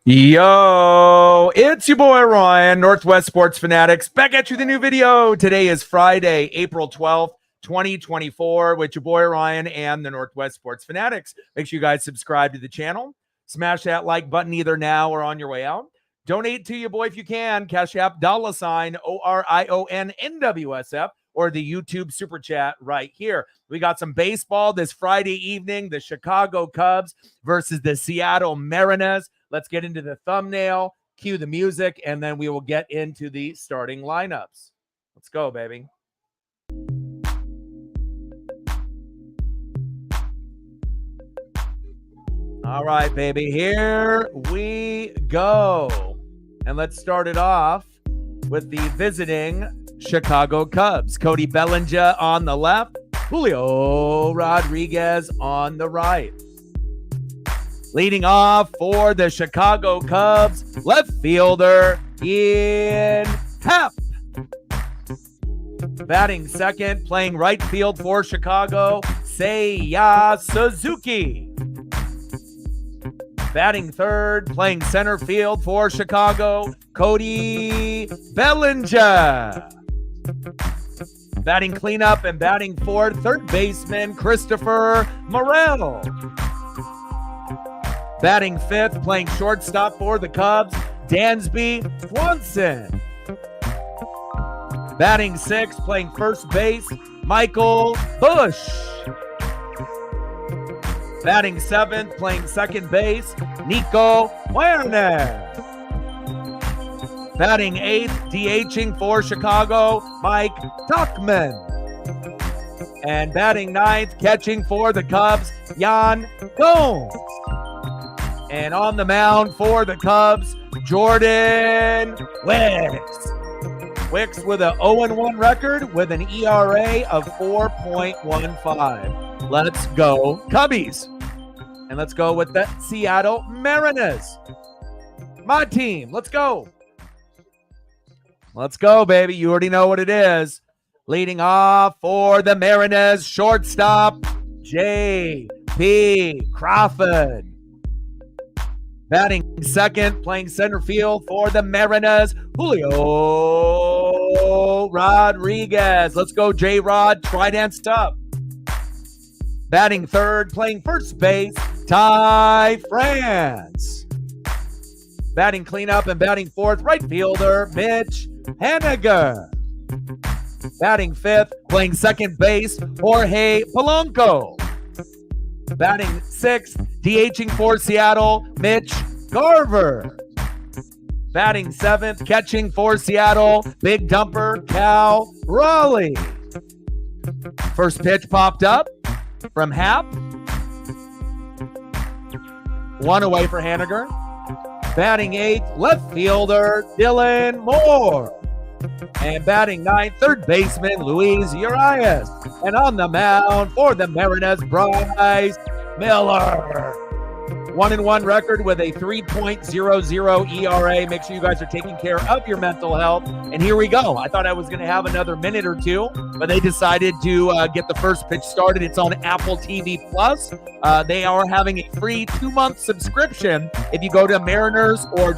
Yo, it's your boy Ryan, Northwest Sports Fanatics, back at you with a new video. Today is Friday, April 12th, 2024, with your boy Ryan and the Northwest Sports Fanatics. Make sure you guys subscribe to the channel. Smash that like button either now or on your way out. Donate to your boy if you can. Cash App, $ ORION NWSF, or the YouTube Super Chat right here. We got some baseball this Friday evening, the Chicago Cubs versus the Seattle Mariners. Let's get into the thumbnail, cue the music, and then we will get into the starting lineups. Let's go, baby. All right, baby, here we go. And let's start it off with the visiting Chicago Cubs. Cody Bellinger on the left, Julio Rodriguez on the right. Leading off for the Chicago Cubs, left fielder Ian Happ. Batting second, playing right field for Chicago, Seiya Suzuki. Batting third, playing center field for Chicago, Cody Bellinger. Batting cleanup and batting fourth, third baseman Christopher Morel. Batting fifth, playing shortstop for the Cubs, Dansby Swanson. Batting sixth, playing first base, Michael Bush. Batting seventh, playing second base, Nico Werner. Batting eighth, DHing for Chicago, Mike Tuchman. And batting ninth, catching for the Cubs, Yan Gomes. And on the mound for the Cubs, Jordan Wicks. Wicks with an 0-1 record with an ERA of 4.15. Let's go Cubbies. And let's go with the Seattle Mariners. My team. Let's go. Let's go, baby. You already know what it is. Leading off for the Mariners, shortstop, J.P. Crawford. Batting second, playing center field for the Mariners, Julio Rodriguez. Let's go, J-Rod. Trident stuff. Batting third, playing first base, Ty France. Batting cleanup and batting fourth, right fielder, Mitch Haniger. Batting fifth, playing second base, Jorge Polanco. Batting sixth, DHing for Seattle, Mitch Garver. Batting seventh, catching for Seattle, big dumper, Cal Raleigh. First pitch popped up from Happ. One away for Haniger. Batting eighth, left fielder, Dylan Moore. And batting ninth, third baseman, Luis Urias. And on the mound for the Mariners, Bryce Miller. 1-1 record with a 3.00 ERA. Make sure you guys are taking care of your mental health. And here we go. I thought I was going to have another minute or two, but they decided to get the first pitch started. It's on Apple TV Plus. They are having a free 2-month subscription if you go to Mariners or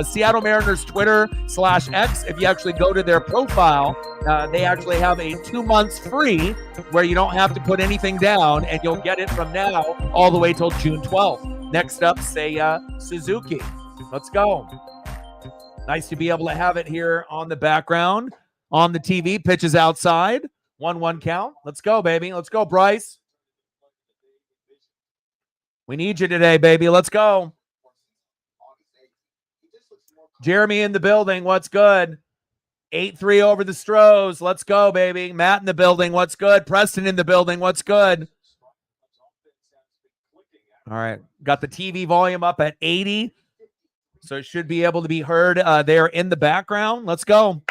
Seattle Mariners Twitter/X. If you actually go to their profile, they actually have a 2 months free where you don't have to put anything down, and you'll get it from now all the way till June 12th. Next up, Seiya Suzuki. Let's go. Nice to be able to have it here on the background. On the TV, pitches outside. 1-1 count. Let's go, baby. Let's go, Bryce. We need you today, baby. Let's go. Jeremy in the building. What's good? 8-3 over the Stros. Let's go, baby. Matt in the building. What's good? Preston in the building. What's good? All right. Got the TV volume up at 80. So it should be able to be heard there in the background. Let's go.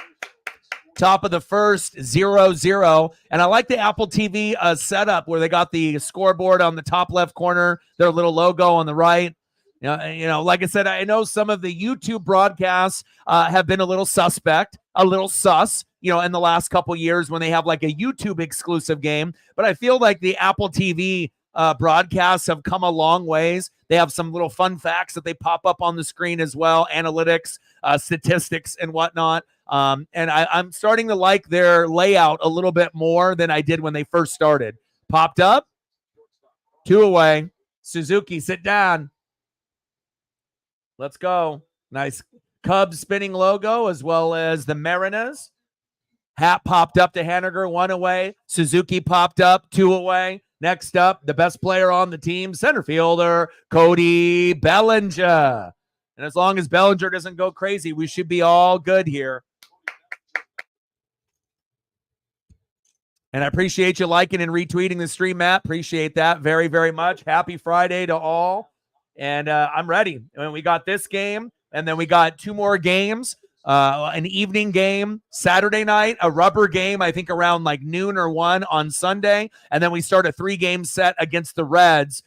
Top of the first, 0-0. And I like the Apple TV setup where they got the scoreboard on the top left corner, their little logo on the right. You know, like I said, I know some of the YouTube broadcasts have been a little suspect, a little sus, you know, in the last couple years when they have like a YouTube exclusive game. But I feel like the Apple TV broadcasts have come a long ways. They have some little fun facts that they pop up on the screen as well, analytics, statistics, and whatnot. And I'm starting to like their layout a little bit more than I did when they first started. Popped up, 2 away. Suzuki, sit down. Let's go. Nice Cubs spinning logo as well as the Mariners. Hat popped up to Haniger, 1 away. Suzuki popped up, 2 away. Next up, the best player on the team, center fielder, Cody Bellinger. And as long as Bellinger doesn't go crazy, we should be all good here. And I appreciate you liking and retweeting the stream, Matt. Appreciate that very, very much. Happy Friday to all. And I'm ready. And we got this game, and then we got 2 more games. An evening game Saturday night, a rubber game, I think around like noon or 1 on Sunday. And then we start a 3-game set against the Reds,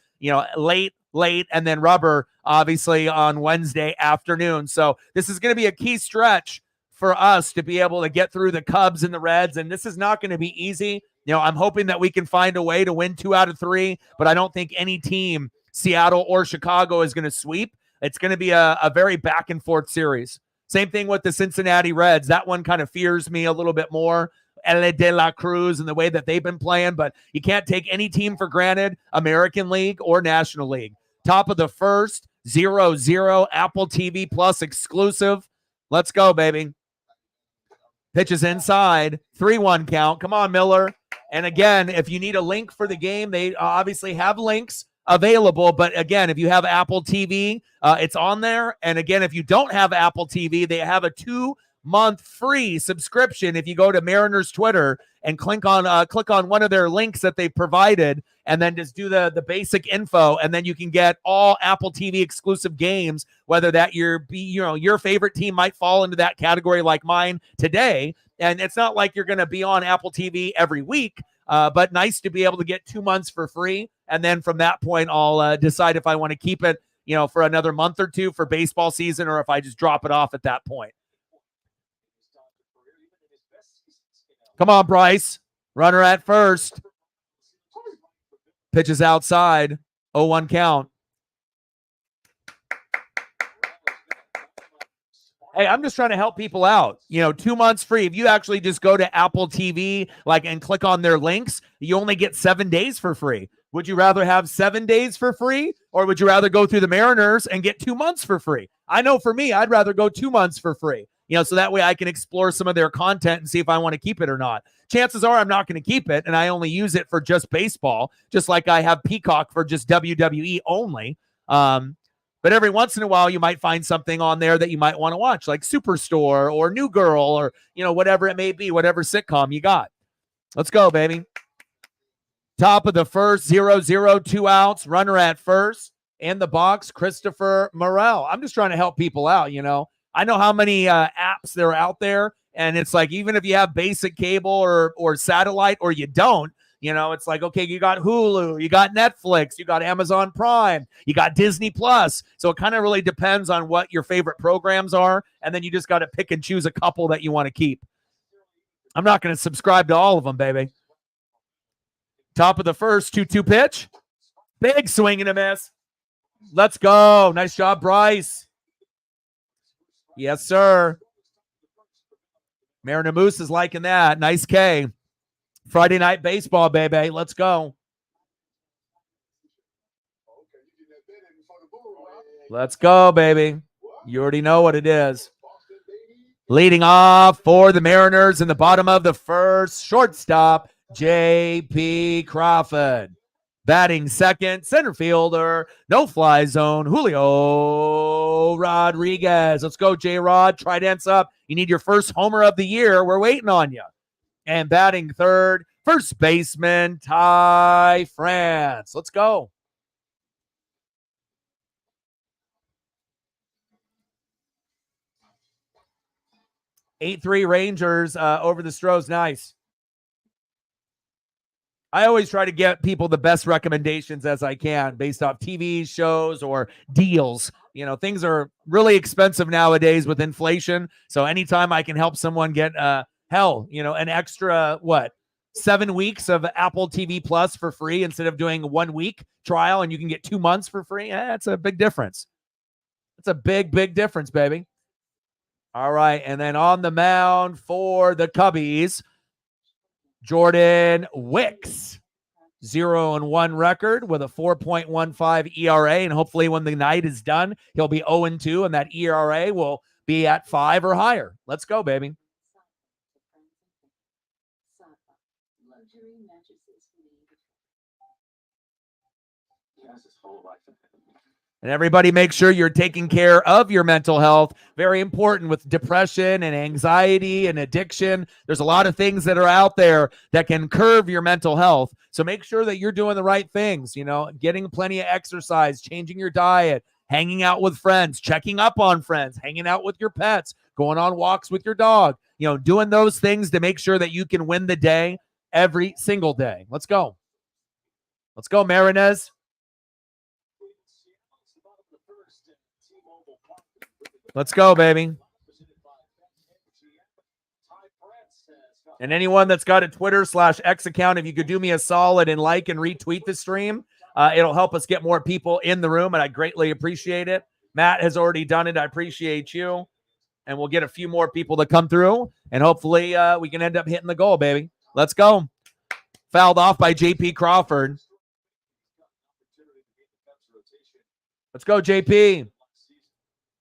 late, and then rubber, obviously, on Wednesday afternoon. So this is going to be a key stretch for us to be able to get through the Cubs and the Reds. And this is not going to be easy. I'm hoping that we can find a way to win 2 out of 3, but I don't think any team, Seattle or Chicago, is going to sweep. It's going to be a very back and forth series. Same thing with the Cincinnati Reds. That one kind of fears me a little bit more. L.A. de la Cruz and the way that they've been playing, but you can't take any team for granted, American League or National League. Top of the first, 0-0, Apple TV Plus exclusive. Let's go, baby. Pitches inside, 3-1 count. Come on, Miller. And again, if you need a link for the game, they obviously have links available. But again, if you have Apple TV, it's on there. And again, if you don't have Apple TV, they have a 2-month free subscription. If you go to Mariners Twitter and click on one of their links that they provided, and then just do the basic info, and then you can get all Apple TV exclusive games, whether that your favorite team might fall into that category like mine today. And it's not like you're going to be on Apple TV every week, but nice to be able to get 2 months for free. And then from that point, I'll decide if I want to keep it, for another month or 2 for baseball season, or if I just drop it off at that point. Come on, Bryce. Runner at first. Pitches outside. 0-1 count. Hey, I'm just trying to help people out. 2 months free. If you actually just go to Apple TV and click on their links, you only get 7 days for free. Would you rather have 7 days for free, or would you rather go through the Mariners and get 2 months for free? I know for me, I'd rather go 2 months for free. So that way I can explore some of their content and see if I want to keep it or not. Chances are I'm not going to keep it, and I only use it for just baseball, just like I have Peacock for just WWE only. But every once in a while, you might find something on there that you might want to watch, like Superstore or New Girl or, whatever it may be, whatever sitcom you got. Let's go, baby. Top of the first, 0-0, 2 outs, runner at first. In the box, Christopher Morel. I'm just trying to help people out, I know how many apps there are out there, and it's like, even if you have basic cable or satellite, or you don't, it's like, okay, you got Hulu, you got Netflix, you got Amazon Prime, you got Disney Plus. So it kind of really depends on what your favorite programs are, and then you just got to pick and choose a couple that you want to keep. I'm not going to subscribe to all of them, baby. Top of the first, 2-2 pitch. Big swing and a miss. Let's go. Nice job, Bryce. Yes, sir. Mariner Moose is liking that. Nice K. Friday night baseball, baby. Let's go. Let's go, baby. You already know what it is. Leading off for the Mariners in the bottom of the first, shortstop, J.P. Crawford. Batting second, center fielder, no-fly zone, Julio Rodriguez. Let's go, J-Rod. Trident's up. You need your first homer of the year. We're waiting on you. And batting third, first baseman, Ty France. Let's go. (8-3) Rangers over the Stros. Nice. I always try to get people the best recommendations as I can based off TV shows or deals. Things are really expensive nowadays with inflation. So anytime I can help someone get, an extra, 7 weeks of Apple TV Plus for free instead of doing a 1 week trial and you can get 2 months for free. That's a big difference. It's a big, big difference, baby. All right. And then on the mound for the Cubbies, Jordan Wicks. 0-1 record with a 4.15 ERA. And hopefully when the night is done, he'll be 0-2 and that ERA will be at 5 or higher. Let's go, baby. And everybody make sure you're taking care of your mental health. Very important with depression and anxiety and addiction. There's a lot of things that are out there that can curb your mental health. So make sure that you're doing the right things, you know, getting plenty of exercise, changing your diet, hanging out with friends, checking up on friends, hanging out with your pets, going on walks with your dog, you know, doing those things to make sure that you can win the day every single day. Let's go. Let's go, Marinez. Let's go, baby. And anyone that's got a Twitter/X account, if you could do me a solid and like and retweet the stream, it'll help us get more people in the room, and I greatly appreciate it. Matt has already done it. I appreciate you. And we'll get a few more people to come through, and hopefully we can end up hitting the goal, baby. Let's go. Fouled off by J.P. Crawford. Let's go, J.P.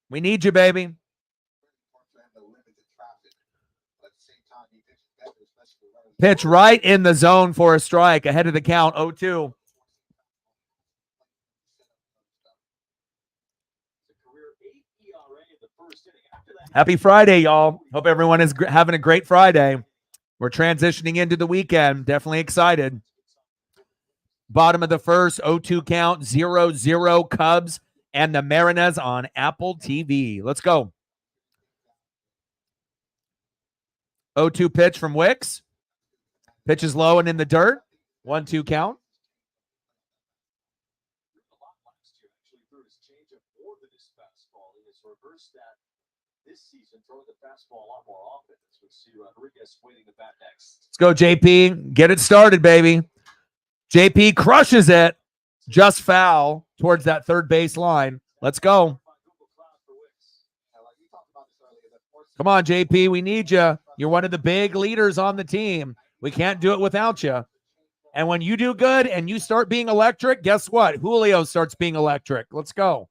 We need you, baby. Pitch right in the zone for a strike. Ahead of the count, 0-2. Happy Friday, y'all. Hope everyone is having a great Friday. We're transitioning into the weekend. Definitely excited. Bottom of the first, 0-2 count, 0-0 Cubs and the Mariners on Apple TV. Let's go. 0-2 pitch from Wicks. Pitch is low and in the dirt. 1-2 count. Let's go, JP. Get it started, baby. JP crushes it. Just foul towards that third base line. Let's go. Come on, JP. We need you. You're one of the big leaders on the team. We can't do it without you. And when you do good and you start being electric, guess what? Julio starts being electric. Let's go.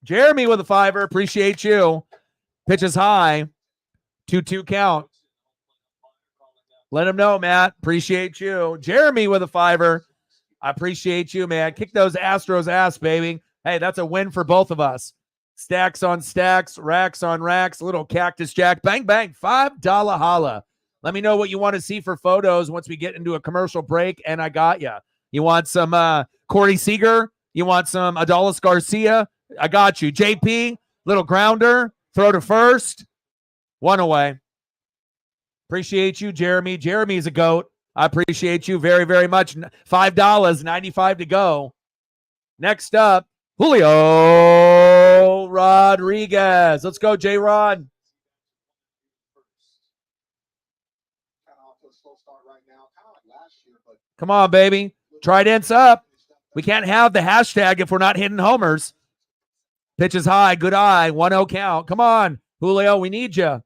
Jeremy with a 5er. Appreciate you. Pitch is high. 2-2 count. Let him know, Matt. Appreciate you. Jeremy with a 5er. I appreciate you, man. Kick those Astros ass, baby. Hey, that's a win for both of us. Stacks on stacks, racks on racks, little Cactus Jack. Bang, bang, $5 holla. Let me know what you want to see for photos once we get into a commercial break, and I got you. You want some Corey Seager? You want some Adolis Garcia? I got you. JP, little grounder, throw to first. 1 away. Appreciate you, Jeremy. Jeremy's a GOAT. I appreciate you very, very much. $5, 95 to go. Next up, Julio Rodriguez. Let's go, J-Rod. Come on, baby. Trident's up. We can't have the hashtag if we're not hitting homers. Pitch is high. Good eye. 1-0 count. Come on, Julio. We need you.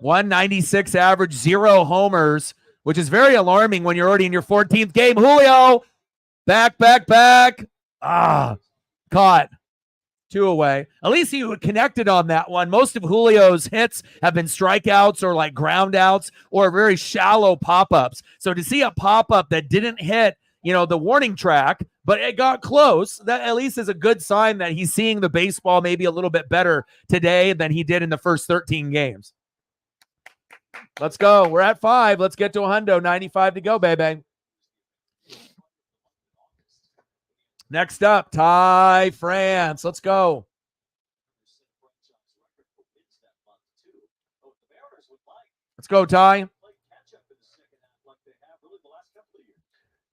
.196 average, 0 homers, which is very alarming when you're already in your 14th game. Julio, back. Caught. 2 away. At least he connected on that one. Most of Julio's hits have been strikeouts or like ground outs or very shallow pop-ups. So to see a pop-up that didn't hit, the warning track, but it got close, that at least is a good sign that he's seeing the baseball maybe a little bit better today than he did in the first 13 games. Let's go. We're at 5. Let's get to a hundo. 95 to go, baby. Next up, Ty France. Let's go. Let's go, Ty.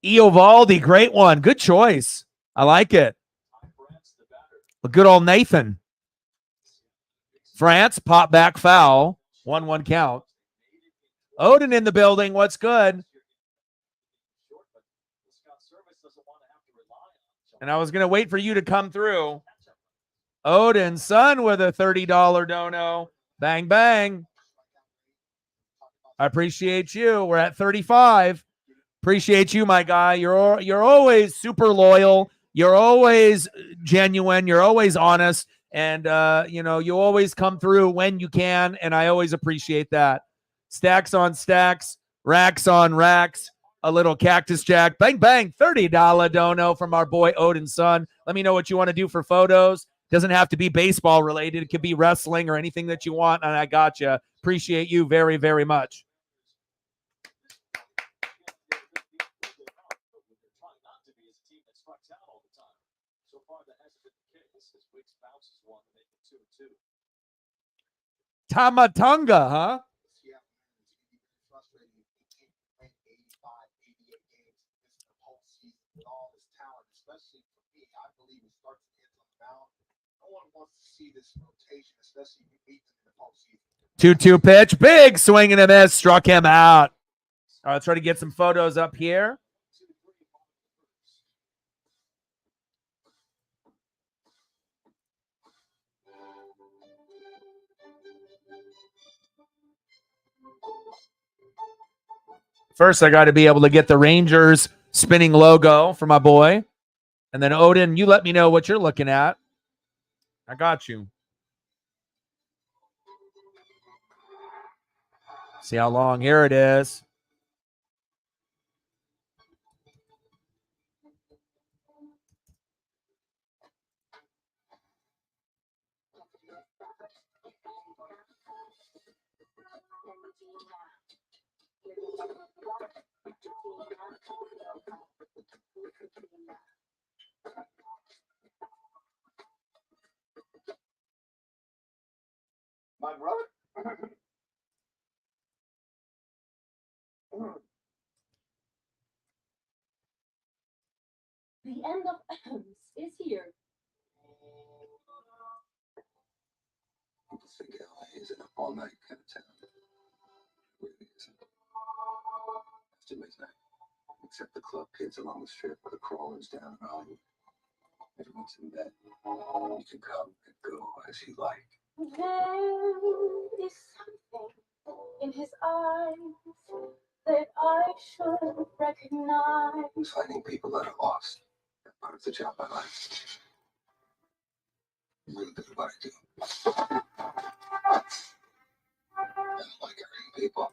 Eovaldi, great one. Good choice. I like it. A good old Nathan. France, pop back foul. 1-1 count. Odin in the building. What's good? And I was going to wait for you to come through. Odin, son, with a $30 dono. Bang, bang. I appreciate you. We're at 35. Appreciate you, my guy. You're always super loyal. You're always genuine. You're always honest. And, you always come through when you can. And I always appreciate that. Stacks on stacks, racks on racks, a little cactus jack. Bang, bang. $30 dono from our boy Odin's son. Let me know what you want to do for photos. Doesn't have to be baseball related. It could be wrestling or anything that you want. And I got you. Appreciate you very, very much. Tamatonga, huh? Two-two pitch, big swing and a miss, struck him out. All right, let's try to get some photos up here. First, I got to be able to get the Rangers spinning logo for my boy. And then Odin, you let me know what you're looking at. I got you. See how long. Here it is. My brother. The end of is here. People think LA is an all-night kind of town. It really isn't. After midnight, except the club kids along the strip or the crawlers down in Hollywood. Everyone's in bed. You can come and go as you like. There is something in his eyes that I should recognize. Finding people that are lost. That's part of the job I like. I'm really good at what I do. I don't like hurting people.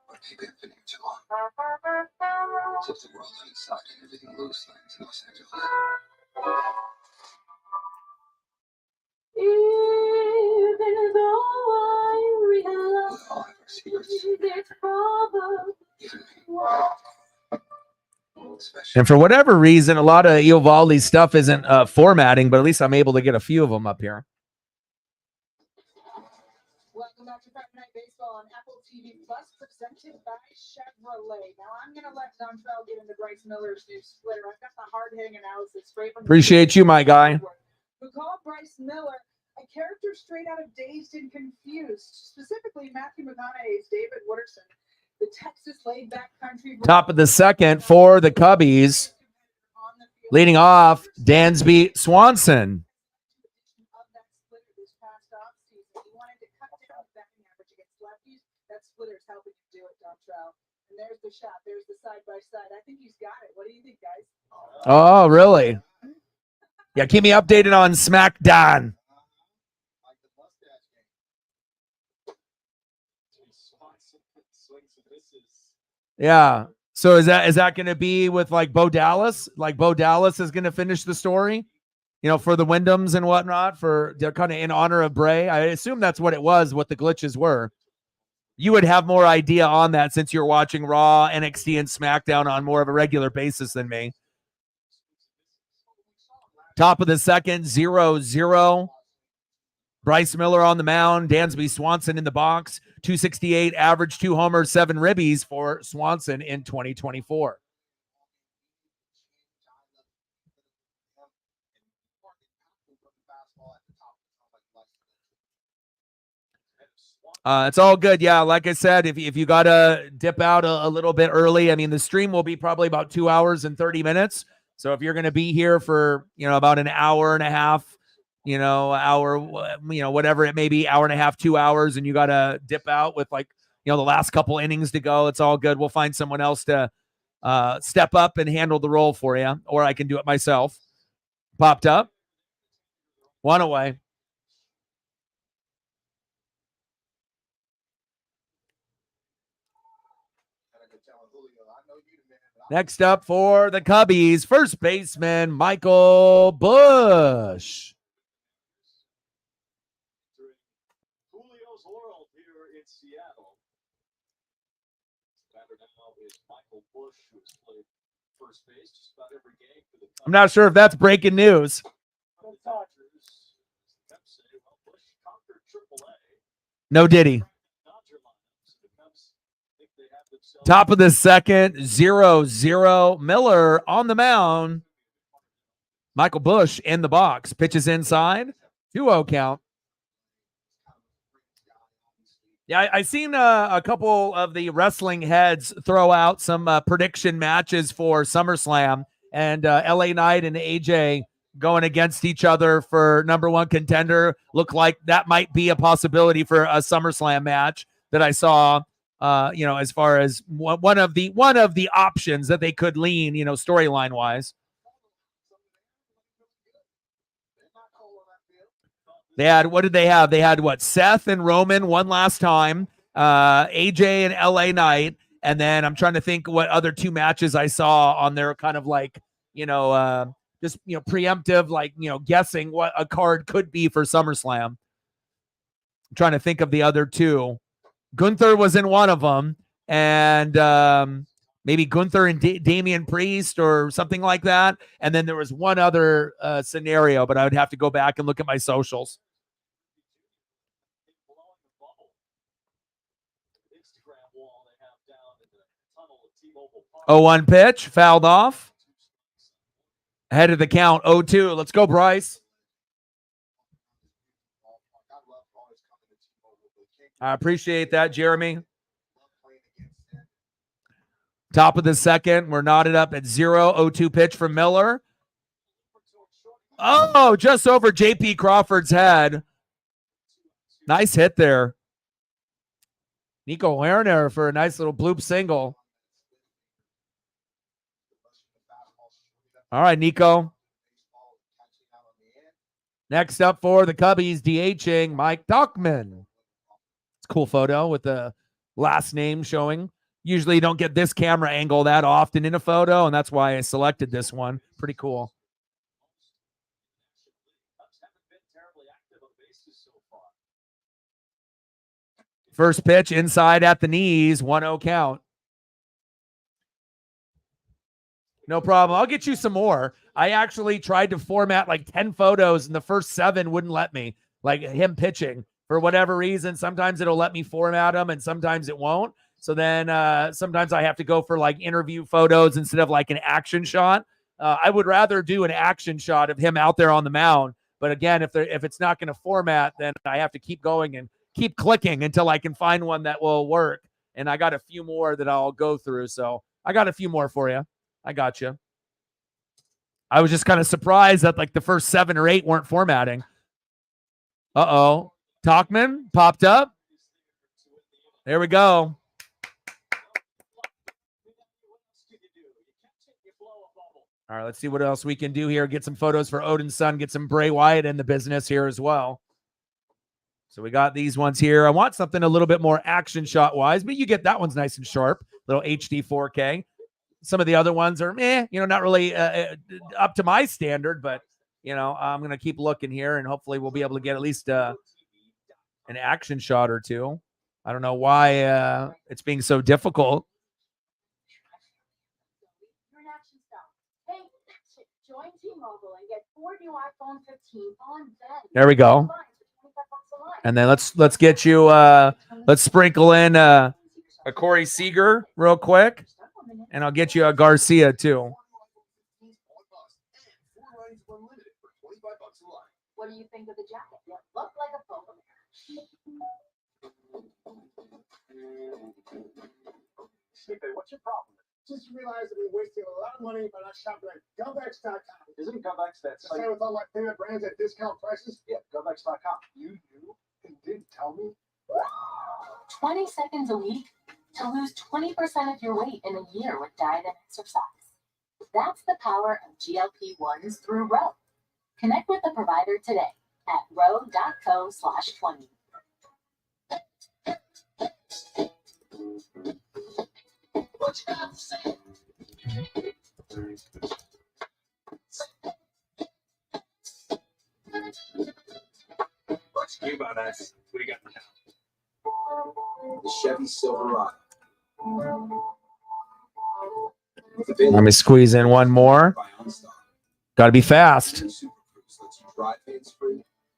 But they've been for too long. As if the world on its side and everything loose lands in Los Angeles. Even though I realize We all have our secrets. it's probably Even me. Especially. And for whatever reason, a lot of Eovaldi's stuff isn't formatting, but at least I'm able to get a few of them up here. Welcome back to Friday Night Baseball on Apple TV Plus, presented by Chevrolet. Now I'm going to let Dontrell get into Bryce Miller's new splitter. I've got the hard-hitting analysis straight from. Appreciate you, my guy. Who called Bryce Miller a character straight out of Dazed and Confused, specifically Matthew McConaughey's David Wooderson. The Texas laid-back country. Top of the second for the Cubbies. Leading off, Dansby Swanson. That splitter's helping him do it, Dontrell. And there's the shot. There's the side by side. I think he's got it. What do you think, guys? Oh, really? Yeah, keep me updated on SmackDown. Yeah. So is that going to be with like Bo Dallas? Like Bo Dallas is going to finish the story, for the Wyndhams and whatnot, they're kind of in honor of Bray. I assume that's what it was, what the glitches were. You would have more idea on that since you're watching Raw, NXT, and SmackDown on more of a regular basis than me. Top of the second, 0-0. Bryce Miller on the mound. Dansby Swanson in the box. 268 average, 2 homers, 7 ribbies for Swanson in 2024. It's all good. Yeah, like I said, if you got to dip out a little bit early, I mean, the stream will be probably about 2 hours and 30 minutes. So if you're going to be here for, about an hour and a half, hour, whatever it may be, hour and a half, 2 hours, and you got to dip out with the last couple innings to go, it's all good. We'll find someone else to step up and handle the role for you, or I can do it myself. Popped up. One away. Next up for the Cubbies, first baseman Michael Bush. Julio's world here in Seattle. Batter now is Michael Bush, who has played first base just about every game for the Cubs. I'm not sure if that's breaking news. No diddy. Top of the second, 0-0. Miller on the mound. Michael Bush in the box. Pitches inside. 2-0 count. Yeah, I seen a couple of the wrestling heads throw out some prediction matches for SummerSlam, and LA Knight and AJ going against each other for number one contender. Looked like that might be a possibility for a SummerSlam match that I saw. As far as one of the options that they could lean, storyline wise. They had, what did they have? They had Seth and Roman one last time, AJ and LA Knight, and then I'm trying to think what other two matches I saw on their kind of just preemptive, guessing what a card could be for SummerSlam. I'm trying to think of the other two. Gunther was in one of them, and maybe Gunther and Damian Priest or something like that. And then there was one other scenario, but I would have to go back and look at my socials. Oh, 1 pitch, fouled off. Ahead of the count, 0-2. Let's go, Bryce. I appreciate that, Jeremy. Top of the second, we're knotted up at 0-2 pitch from Miller. Oh, just over J.P. Crawford's head. Nice hit there. Nico Werner for a nice little bloop single. All right, Nico. Next up for the Cubbies, DHing Mike Tauchman. It's a cool photo with the last name showing. Usually you don't get this camera angle that often in a photo, and that's why I selected this one. Pretty cool. First pitch inside at the knees, 1-0 count. No problem. I'll get you some more. I actually tried to format 10 photos, and the first 7 wouldn't let me, him pitching. For whatever reason, sometimes it'll let me format them, and sometimes it won't. So then sometimes I have to go for interview photos instead of an action shot. I would rather do an action shot of him out there on the mound. But again, if it's not going to format, then I have to keep going and keep clicking until I can find one that will work. And I got a few more that I'll go through. So I got a few more for you. I got you. I was just kind of surprised that the first 7 or 8 weren't formatting. Uh-oh. Tauchman popped up. There we go. All right, let's see what else we can do here. Get some photos for Odin's son. Get some Bray Wyatt in the business here as well. So we got these ones here. I want something a little bit more action shot-wise, but you get that one's nice and sharp. Little HD 4K. Some of the other ones are, not really up to my standard, but, I'm going to keep looking here, and hopefully we'll be able to get at least an action shot or two. I don't know why it's being so difficult. There we go. And then let's get you let's sprinkle in a Corey Seager real quick, and I'll get you a Garcia too. What do you think of the jacket? You look like a polar bear. Stipe, what's your problem? Just realized that we're wasting a lot of money by not shopping at GovX.com. Isn't GovX that The site? site with all my favorite brands at discount prices. Yeah, GovX.com. You knew and didn't tell me? 20 seconds a week to lose 20% of your weight in a year with diet and exercise. That's the power of GLP-1s through Row. Connect with the provider today at row.co/20. What you got to say? What's new about us? What do you got in town? The Chevy Silverado. Let me squeeze in one more. Got to be fast.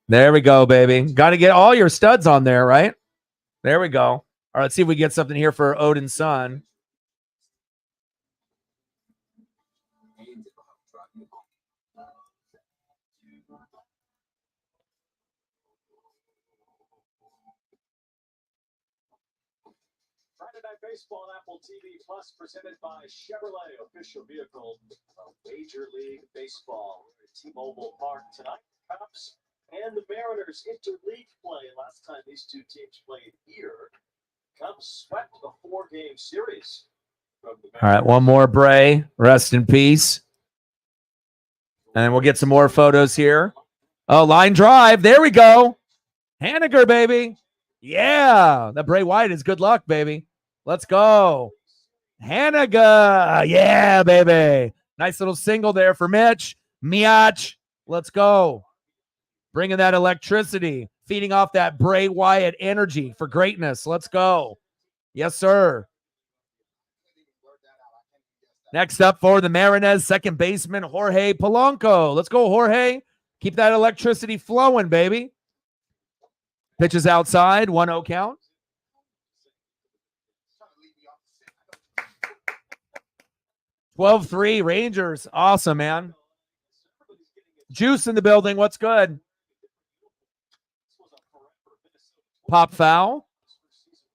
There we go, baby. Got to get all your studs on there, right? There we go. All right, let's see if we get something here for Odin's son. Friday Night Baseball on Apple TV Plus, presented by Chevrolet, official vehicle of Major League Baseball. T-Mobile Park tonight. Cubs and the Mariners interleague play. Last time these two teams played here, Cubs swept a 4-game series from the All right, one more, Bray. Rest in peace. And we'll get some more photos here. Oh, line drive. There we go. Haniger, baby. Yeah. That Bray Wyatt is good luck, baby. Let's go. Haniger. Yeah, baby. Nice little single there for Mitch. Miach. Let's go. Bringing that electricity. Feeding off that Bray Wyatt energy for greatness. Let's go. Yes, sir. Next up for the Mariners, second baseman, Jorge Polanco. Let's go, Jorge. Keep that electricity flowing, baby. Pitches outside, 1-0 count. 12-3 Rangers. Awesome, man. Juice in the building. What's good? Pop foul.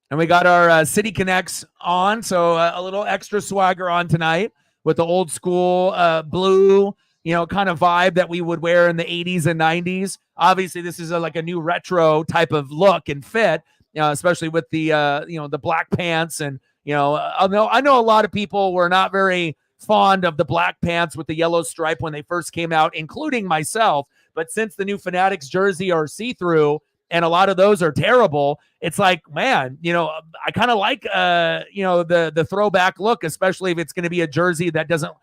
And we got our City Connects on, so a little extra swagger on tonight with the old school blue, kind of vibe that we would wear in the 80s and 90s. Obviously, this is like a new retro type of look and fit, especially with the the black pants. And I know a lot of people were not very fond of the black pants with the yellow stripe when they first came out, including myself. But since the new Fanatics jersey are see-through, and a lot of those are terrible, it's like, man, I kind of like, the throwback look, especially if it's going to be a jersey that doesn't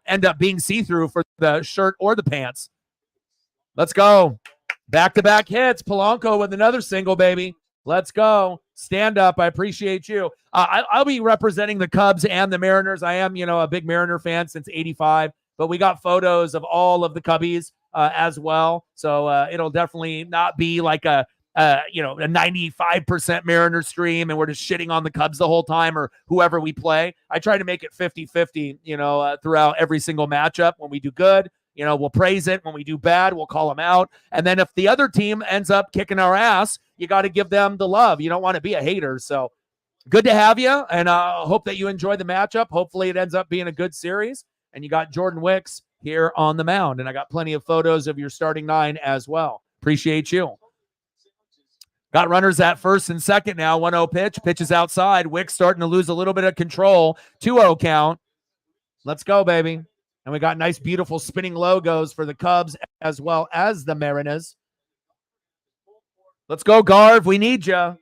end up being see-through for the shirt or the pants. Let's go. Back-to-back hits. Polanco with another single, baby. Let's go. Stand up. I appreciate you. I'll be representing the Cubs and the Mariners. I am, a big Mariner fan since '85, but we got photos of all of the Cubbies as well. So it'll definitely not be like a 95% Mariner stream and we're just shitting on the Cubs the whole time or whoever we play. I try to make it 50-50, throughout every single matchup. When we do good, we'll praise it. When we do bad, we'll call them out. And then if the other team ends up kicking our ass, you got to give them the love. You don't want to be a hater. So good to have you. And I hope that you enjoy the matchup. Hopefully it ends up being a good series. And you got Jordan Wicks here on the mound. And I got plenty of photos of your starting 9 as well. Appreciate you. Got runners at first and second now. 1-0 pitch. Pitches outside. Wicks starting to lose a little bit of control. 2-0 count. Let's go, baby. And we got nice, beautiful spinning logos for the Cubs as well as the Mariners. Let's go, Garv. We need you.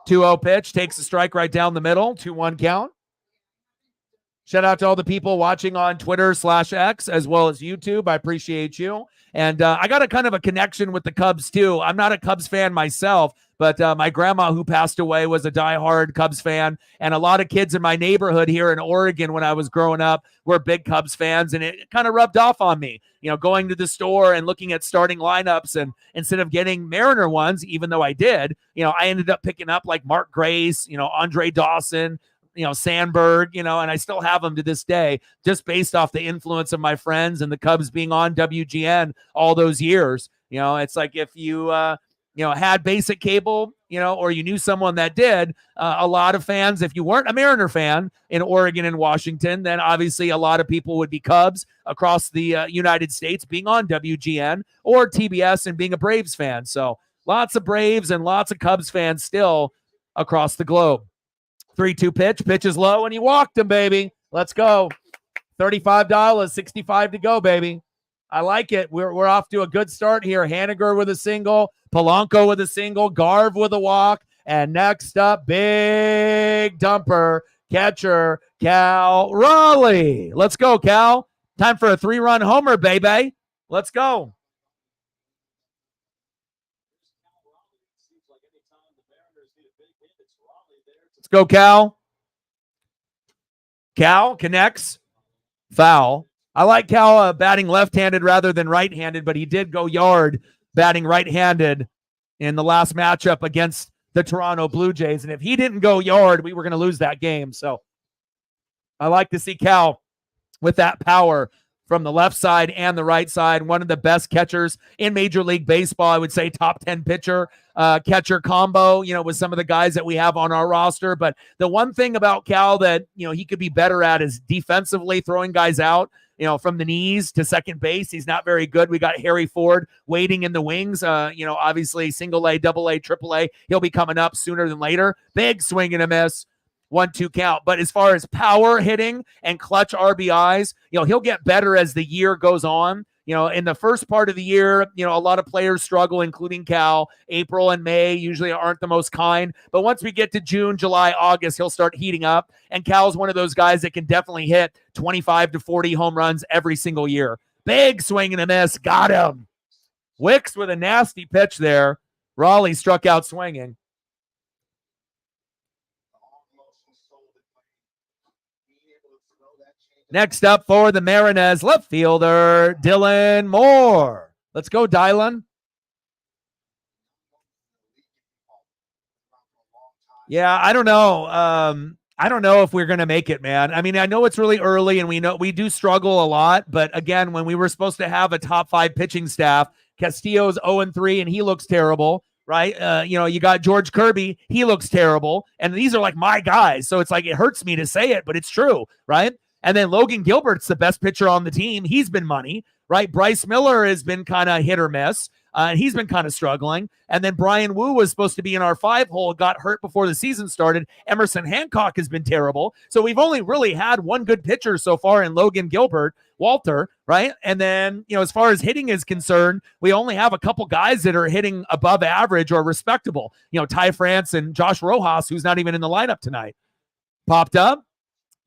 2-0 pitch. Takes the strike right down the middle. 2-1 count. Shout out to all the people watching on Twitter/X as well as YouTube. I appreciate you. And I got a kind of a connection with the Cubs too. I'm not a Cubs fan myself, but my grandma who passed away was a diehard Cubs fan. And a lot of kids in my neighborhood here in Oregon when I was growing up were big Cubs fans. And it kind of rubbed off on me, going to the store and looking at starting lineups. And instead of getting Mariner ones, even though I did, I ended up picking up like Mark Grace, Andre Dawson, Sandberg, and I still have them to this day, just based off the influence of my friends and the Cubs being on WGN all those years. It's like if you had basic cable, or you knew someone that did, a lot of fans, if you weren't a Mariner fan in Oregon and Washington, then obviously a lot of people would be Cubs across the United States being on WGN or TBS and being a Braves fan. So lots of Braves and lots of Cubs fans still across the globe. 3-2 pitch is low, and he walked him, baby. Let's go. $35, 65 to go, baby. I like it. We're off to a good start here. Haniger with a single, Polanco with a single, Garv with a walk, and next up, big dumper, catcher, Cal Raleigh. Let's go, Cal. Time for a 3-run homer, baby. Let's go. Let's go, Cal. Cal connects. Foul. I like Cal batting left-handed rather than right-handed, but he did go yard batting right-handed in the last matchup against the Toronto Blue Jays. And if he didn't go yard, we were going to lose that game. So I like to see Cal with that power from the left side and the right side. One of the best catchers in Major League Baseball. I would say top 10 pitcher catcher combo, with some of the guys that we have on our roster. But the one thing about Cal that, he could be better at is defensively throwing guys out, from the knees to second base. He's not very good. We got Harry Ford waiting in the wings. Obviously single A, double A, triple A. He'll be coming up sooner than later. Big swing and a miss. 1-2 count. But as far as power hitting and clutch RBIs, he'll get better as the year goes on. In the first part of the year, a lot of players struggle, including Cal. April and May usually aren't the most kind. But once we get to June, July, August, he'll start heating up. And Cal's one of those guys that can definitely hit 25 to 40 home runs every single year. Big swing and a miss. Got him. Wicks with a nasty pitch there. Raleigh struck out swinging. Next up for the Mariners, left fielder, Dylan Moore. Let's go, Dylan. Yeah, I don't know. I don't know if we're going to make it, man. I mean, I know it's really early and we know we do struggle a lot. But again, when we were supposed to have a top 5 pitching staff, Castillo's 0-3 and he looks terrible. Right. You got George Kirby. He looks terrible. And these are like my guys. So it's like, it hurts me to say it, but it's true. Right. And then Logan Gilbert's the best pitcher on the team. He's been money, right? Bryce Miller has been kind of hit or miss. He's been kind of struggling. And then Brian Wu was supposed to be in our 5-hole, got hurt before the season started. Emerson Hancock has been terrible. So we've only really had one good pitcher so far in Logan Gilbert, Walter, right? And then, as far as hitting is concerned, we only have a couple guys that are hitting above average or respectable. Ty France and Josh Rojas, who's not even in the lineup tonight. Popped up.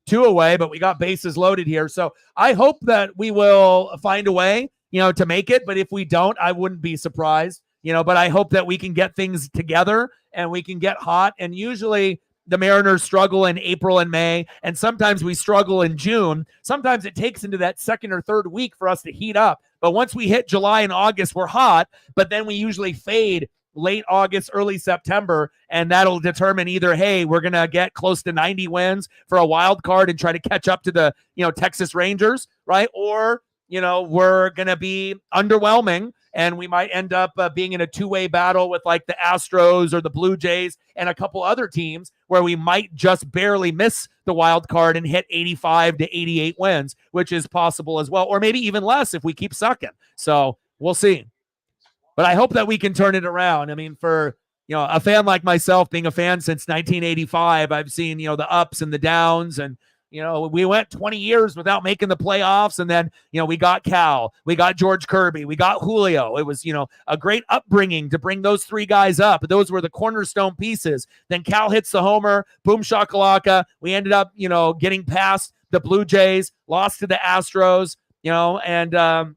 2 away, but we got bases loaded here. So I hope that we will find a way, to make it. But if we don't, I wouldn't be surprised, but I hope that we can get things together and we can get hot. And usually the Mariners struggle in April and May, and sometimes we struggle in June. Sometimes it takes into that second or third week for us to heat up. But once we hit July and August, we're hot, but then we usually fade late August, early September, and that'll determine either, hey, we're going to get close to 90 wins for a wild card and try to catch up to the, Texas Rangers, right? Or, we're going to be underwhelming and we might end up being in a 2-way battle with like the Astros or the Blue Jays and a couple other teams where we might just barely miss the wild card and hit 85 to 88 wins, which is possible as well, or maybe even less if we keep sucking. So we'll see. But I hope that we can turn it around. I mean, for, a fan like myself, being a fan since 1985, I've seen, the ups and the downs. And, we went 20 years without making the playoffs. And then, we got Cal, we got George Kirby, we got Julio. It was, a great upbringing to bring those 3 guys up. Those were the cornerstone pieces. Then Cal hits the homer, boom shakalaka. We ended up, getting past the Blue Jays, lost to the Astros, and,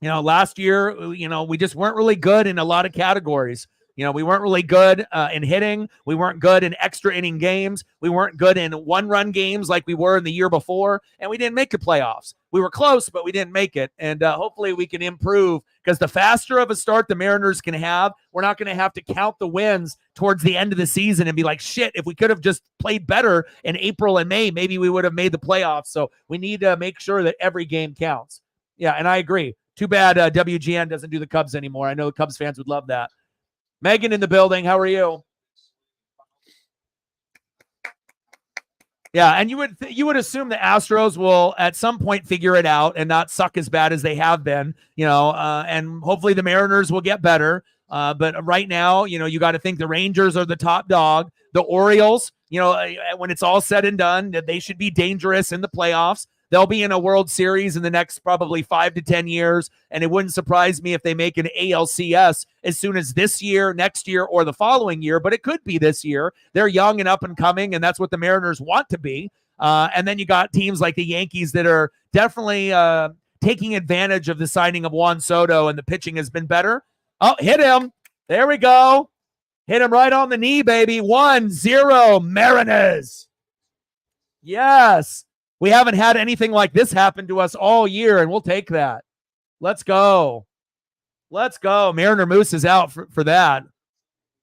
last year, we just weren't really good in a lot of categories. We weren't really good in hitting. We weren't good in extra inning games. We weren't good in 1-run games like we were in the year before. And we didn't make the playoffs. We were close, but we didn't make it. And hopefully we can improve, because the faster of a start the Mariners can have, we're not going to have to count the wins towards the end of the season and be like, shit, if we could have just played better in April and May, maybe we would have made the playoffs. So we need to make sure that every game counts. Yeah, and I agree. Too bad WGN doesn't do the Cubs anymore. I know the Cubs fans would love that. Megan in the building. How are you? Yeah, and you would assume the Astros will at some point figure it out and not suck as bad as they have been, and hopefully the Mariners will get better. But right now, you got to think the Rangers are the top dog. The Orioles, when it's all said and done, they should be dangerous in the playoffs. They'll be in a World Series in the next probably 5 to 10 years, and it wouldn't surprise me if they make an ALCS as soon as this year, next year, or the following year, but it could be this year. They're young and up and coming, and that's what the Mariners want to be. And then you got teams like the Yankees that are definitely taking advantage of the signing of Juan Soto, and the pitching has been better. Oh, hit him. There we go. Hit him right on the knee, baby. 1-0 Mariners. Yes. We haven't had anything like this happen to us all year, and we'll take that. Let's go. Let's go. Mariner Moose is out for that.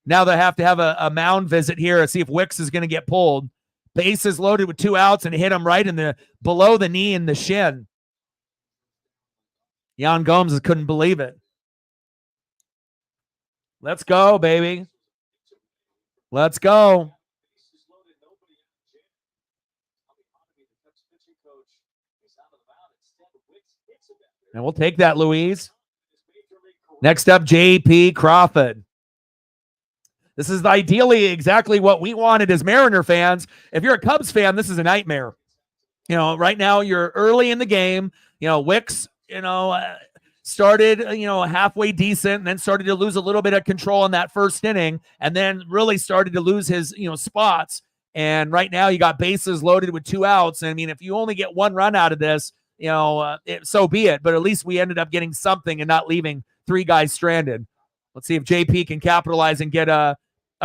Now they have to have a mound visit here and see if Wicks is going to get pulled. Bases loaded with 2 outs and hit him right in the below the knee and the shin. Yan Gomes couldn't believe it. Let's go, baby. Let's go. And we'll take that, Louise. Next up, J.P. Crawford. This is ideally exactly what we wanted as Mariner fans. If you're a Cubs fan, this is a nightmare. Right now you're early in the game. Wicks, started, halfway decent and then started to lose a little bit of control in that first inning and then really started to lose his, spots. And right now you got bases loaded with 2 outs. I mean, if you only get 1 run out of this, so be it. But at least we ended up getting something and not leaving 3 guys stranded. Let's see if JP can capitalize and get a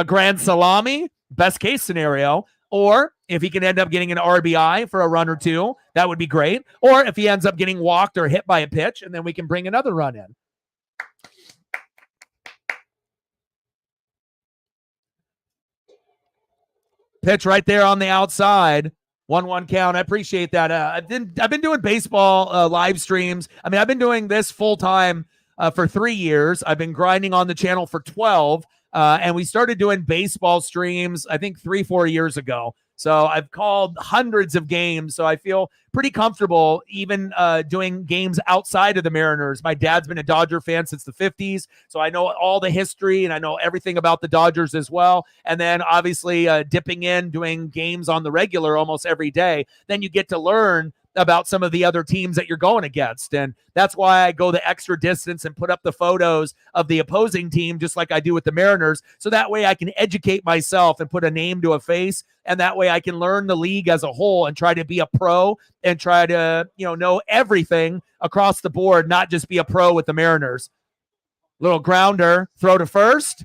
grand salami, best case scenario. Or if he can end up getting an RBI for a run or 2, that would be great. Or if he ends up getting walked or hit by a pitch, and then we can bring another run in. Pitch right there on the outside. 1-1 count. I appreciate that. I've been doing baseball live streams. I mean, I've been doing this full time for 3 years. I've been grinding on the channel for 12. And we started doing baseball streams, I think 3-4 years ago. So I've called hundreds of games. So I feel pretty comfortable even doing games outside of the Mariners. My dad's been a Dodger fan since the 50s. So I know all the history and I know everything about the Dodgers as well. And then obviously dipping in, doing games on the regular almost every day. Then you get to learn about some of the other teams that you're going against. And that's why I go the extra distance and put up the photos of the opposing team, just like I do with the Mariners. So that way I can educate myself and put a name to a face. And that way I can learn the league as a whole and try to be a pro and try to, know everything across the board, not just be a pro with the Mariners. Little grounder, throw to first.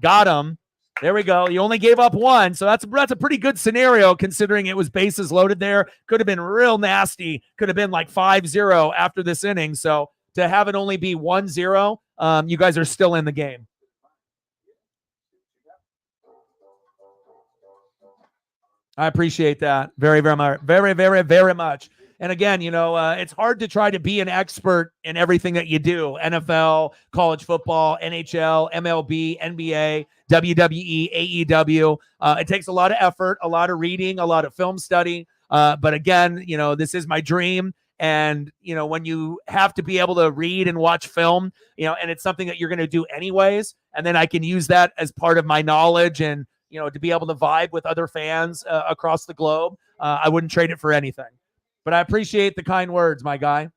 Got him. There we go. You only gave up 1. So that's a pretty good scenario considering it was bases loaded there. Could have been real nasty. Could have been like 5-0 after this inning. So to have it only be 1-0, you guys are still in the game. I appreciate that very, very much. Very, very, very much. And again, it's hard to try to be an expert in everything that you do. NFL, college football, NHL, MLB, NBA, WWE, AEW. It takes a lot of effort, a lot of reading, a lot of film study. But again, this is my dream. And, when you have to be able to read and watch film, and it's something that you're going to do anyways, and then I can use that as part of my knowledge and, to be able to vibe with other fans across the globe, I wouldn't trade it for anything. But I appreciate the kind words, my guy.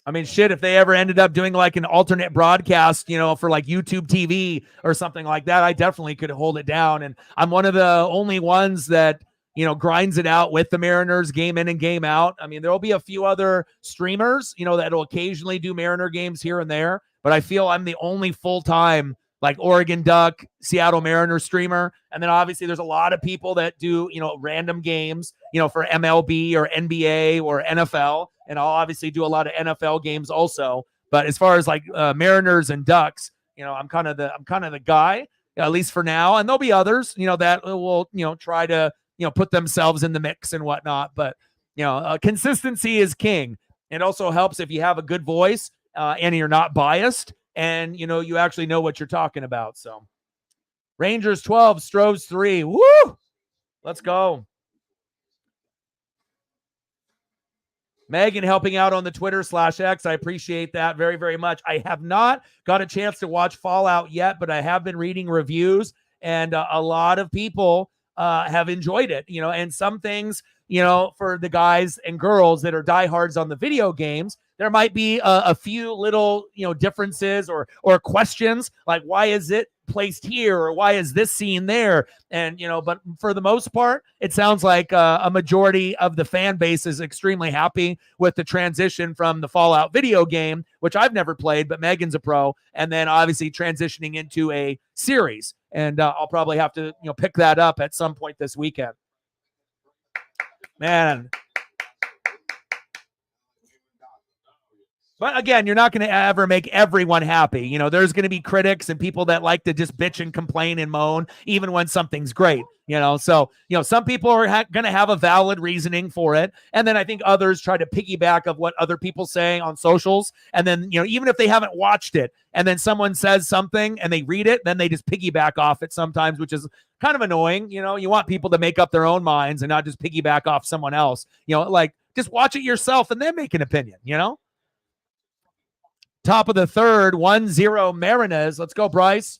I mean, shit, if they ever ended up doing like an alternate broadcast, for like YouTube TV or something like that, I definitely could hold it down. And I'm one of the only ones that, grinds it out with the Mariners game in and game out. I mean, there'll be a few other streamers, that'll occasionally do Mariner games here and there. But I feel I'm the only full-time like Oregon Duck, Seattle Mariners streamer. And then obviously there's a lot of people that do, random games, for MLB or NBA or NFL. And I'll obviously do a lot of NFL games also. But as far as like Mariners and Ducks, I'm kind of the guy, at least for now. And there'll be others, that will, try to, put themselves in the mix and whatnot. But, consistency is king. It also helps if you have a good voice and you're not biased and, you actually know what you're talking about. So Rangers 12, Stros 3. Woo! Let's go. Megan helping out on the Twitter/X. I appreciate that very, very much. I have not got a chance to watch Fallout yet, but I have been reading reviews, and a lot of people have enjoyed it, and some things, for the guys and girls that are diehards on the video games, there might be a few little, differences or questions like, why is it placed here or why is this scene there? And, but for the most part, it sounds like a majority of the fan base is extremely happy with the transition from the Fallout video game, which I've never played, but Megan's a pro, and then obviously transitioning into a series. And I'll probably have to, pick that up at some point this weekend. Man. But again, you're not going to ever make everyone happy. There's going to be critics and people that like to just bitch and complain and moan, even when something's great. So, some people are going to have a valid reasoning for it. And then I think others try to piggyback of what other people say on socials. And then, even if they haven't watched it and then someone says something and they read it, then they just piggyback off it sometimes, which is kind of annoying. You want people to make up their own minds and not just piggyback off someone else, like just watch it yourself and then make an opinion, Top of the third, 1-0 Mariners. Let's go, Bryce.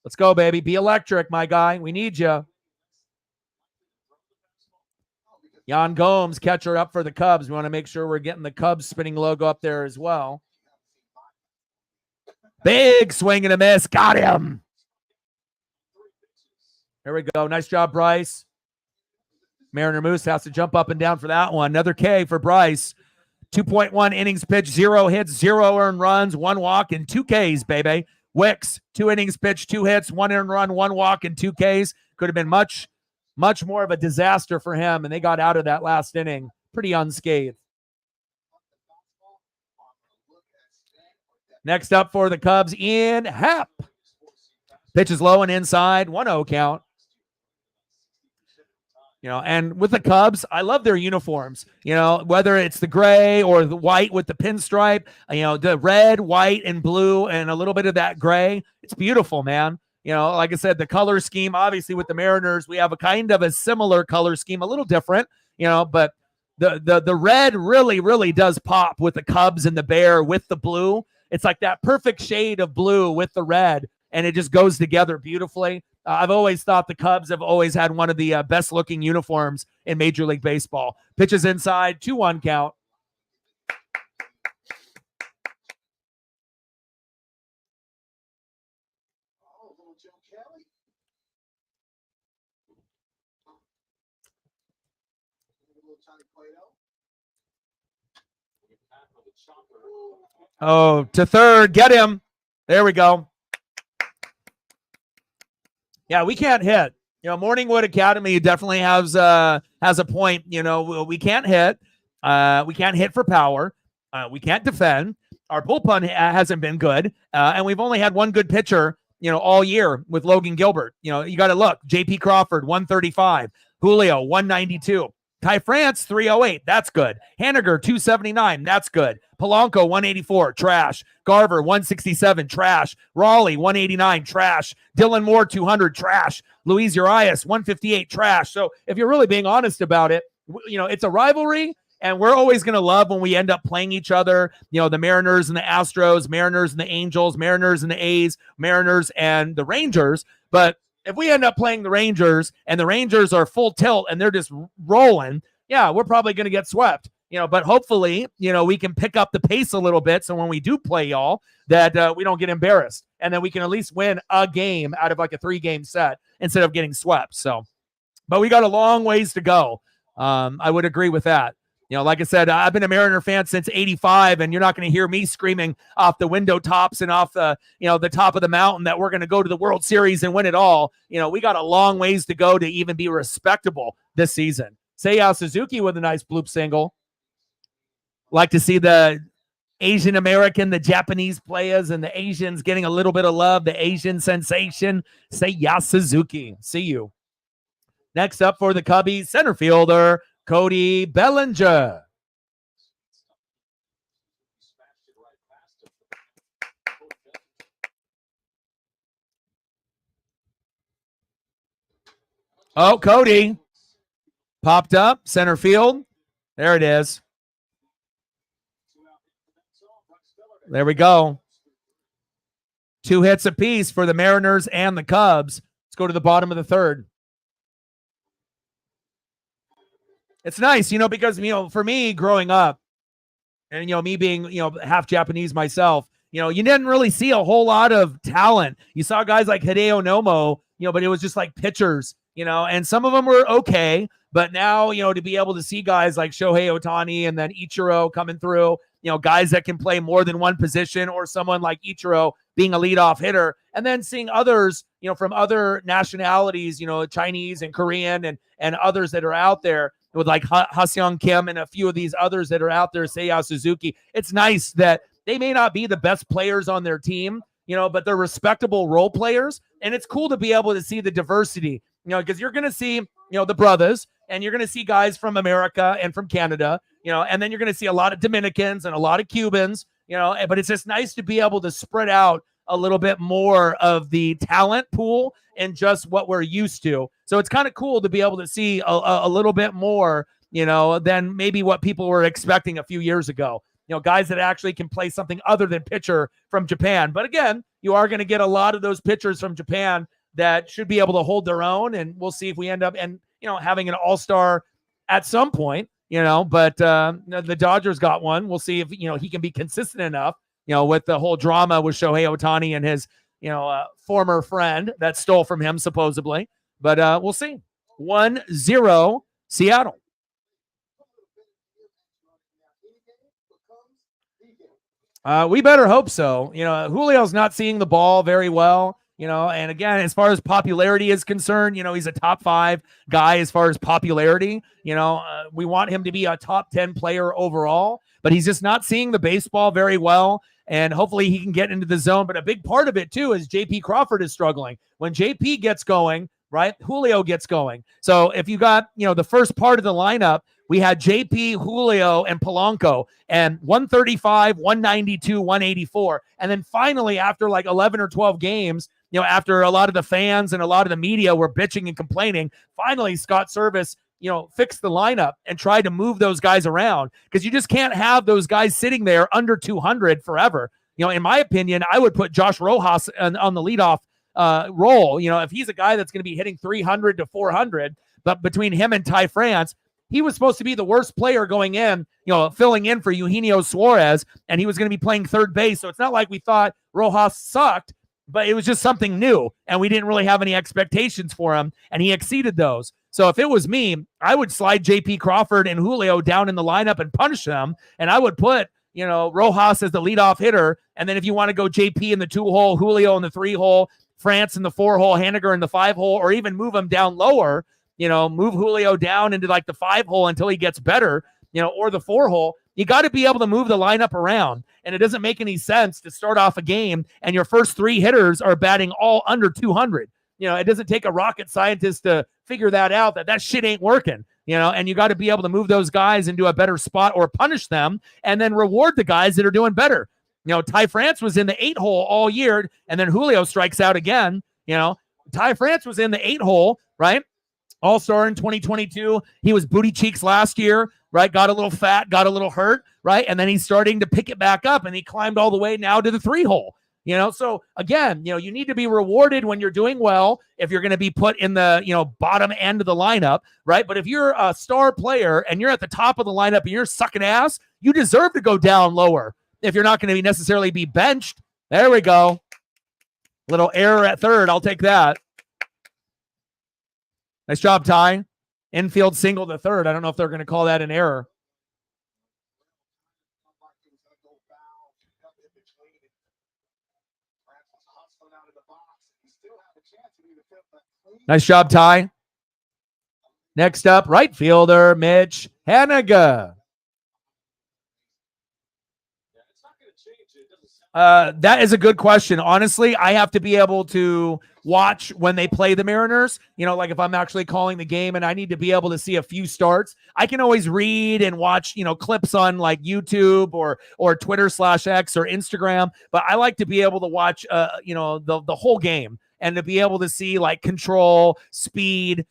Let's go, baby. Be electric, my guy. We need you. Jan Gomes, catcher up for the Cubs. We want to make sure we're getting the Cubs spinning logo up there as well. Big swing and a miss. Got him. There we go. Nice job, Bryce. Mariner Moose has to jump up and down for that one. Another K for Bryce. 2.1 innings pitched, 0 hits, 0 earned runs, 1 walk, and 2 Ks, baby. Wicks, 2 innings pitched, 2 hits, 1 earned run, 1 walk, and 2 Ks. Could have been much, much more of a disaster for him, and they got out of that last inning pretty unscathed. Next up for the Cubs, Ian Happ. Pitches low and inside, 1-0 count. And with the Cubs, I love their uniforms, whether it's the gray or the white with the pinstripe, the red, white, and blue, and a little bit of that gray. It's beautiful, man. Like I said, the color scheme, obviously with the Mariners, we have a kind of a similar color scheme, a little different, but the red really, really does pop with the Cubs and the bear with the blue. It's like that perfect shade of blue with the red, and it just goes together beautifully. I've always thought the Cubs have always had one of the best-looking uniforms in Major League Baseball. Pitches inside, 2-1 count. Oh, to third. Get him. There we go. Yeah, we can't hit. Morningwood Academy definitely has a point. We can't hit. We can't hit for power. We can't defend. Our bullpen hasn't been good, and we've only had one good pitcher, all year with Logan Gilbert. You got to look. J.P. Crawford, 135. Julio, 192. Ty France, 308. That's good. Haniger, 279. That's good. Polanco, 184. Trash. Garver, 167. Trash. Raleigh, 189. Trash. Dylan Moore, 200. Trash. Luis Urias, 158. Trash. So if you're really being honest about it, it's a rivalry, and we're always going to love when we end up playing each other. The Mariners and the Astros, Mariners and the Angels, Mariners and the A's, Mariners and the Rangers. But if we end up playing the Rangers and the Rangers are full tilt and they're just rolling, yeah, we're probably going to get swept. But hopefully, we can pick up the pace a little bit. So when we do play y'all, that we don't get embarrassed, and then we can at least win a game out of like a 3-game set instead of getting swept. So, but we got a long ways to go. I would agree with that. Like I said, I've been a Mariner fan since '85, and you're not going to hear me screaming off the window tops and off the, the top of the mountain that we're going to go to the World Series and win it all. We got a long ways to go to even be respectable this season. Seiya Suzuki with a nice bloop single. Like to see the Asian American, the Japanese players, and the Asians getting a little bit of love. The Asian sensation, Seiya Suzuki. See you. Next up for the Cubbies, center fielder Cody Bellinger. Oh, Cody popped up, center field. There it is. There we go. 2 hits apiece for the Mariners and the Cubs. Let's go to the bottom of the third. It's nice, because, for me growing up, and, me being, half Japanese myself, you didn't really see a whole lot of talent. You saw guys like Hideo Nomo, but it was just like pitchers, and some of them were okay. But now, to be able to see guys like Shohei Ohtani and then Ichiro coming through, guys that can play more than one position, or someone like Ichiro being a leadoff hitter, and then seeing others, from other nationalities, Chinese and Korean and others that are out there with like Ha-Seong Kim and a few of these others that are out there, Seiya Suzuki. It's nice that they may not be the best players on their team, but they're respectable role players. And it's cool to be able to see the diversity, because you're going to see, the brothers, and you're going to see guys from America and from Canada, and then you're going to see a lot of Dominicans and a lot of Cubans, but it's just nice to be able to spread out a little bit more of the talent pool and just what we're used to. So it's kind of cool to be able to see a little bit more, than maybe what people were expecting a few years ago. Guys that actually can play something other than pitcher from Japan. But again, you are going to get a lot of those pitchers from Japan that should be able to hold their own. And we'll see if we end up having an all-star at some point, but the Dodgers got one. We'll see if, he can be consistent enough, with the whole drama with Shohei Ohtani and his, former friend that stole from him supposedly. But we'll see. 1-0 Seattle. We better hope so. Julio's not seeing the ball very well, and again, as far as popularity is concerned, he's a top 5 guy as far as popularity. We want him to be a top 10 player overall, but he's just not seeing the baseball very well. And hopefully he can get into the zone. But a big part of it, too, is J.P. Crawford is struggling. When J.P. gets going, right, Julio gets going. So if you got, the first part of the lineup, we had J.P., Julio, and Polanco, and 135, 192, 184. And then finally, after like 11 or 12 games, after a lot of the fans and a lot of the media were bitching and complaining, finally Scott Service fixed the lineup and tried to move those guys around, because you just can't have those guys sitting there under 200 forever. In my opinion, I would put Josh Rojas on the leadoff role. If he's a guy that's going to be hitting 300 to 400, but between him and Ty France, he was supposed to be the worst player going in, filling in for Eugenio Suarez, and he was going to be playing third base. So it's not like we thought Rojas sucked, but it was just something new, and we didn't really have any expectations for him, and he exceeded those. So if it was me, I would slide J.P. Crawford and Julio down in the lineup and punish them, and I would put, Rojas as the leadoff hitter, and then if you want to go J.P. in the 2-hole, Julio in the 3-hole, France in the 4-hole, Haniger in the 5-hole, or even move him down lower, move Julio down into like the 5-hole until he gets better, or the 4-hole. You got to be able to move the lineup around, and it doesn't make any sense to start off a game and your first 3 hitters are batting all under 200. It doesn't take a rocket scientist to figure that out, that shit ain't working, and you got to be able to move those guys into a better spot or punish them and then reward the guys that are doing better. Ty France was in the 8-hole all year, and then Julio strikes out again. Ty France was in the 8-hole, right? All-star in 2022. He was booty cheeks last year, right? Got a little fat, got a little hurt, right? And then he's starting to pick it back up, and he climbed all the way now to the 3-hole. So again, you need to be rewarded when you're doing well, if you're going to be put in the, bottom end of the lineup, right? But if you're a star player and you're at the top of the lineup and you're sucking ass, you deserve to go down lower if you're not going to necessarily be benched. There we go. Little error at third. I'll take that. Nice job, Ty. Infield single to third. I don't know if they're going to call that an error. Nice job, Ty. Next up, right fielder, Mitch Haniger. That is a good question. Honestly, I have to be able to watch when they play the Mariners. Like if I'm actually calling the game and I need to be able to see a few starts, I can always read and watch, clips on like YouTube or Twitter/X or Instagram. But I like to be able to watch, the whole game and to be able to see like control, speed,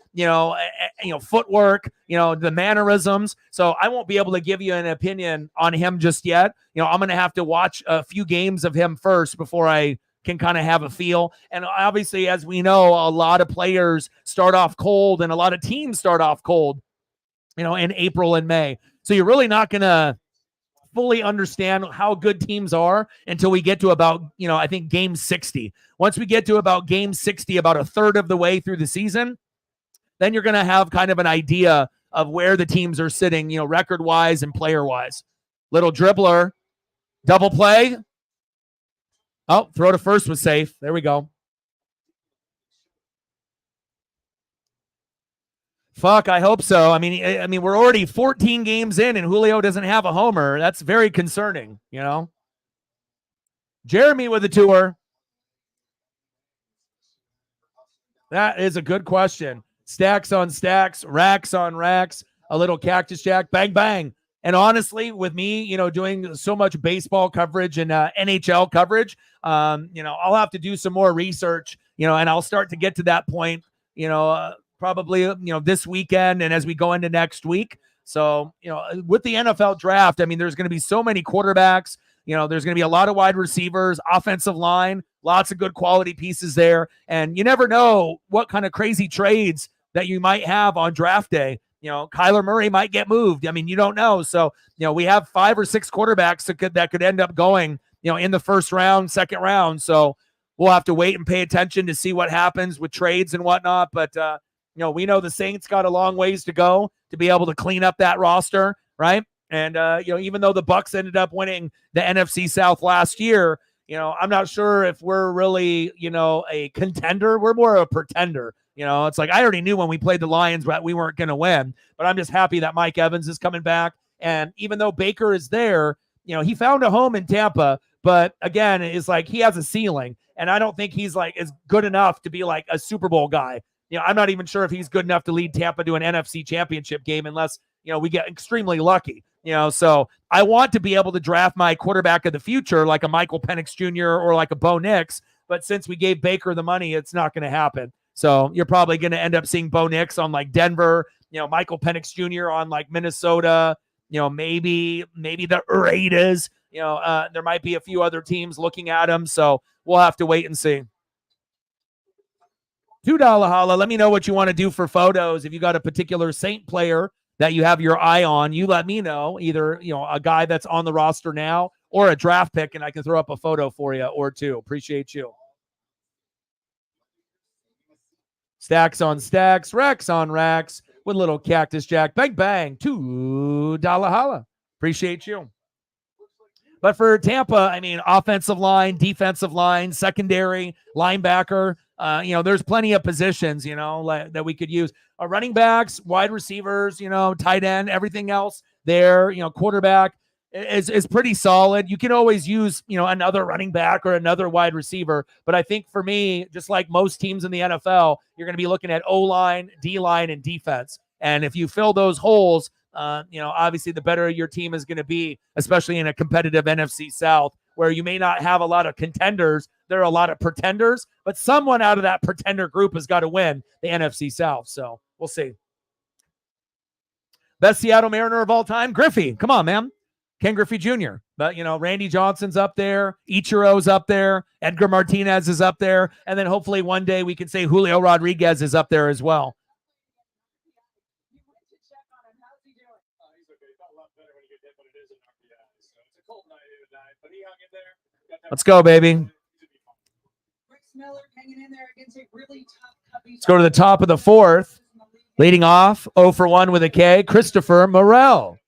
footwork, the mannerisms. So I won't be able to give you an opinion on him just yet. I'm going to have to watch a few games of him first before I can kind of have a feel. And obviously, as we know, a lot of players start off cold and a lot of teams start off cold, in April and May. So you're really not going to fully understand how good teams are until we get to about, I think game 60. Once we get to about game 60, about a third of the way through the season, then you're going to have kind of an idea of where the teams are sitting, record-wise and player-wise. Little dribbler, double play. Oh, throw to first was safe. There we go. Fuck, I hope so. I mean, we're already 14 games in and Julio doesn't have a homer. That's very concerning, Jeremy with the tour. That is a good question. Stacks on stacks, racks on racks, a little cactus jack, bang, bang. And honestly, with me, doing so much baseball coverage and NHL coverage, I'll have to do some more research, and I'll start to get to that point, probably, this weekend and as we go into next week. So, with the NFL draft, I mean, there's going to be so many quarterbacks, there's going to be a lot of wide receivers, offensive line, lots of good quality pieces there. And you never know what kind of crazy trades that you might have on draft day. Kyler Murray might get moved. I mean, you don't know. So, we have 5 or 6 quarterbacks that could end up going, in the first round, second round. So we'll have to wait and pay attention to see what happens with trades and whatnot. But, we know the Saints got a long ways to go to be able to clean up that roster, right? And, even though the Bucs ended up winning the NFC South last year, I'm not sure if we're really, a contender. We're more of a pretender. It's like I already knew when we played the Lions that we weren't going to win, but I'm just happy that Mike Evans is coming back. And even though Baker is there, he found a home in Tampa, but again, it's like he has a ceiling. And I don't think he's like is good enough to be like a Super Bowl guy. I'm not even sure if he's good enough to lead Tampa to an NFC championship game unless, we get extremely lucky. So I want to be able to draft my quarterback of the future like a Michael Penix Jr. or like a Bo Nix. But since we gave Baker the money, it's not going to happen. So you're probably going to end up seeing Bo Nix on like Denver, Michael Penix Jr. on like Minnesota, maybe the Raiders, there might be a few other teams looking at him. So we'll have to wait and see. $2 holla. Let me know what you want to do for photos. If you got a particular Saint player that you have your eye on, you let me know. Either, a guy that's on the roster now or a draft pick, and I can throw up a photo for you or two. Appreciate you. Stacks on stacks, racks on racks with little cactus jack. Bang, bang. $2 holla. Appreciate you. But for Tampa, I mean, offensive line, defensive line, secondary, linebacker, there's plenty of positions, that we could use. Running backs, wide receivers, tight end, everything else there, quarterback is pretty solid. You can always use, another running back or another wide receiver. But I think for me, just like most teams in the NFL, you're going to be looking at O-line, D-line, and defense. And if you fill those holes, obviously the better your team is going to be, especially in a competitive NFC South where you may not have a lot of contenders. There are a lot of pretenders, but someone out of that pretender group has got to win the NFC South. So we'll see. Best Seattle Mariner of all time, Griffey. Come on, man. Ken Griffey Jr. But, Randy Johnson's up there. Ichiro's up there. Edgar Martinez is up there. And then hopefully one day we can say Julio Rodriguez is up there as well. Let's go, baby. Let's go to the top of the fourth. Leading off, 0 for 1 with a K, Christopher Morel.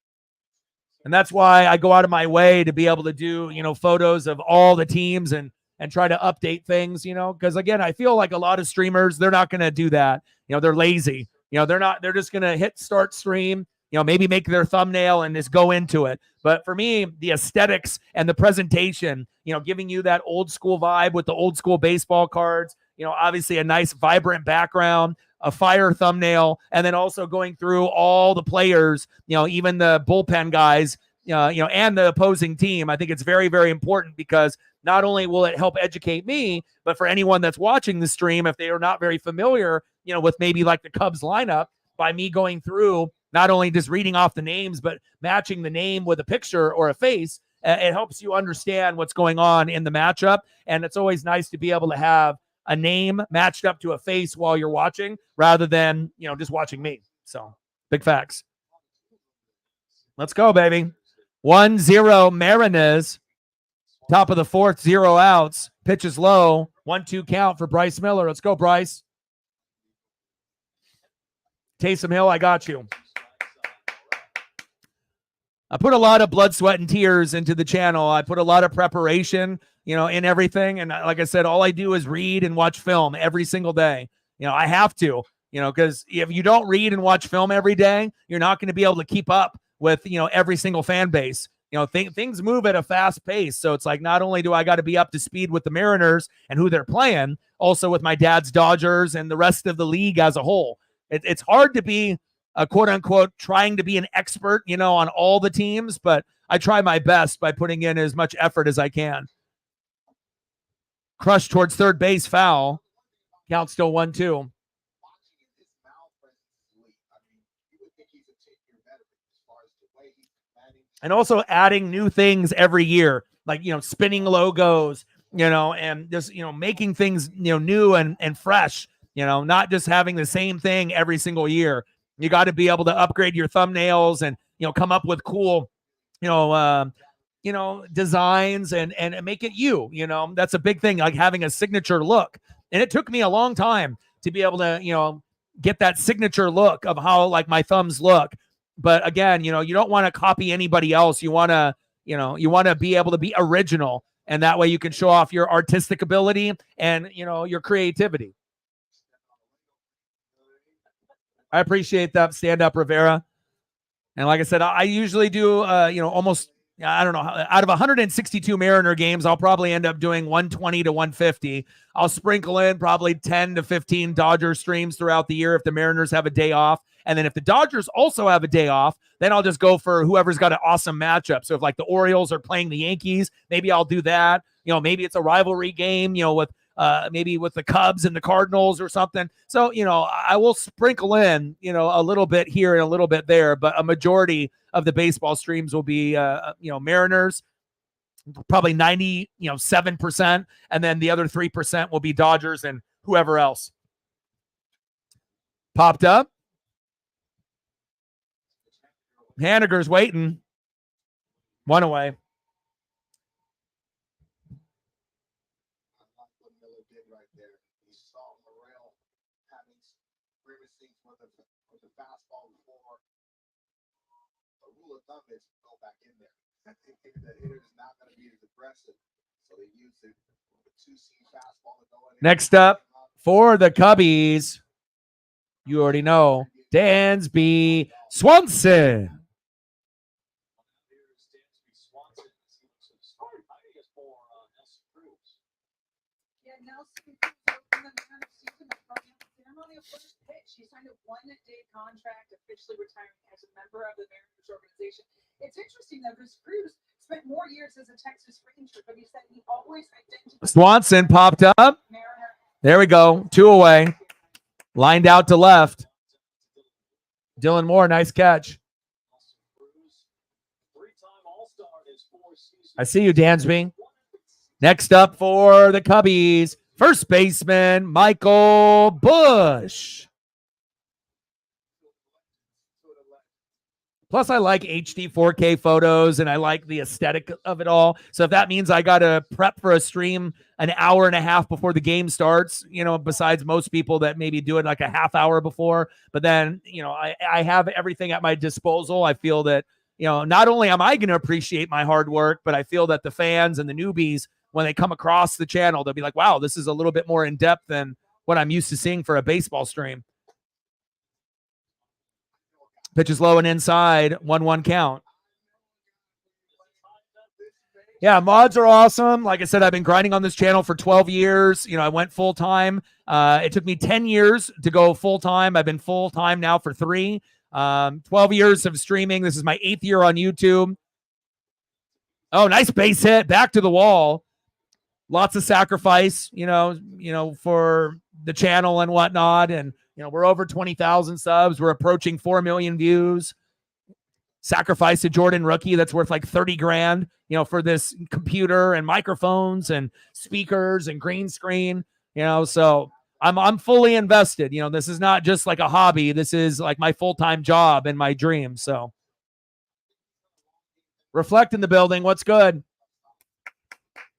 And that's why I go out of my way to be able to do, photos of all the teams and try to update things, because again, I feel like a lot of streamers, they're not going to do that. They're lazy. They're just going to hit start stream, maybe make their thumbnail and just go into it. But for me, the aesthetics and the presentation, giving you that old school vibe with the old school baseball cards, obviously a nice vibrant background, a fire thumbnail, and then also going through all the players, even the bullpen guys, and the opposing team. I think it's very, very important because, not only will it help educate me, but for anyone that's watching the stream, if they are not very familiar, with maybe like the Cubs lineup, by me going through not only just reading off the names, but matching the name with a picture or a face, it helps you understand what's going on in the matchup. And it's always nice to be able to have a name matched up to a face while you're watching rather than, just watching me. So big facts. Let's go, baby. 1-0 Mariners. Top of the fourth, 0 outs. Pitch is low. 1-2 count for Bryce Miller. Let's go, Bryce. Taysom Hill, I got you. I put a lot of blood, sweat, and tears into the channel. I put a lot of preparation, in everything. And like I said, all I do is read and watch film every single day. I have to, because if you don't read and watch film every day, you're not going to be able to keep up with, every single fan base. Things move at a fast pace. So it's like, not only do I got to be up to speed with the Mariners and who they're playing, also with my dad's Dodgers and the rest of the league as a whole. It's hard to be a quote unquote trying to be an expert, on all the teams, but I try my best by putting in as much effort as I can. Crush towards third base, foul. Count still 1-2. And also adding new things every year, like, spinning logos, and just, making things, new and fresh, not just having the same thing every single year. You got to be able to upgrade your thumbnails and, come up with cool, designs and make it you. That's a big thing, like having a signature look. And it took me a long time to be able to, get that signature look of how like my thumbs look. But again, you don't want to copy anybody else. You want to, be able to be original. And that way you can show off your artistic ability and, your creativity. I appreciate that. Stand up, Rivera. And like I said, I usually do, almost, I don't know, out of 162 Mariner games, I'll probably end up doing 120 to 150. I'll sprinkle in probably 10 to 15 Dodger streams throughout the year if the Mariners have a day off. And then if the Dodgers also have a day off, then I'll just go for whoever's got an awesome matchup. So if like the Orioles are playing the Yankees, maybe I'll do that. Maybe it's a rivalry game, with maybe with the Cubs and the Cardinals or something. So, I will sprinkle in, a little bit here and a little bit there, but a majority of the baseball streams will be, Mariners, probably 7%. And then the other 3% will be Dodgers and whoever else. Popped up. Haniger's waiting. One away. Next up for the Cubbies, you already know, Dansby Swanson. She signed a one-day contract, officially retiring as a member of the Mariners organization. It's interesting though, because Cruz spent more years as a Texas Ranger, but he said he always identified. Swanson popped up. There we go. 2 away. Lined out to left. Dylan Moore, nice catch. I see you, Dansby. Next up for the Cubbies, first baseman Michael Busch. Plus, I like HD 4K photos, and I like the aesthetic of it all. So if that means I got to prep for a stream an hour and a half before the game starts, besides most people that maybe do it like a half hour before, but then, I have everything at my disposal. I feel that, not only am I going to appreciate my hard work, but I feel that the fans and the newbies, when they come across the channel, they'll be like, wow, this is a little bit more in depth than what I'm used to seeing for a baseball stream. Pitch is low and inside, 1-1 count. Yeah, mods are awesome. Like I said, I've been grinding on this channel for 12 years. I went full time. It took me 10 years to go full time. I've been full time now for 3. 12 years of streaming. This is my 8th year on YouTube. Oh, nice base hit. Back to the wall. lots of sacrifice, for the channel and whatnot. And, we're over 20,000 subs. We're approaching 4 million views. Sacrifice a Jordan rookie that's worth like 30 grand, for this computer and microphones and speakers and green screen, so I'm fully invested. This is not just like a hobby. This is like my full-time job and my dream. So Reflect in the building. What's good?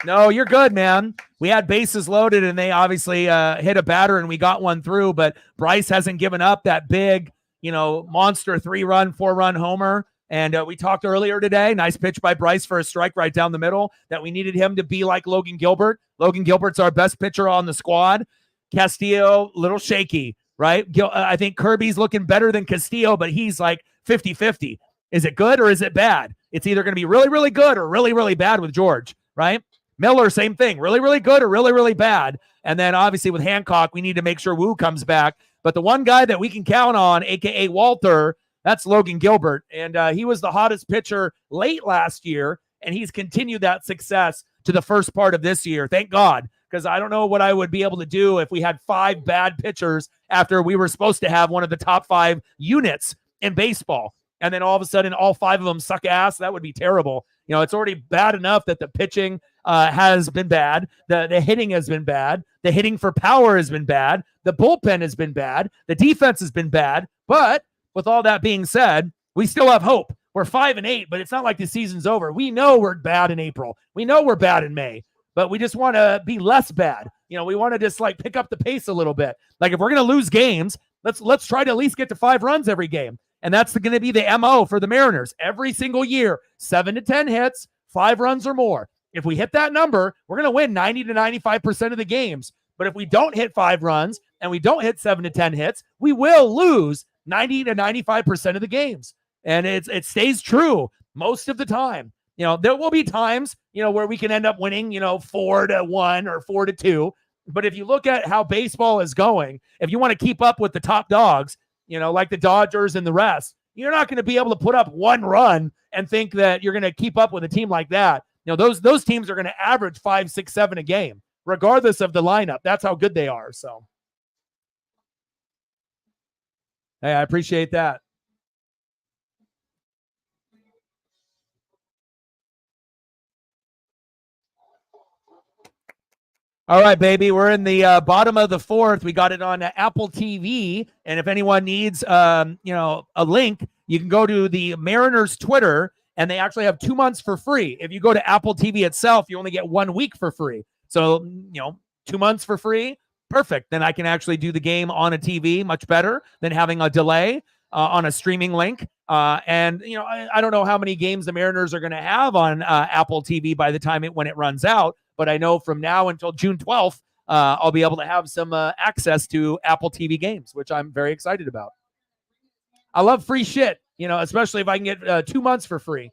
No, you're good, man. We had bases loaded and they obviously hit a batter and we got one through, but Bryce hasn't given up that big, monster 3-run, 4-run homer. And we talked earlier today, nice pitch by Bryce for a strike right down the middle, that we needed him to be like Logan Gilbert. Logan Gilbert's our best pitcher on the squad. Castillo, little shaky, right? I think Kirby's looking better than Castillo, but he's like 50-50. Is it good or is it bad? It's either going to be really, really good or really, really bad with George, right? Miller, same thing. Really, really good or really, really bad. And then obviously with Hancock, we need to make sure Wu comes back. But the one guy that we can count on, a.k.a. Walter, that's Logan Gilbert. And he was the hottest pitcher late last year, and he's continued that success to the first part of this year. Thank God, because I don't know what I would be able to do if we had 5 bad pitchers after we were supposed to have one of the top 5 units in baseball. And then all of a sudden, all 5 of them suck ass. That would be terrible. It's already bad enough that the pitching has been bad. The hitting has been bad. The hitting for power has been bad. The bullpen has been bad. The defense has been bad. But with all that being said, we still have hope. We're 5-8, but it's not like the season's over. We know we're bad in April. We know we're bad in May, but we just want to be less bad. We want to just like pick up the pace a little bit. Like if we're going to lose games, let's try to at least get to 5 runs every game. And that's going to be the MO for the Mariners every single year. 7 to 10 hits, 5 runs or more. If we hit that number, we're going to win 90 to 95% of the games. But if we don't hit 5 runs and we don't hit 7 to 10 hits, we will lose 90 to 95% of the games. And it stays true most of the time. There will be times, where we can end up winning, 4-1 or 4-2. But if you look at how baseball is going, if you want to keep up with the top dogs, like the Dodgers and the rest, you're not going to be able to put up 1 run and think that you're going to keep up with a team like that. Those teams are going to average 5, 6, 7 a game, regardless of the lineup. That's how good they are. So, hey, I appreciate that. All right, baby. We're in the bottom of the 4th. We got it on Apple TV. And if anyone needs, a link, you can go to the Mariners Twitter, and they actually have 2 months for free. If you go to Apple TV itself, you only get 1 week for free. So, 2 months for free. Perfect. Then I can actually do the game on a TV much better than having a delay on a streaming link. And I don't know how many games the Mariners are going to have on Apple TV by the time when it runs out. But I know from now until June 12th, I'll be able to have some access to Apple TV games, which I'm very excited about. I love free shit, especially if I can get 2 months for free.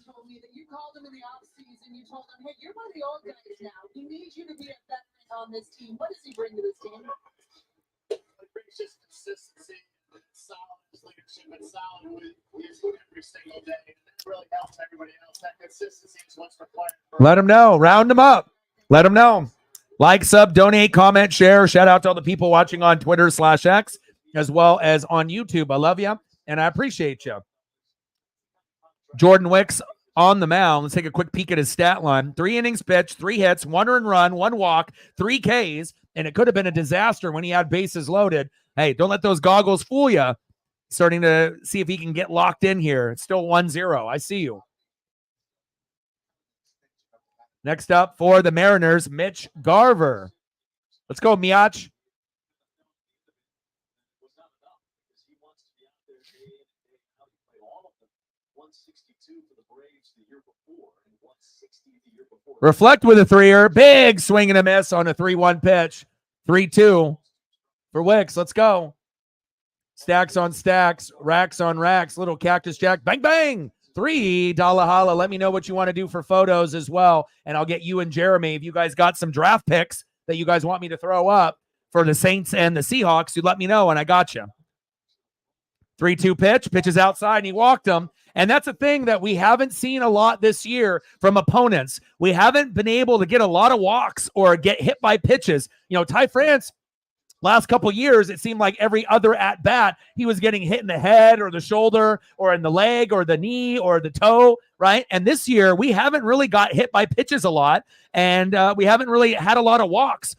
Told me that you called him in the offseason. You told him, hey, you're one of the old guys now. He needs you to be a veteran on this team. What does he bring to this team? It brings just consistency, solid leadership, and solid with every single day. And that really helps everybody else. That consistency is what's required. Let them know. Round them up. Let them know. Like, sub, donate, comment, share. Shout out to all the people watching on Twitter/X as well as on YouTube. I love you, and I appreciate you. Jordan Wicks on the mound. Let's take a quick peek at his stat line. 3 innings pitched, 3 hits, 1 earned run, 1 walk, 3 Ks, and it could have been a disaster when he had bases loaded. Hey, don't let those goggles fool you. Starting to see if he can get locked in here. It's still 1-0. I see you. Next up for the Mariners, Mitch Garver. Let's go, Miach. Reflect with a 3-er. Big swing and a miss on a 3-1 pitch. 3-2 for Wicks. Let's go. Stacks on stacks. Racks on racks. Little Cactus Jack. Bang, bang. $3 holla. Let me know what you want to do for photos as well. And I'll get you and Jeremy. If you guys got some draft picks that you guys want me to throw up for the Saints and the Seahawks, you let me know, and I got you. 3-2 pitch. Pitches outside, and he walked him. And that's a thing that we haven't seen a lot this year from opponents. We haven't been able to get a lot of walks or get hit by pitches. Ty France, last couple years, it seemed like every other at bat, he was getting hit in the head or the shoulder or in the leg or the knee or the toe, right? And this year, we haven't really got hit by pitches a lot, and we haven't really had a lot of walks.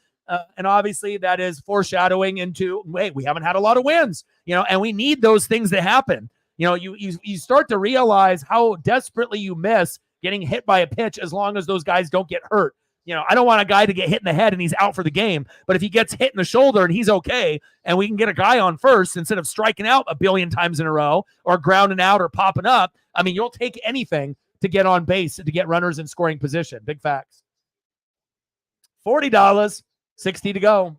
And obviously, that is foreshadowing into, wait, we haven't had a lot of wins, and we need those things to happen. You start to realize how desperately you miss getting hit by a pitch as long as those guys don't get hurt. I don't want a guy to get hit in the head and he's out for the game. But if he gets hit in the shoulder and he's okay, and we can get a guy on first instead of striking out a billion times in a row or grounding out or popping up, I mean, you'll take anything to get on base and to get runners in scoring position. Big facts. $40, 60 to go.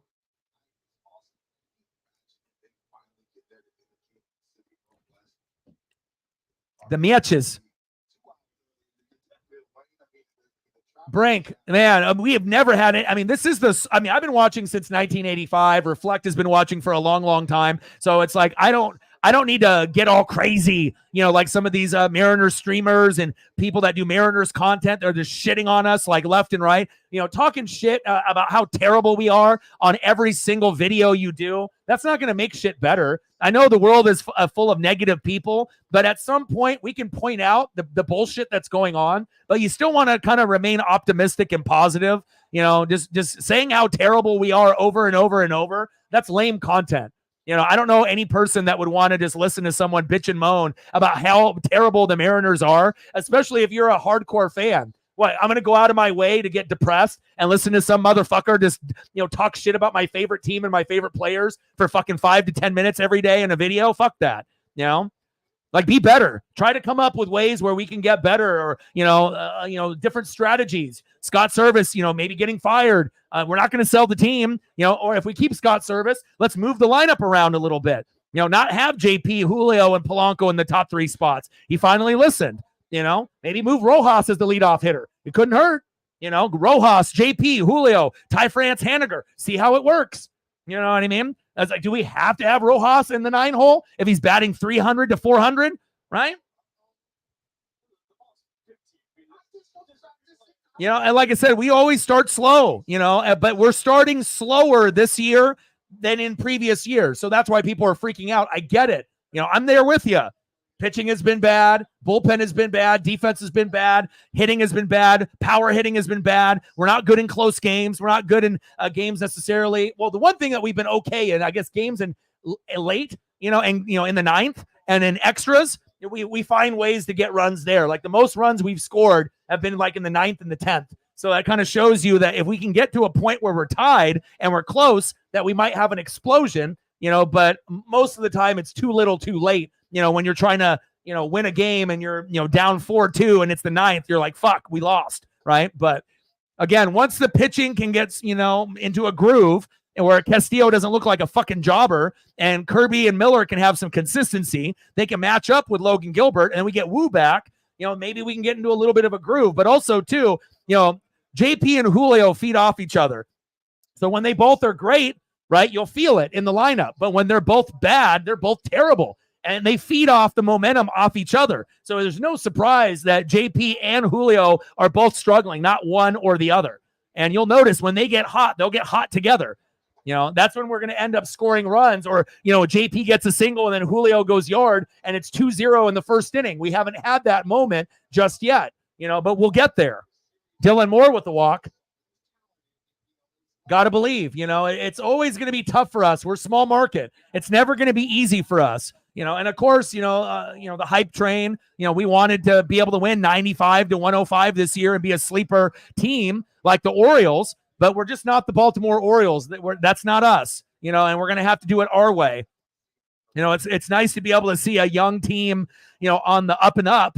The Miaches. Brink, man, we have never had it. I mean, I've been watching since 1985. Reflect has been watching for a long, long time. So it's like, I don't need to get all crazy, like some of these Mariners streamers and people that do Mariners content. They're just shitting on us like left and right, talking shit about how terrible we are on every single video you do. That's not going to make shit better. I know the world is full of negative people, but at some point we can point out the bullshit that's going on, but you still want to kind of remain optimistic and positive. Just saying how terrible we are over and over and over. That's lame content. I don't know any person that would want to just listen to someone bitch and moan about how terrible the Mariners are, especially if you're a hardcore fan. What, I'm going to go out of my way to get depressed and listen to some motherfucker just, talk shit about my favorite team and my favorite players for fucking 5 to 10 minutes every day in a video? Fuck that. Like, be better. Try to come up with ways where we can get better, or, different strategies. Scott Service, maybe getting fired. We're not going to sell the team, or if we keep Scott Service, let's move the lineup around a little bit. Not have JP, Julio, and Polanco in the top 3 spots. He finally listened. Maybe move Rojas as the leadoff hitter. It couldn't hurt. Rojas, JP, Julio, Ty France, Haniger. See how it works. You know what I mean? I was like, do we have to have Rojas in the 9 hole if he's batting 300 to 400, right? And like I said, we always start slow, but we're starting slower this year than in previous years. So that's why people are freaking out. I get it. I'm there with you. Pitching has been bad. Bullpen has been bad. Defense has been bad. Hitting has been bad. Power hitting has been bad. We're not good in close games. We're not good in games necessarily. Well, the one thing that we've been okay in, I guess, games in late, in the 9th and in extras, we find ways to get runs there. Like the most runs we've scored have been like in the 9th and the 10th. So that kind of shows you that if we can get to a point where we're tied and we're close, that we might have an explosion, but most of the time it's too little too late. When you're trying to, win a game and you're, down 4-2 and it's the 9th, you're like, fuck, we lost. Right. But again, once the pitching can get, into a groove and where Castillo doesn't look like a fucking jobber and Kirby and Miller can have some consistency, they can match up with Logan Gilbert and we get Wu back, maybe we can get into a little bit of a groove. But also too, JP and Julio feed off each other. So when they both are great, right, you'll feel it in the lineup. But when they're both bad, they're both terrible. And they feed off the momentum off each other. So there's no surprise that JP and Julio are both struggling, not one or the other. And you'll notice when they get hot, they'll get hot together. That's when we're going to end up scoring runs, or, JP gets a single and then Julio goes yard and it's 2-0 in the first inning. We haven't had that moment just yet, but we'll get there. Dylan Moore with the walk. Got to believe, it's always going to be tough for us. We're small market. It's never going to be easy for us. And of course, the hype train, we wanted to be able to win 95 to 105 this year and be a sleeper team like the Orioles, but we're just not the Baltimore Orioles. That's not us, and we're going to have to do it our way. It's nice to be able to see a young team, on the up and up,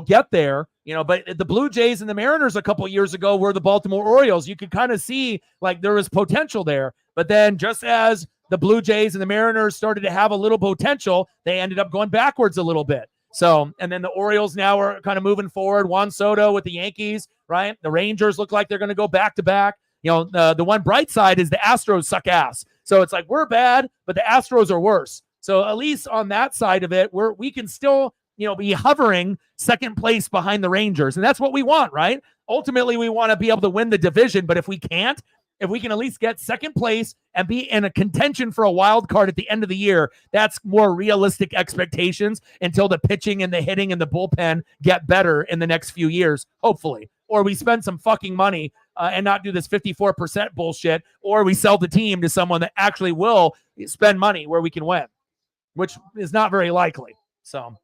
get there, but the Blue Jays and the Mariners a couple years ago were the Baltimore Orioles. You could kind of see like there was potential there, but then just as the Blue Jays and the Mariners started to have a little potential, they ended up going backwards a little bit. So, and then the Orioles now are kind of moving forward. Juan Soto with the Yankees, right? The Rangers look like they're going to go back to back. The one bright side is the Astros suck ass. So it's like we're bad, but the Astros are worse. So at least on that side of it, we can still be hovering second place behind the Rangers. And that's what we want, right? Ultimately, we want to be able to win the division. But if we can't, if we can at least get second place and be in a contention for a wild card at the end of the year, that's more realistic expectations until the pitching and the hitting and the bullpen get better in the next few years, hopefully. Or we spend some fucking money and not do this 54% bullshit, or we sell the team to someone that actually will spend money where we can win, which is not very likely. So.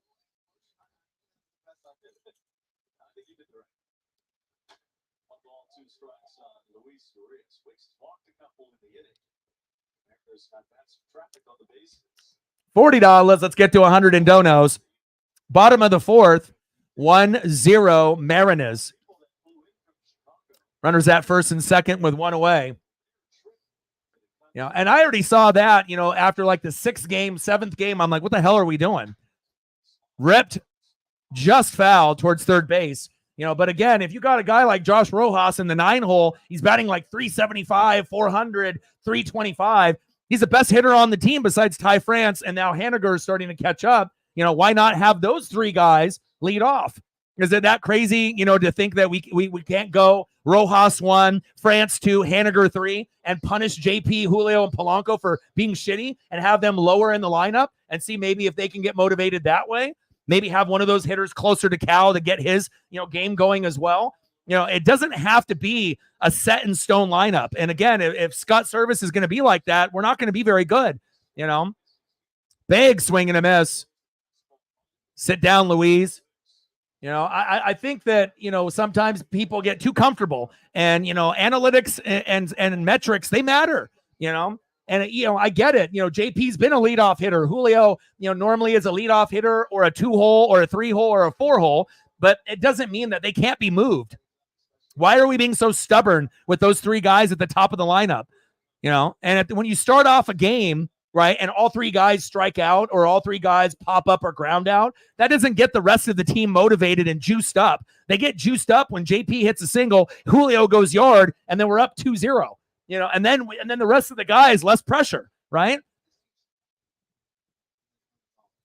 $40. Let's get to 100 in donos. Bottom of the fourth, 1-0 Mariners. Runners at first and second with one away. And I already saw that, after like the 6th game, 7th game, I'm like, what the hell are we doing? Ripped, just foul towards third base. But again, if you got a guy like Josh Rojas in the 9 hole, he's batting like 375, 400, 325. He's the best hitter on the team besides Ty France, and now Haniger is starting to catch up. Why not have those 3 guys lead off? Is it that crazy, to think that we can't go Rojas 1, France 2, Haniger 3, and punish JP, Julio, and Polanco for being shitty and have them lower in the lineup and see maybe if they can get motivated that way? Maybe have one of those hitters closer to Cal to get his, game going as well. It doesn't have to be a set in stone lineup. And again, if Scott Service is going to be like that, we're not going to be very good. Big swing and a miss. Sit down, Louise. I think that, sometimes people get too comfortable and, analytics and metrics, they matter, and, I get it. JP's been a leadoff hitter. Julio, normally is a leadoff hitter or a 2-hole or a 3-hole or a 4-hole, but it doesn't mean that they can't be moved. Why are we being so stubborn with those 3 guys at the top of the lineup? And when you start off a game, right, and all 3 guys strike out or all 3 guys pop up or ground out, that doesn't get the rest of the team motivated and juiced up. They get juiced up when JP hits a single, Julio goes yard, and then we're up 2-0. And then the rest of the guys, less pressure, right?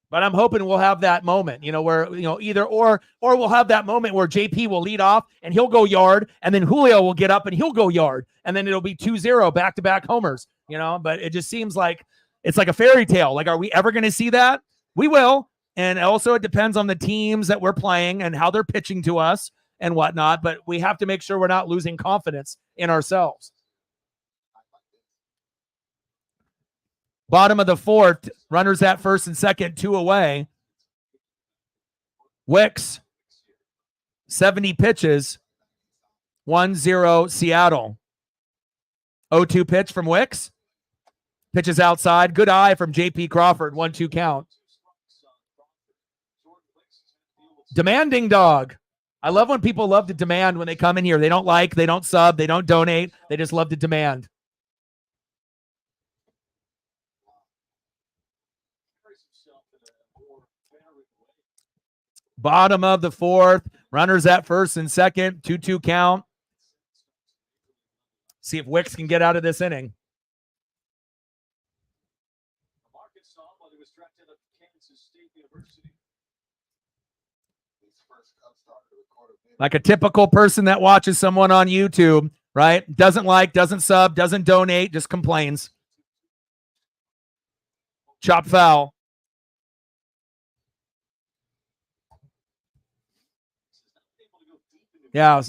But I'm hoping we'll have that moment, where, either or we'll have that moment where JP will lead off and he'll go yard, and then Julio will get up and he'll go yard, and then it'll be 2-0 back-to-back homers, but it just seems like it's like a fairy tale. Like, are we ever going to see that? We will. And also it depends on the teams that we're playing and how they're pitching to us and whatnot, but we have to make sure we're not losing confidence in ourselves. Bottom of the fourth, runners at first and second, 2 away. Wicks, 70 pitches, 1-0 Seattle. 0-2 pitch from Wicks. Pitches outside. Good eye from JP Crawford. 1-2 count. Demanding dog. I love when people love to demand when they come in here. They don't sub, they don't donate. They just love to demand. Bottom of the fourth, runners at first and second, 2-2 count. See if Wicks can get out of this inning. Like a typical person that watches someone on YouTube, right? Doesn't like, doesn't sub, doesn't donate, just complains. Chop foul. Yeah,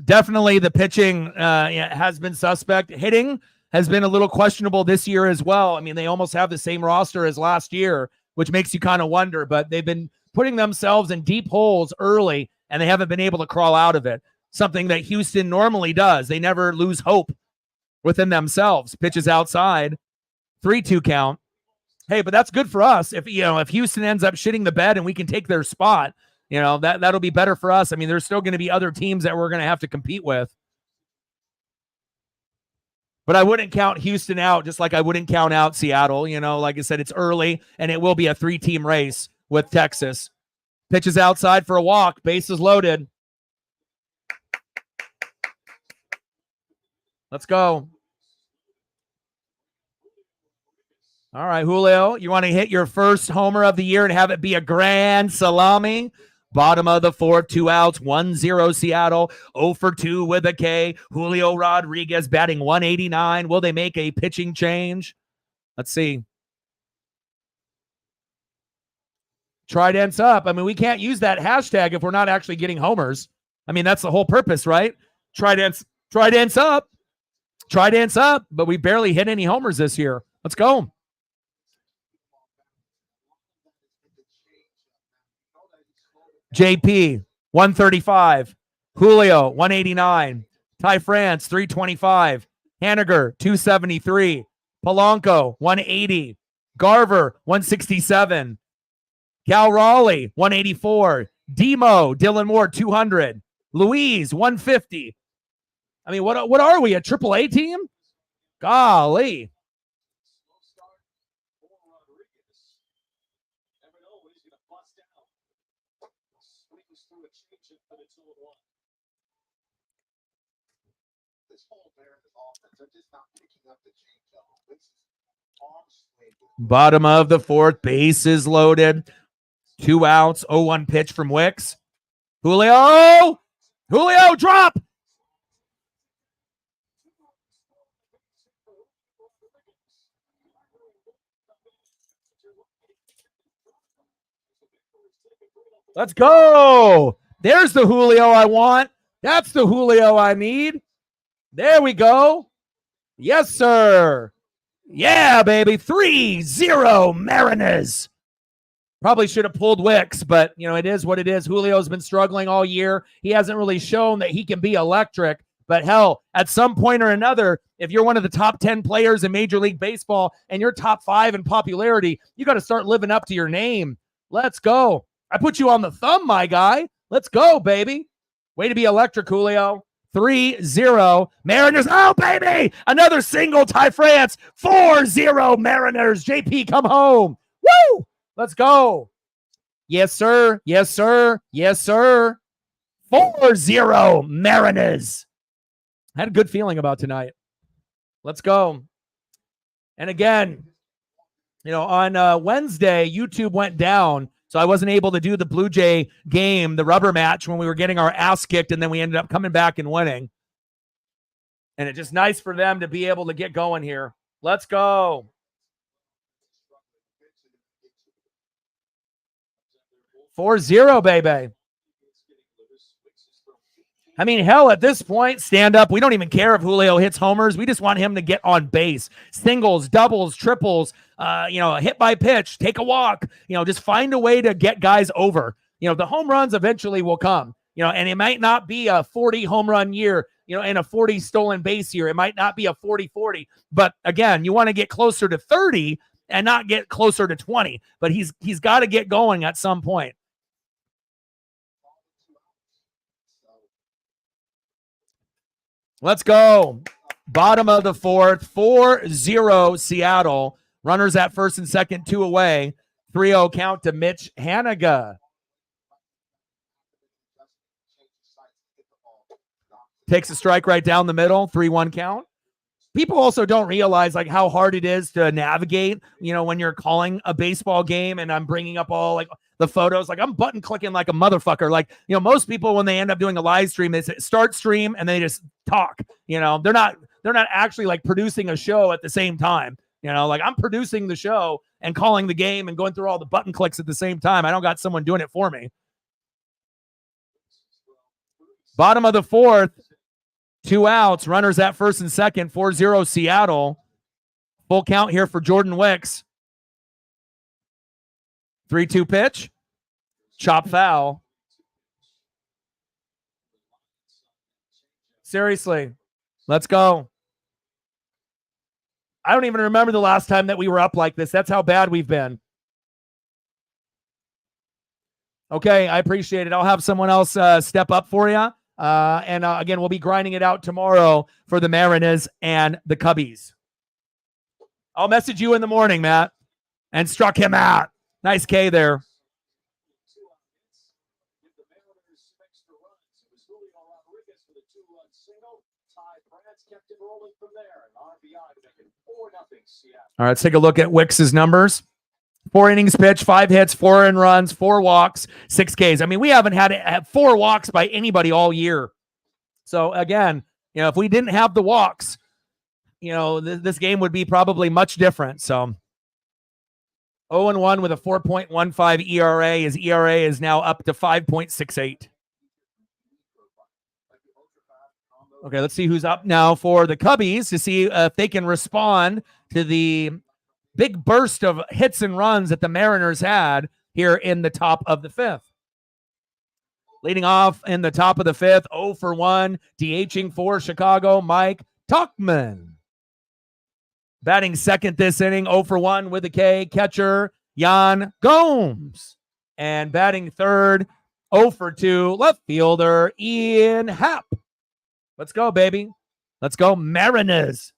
definitely the pitching has been suspect. Hitting has been a little questionable this year as well. I mean, they almost have the same roster as last year, which makes you kind of wonder, but they've been putting themselves in deep holes early, and they haven't been able to crawl out of it, something that Houston normally does. They never lose hope within themselves. Pitches outside, 3-2 count. Hey, but that's good for us. If Houston ends up shitting the bed and we can take their spot, that'll be better for us. I mean, there's still going to be other teams that we're going to have to compete with. But I wouldn't count Houston out, just like I wouldn't count out Seattle. Like I said, it's early, and it will be a 3-team race with Texas. Pitches outside for a walk. Bases loaded. Let's go. All right, Julio, you want to hit your first homer of the year and have it be a grand salami? Bottom of the fourth, 2 outs, 1-0 Seattle, 0 for 2 with a K. Julio Rodriguez batting 189. Will they make a pitching change? Let's see. Tridents up. I mean, we can't use that hashtag if we're not actually getting homers. I mean, that's the whole purpose, right? Tridents up. Tridents up, but we barely hit any homers this year. Let's go. JP, 135. Julio, 189. Ty France, 325. Haniger, 273. Polanco, 180. Garver, 167. Cal Raleigh, 184. Demo, Dylan Moore, 200. Louise, 150. I mean, what are we, a AAA team? Golly. Bottom of the fourth, bases loaded. 2 outs, 0-1 pitch from Wicks. Julio, drop. Let's go. There's the Julio I want. That's the Julio I need. There we go. Yes, sir. Yeah, baby. 3-0 Mariners. Probably should have pulled Wicks, but, it is what it is. Julio's been struggling all year. He hasn't really shown that he can be electric. But hell, at some point or another, if you're one of the top 10 players in Major League Baseball and you're top 5 in popularity, you got to start living up to your name. Let's go. I put you on the thumb, my guy. Let's go, baby. Way to be electric, Julio. 3-0 Mariners. Oh, baby. Another single, Ty France. 4-0 Mariners. JP, come home. Woo! Let's go. Yes, sir. Yes, sir. Yes, sir. 4-0 Mariners. I had a good feeling about tonight. Let's go. And again, on Wednesday, YouTube went down. So I wasn't able to do the Blue Jay game, the rubber match, when we were getting our ass kicked, and then we ended up coming back and winning. And it's just nice for them to be able to get going here. Let's go. $4-0, baby. I mean, hell, at this point, stand up. We don't even care if Julio hits homers. We just want him to get on base. Singles, doubles, triples, a hit by pitch, take a walk, just find a way to get guys over. The home runs eventually will come, and it might not be a 40 home run year, and a 40 stolen base year. It might not be a 40-40. But again, you want to get closer to 30 and not get closer to 20. But he's got to get going at some point. Let's go. Bottom of the fourth, 4-0 Seattle. Runners at first and second, 2 away. 3-0 count to Mitch Haniger. Takes a strike right down the middle, 3-1 count. People also don't realize how hard it is to navigate, when you're calling a baseball game, and I'm bringing up all the photos, I'm button clicking like a motherfucker. Most people, when they end up doing a live stream, they say start stream and they just talk. They're not actually producing a show at the same time. I'm producing the show and calling the game and going through all the button clicks at the same time. I don't got someone doing it for me. Bottom of the fourth, 2 outs, runners at first and second, 4-0 Seattle. Full count here for Jordan Wicks. 3-2 pitch. Chop foul. Seriously. Let's go. I don't even remember the last time that we were up like this. That's how bad we've been. Okay, I appreciate it. I'll have someone else step up for you. And again, we'll be grinding it out tomorrow for the Mariners and the Cubbies. I'll message you in the morning, Matt. And struck him out. Nice K there. Brad's kept it rolling from there. And RBI making 4-0 Seattle. All right, let's take a look at Wicks's numbers. 4 innings pitched, 5 hits, 4 earned runs, 4 walks, 6 Ks. I mean, we haven't had 4 walks by anybody all year. So again, if we didn't have the walks, this game would be probably much different. So 0-1 with a 4.15 ERA. His ERA is now up to 5.68. Okay, let's see who's up now for the Cubbies to see if they can respond to the big burst of hits and runs that the Mariners had here in the top of the 5th. Leading off in the top of the 5th, 0-for-1, DHing for Chicago, Mike Tauchman. Batting second this inning, 0-for-1 with a K, catcher Yan Gomes. And batting third, 0-for-2, left fielder Ian Happ. Let's go, baby. Let's go, Mariners.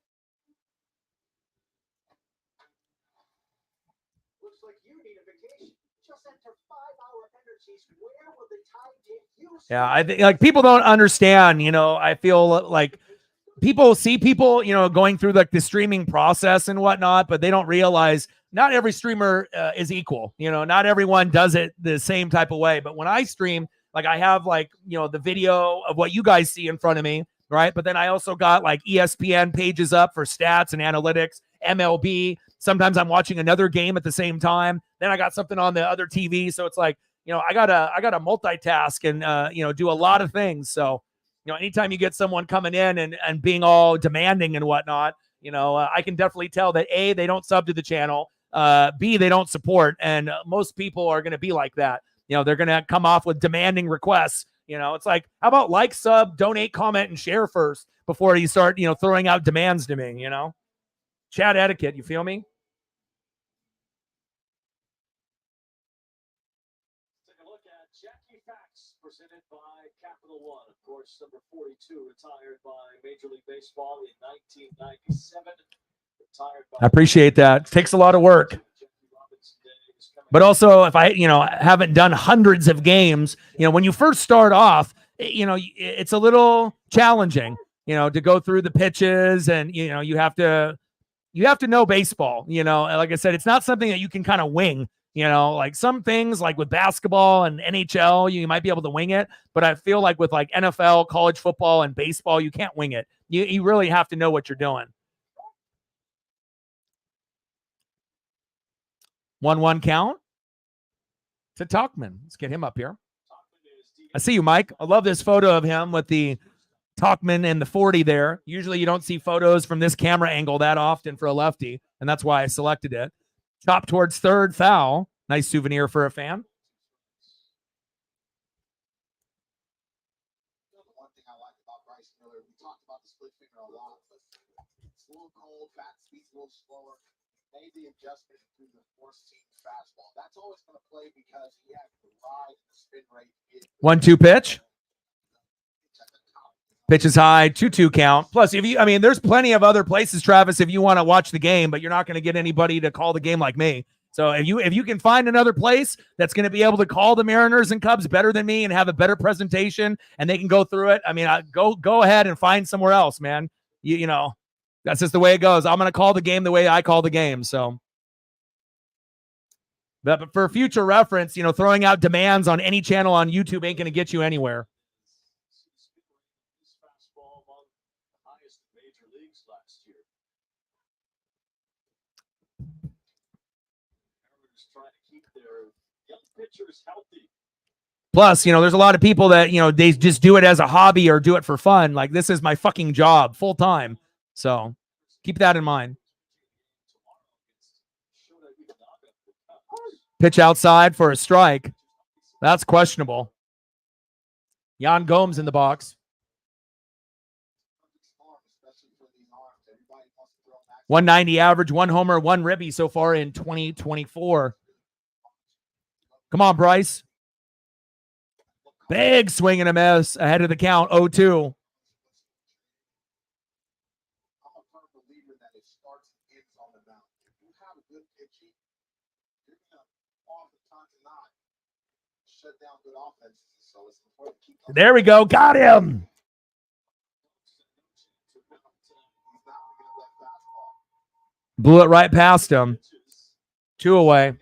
Looks like you need a vacation. Just enter 5-Hour Energies. Where will the tide take you? Yeah, I think people don't understand. I feel like people see people, going through like the streaming process and whatnot, but they don't realize not every streamer is equal. Not everyone does it the same type of way. But when I stream, like I have the video of what you guys see in front of me, right? But then I also got like ESPN pages up for stats and analytics, MLB. Sometimes I'm watching another game at the same time. Then I got something on the other TV. So it's like, I gotta multitask and do a lot of things. So, anytime you get someone coming in and being all demanding and whatnot, I can definitely tell that A, they don't sub to the channel. B, they don't support. And most people are going to be like that. They're going to come off with demanding requests. It's like, how about like, sub, donate, comment, and share first before you start, throwing out demands to me, Chat etiquette, you feel me? Take a look at Jackie Fax, presented by Capital One. Of course, number 42, retired by Major League Baseball in 1997. Retired by I appreciate that. It takes a lot of work. But also, if I, haven't done hundreds of games, when you first start off, it's a little challenging, to go through the pitches and, you have to know baseball, like I said, it's not something that you can kind of wing, like some things like with basketball and NHL, you might be able to wing it. But I feel like with like NFL, college football, and baseball, you can't wing it. You really have to know what you're doing. 1-1 count to Tauchman. Let's get him up here. I see you, Mike. I love this photo of him with the Tauchman and the 40 there. Usually you don't see photos from this camera angle that often for a lefty, and that's why I selected it. Chop towards third, foul. Nice souvenir for a fan. One thing I like about Bryce Miller, we talked about the split finger a lot, but it's a little cold, bat speed's a little slower. Made the adjustment through the four-seam fastball. That's always going to play because he has the ride and the spin rate. 1-2 pitch. Pitch is high, 2-2 count. Plus, there's plenty of other places, Travis, if you want to watch the game, but you're not going to get anybody to call the game like me. So if you can find another place that's going to be able to call the Mariners and Cubs better than me and have a better presentation, and they can go through it, go ahead and find somewhere else, man. That's just the way it goes. I'm going to call the game the way I call the game. So, but for future reference, throwing out demands on any channel on YouTube ain't going to get you anywhere. His fastball among the highest in major leagues last year. Mariners trying to keep their young pitchers healthy. Plus, there's a lot of people that, they just do it as a hobby or do it for fun. Like, this is my fucking job full time. So keep that in mind. Pitch outside for a strike. That's questionable. Yan Gomes in the box. 190 average, 1 homer, 1 ribby so far in 2024. Come on, Bryce. Big swing and a miss ahead of the count, 0-2. There we go. Got him. Blew it right past him. 2 away.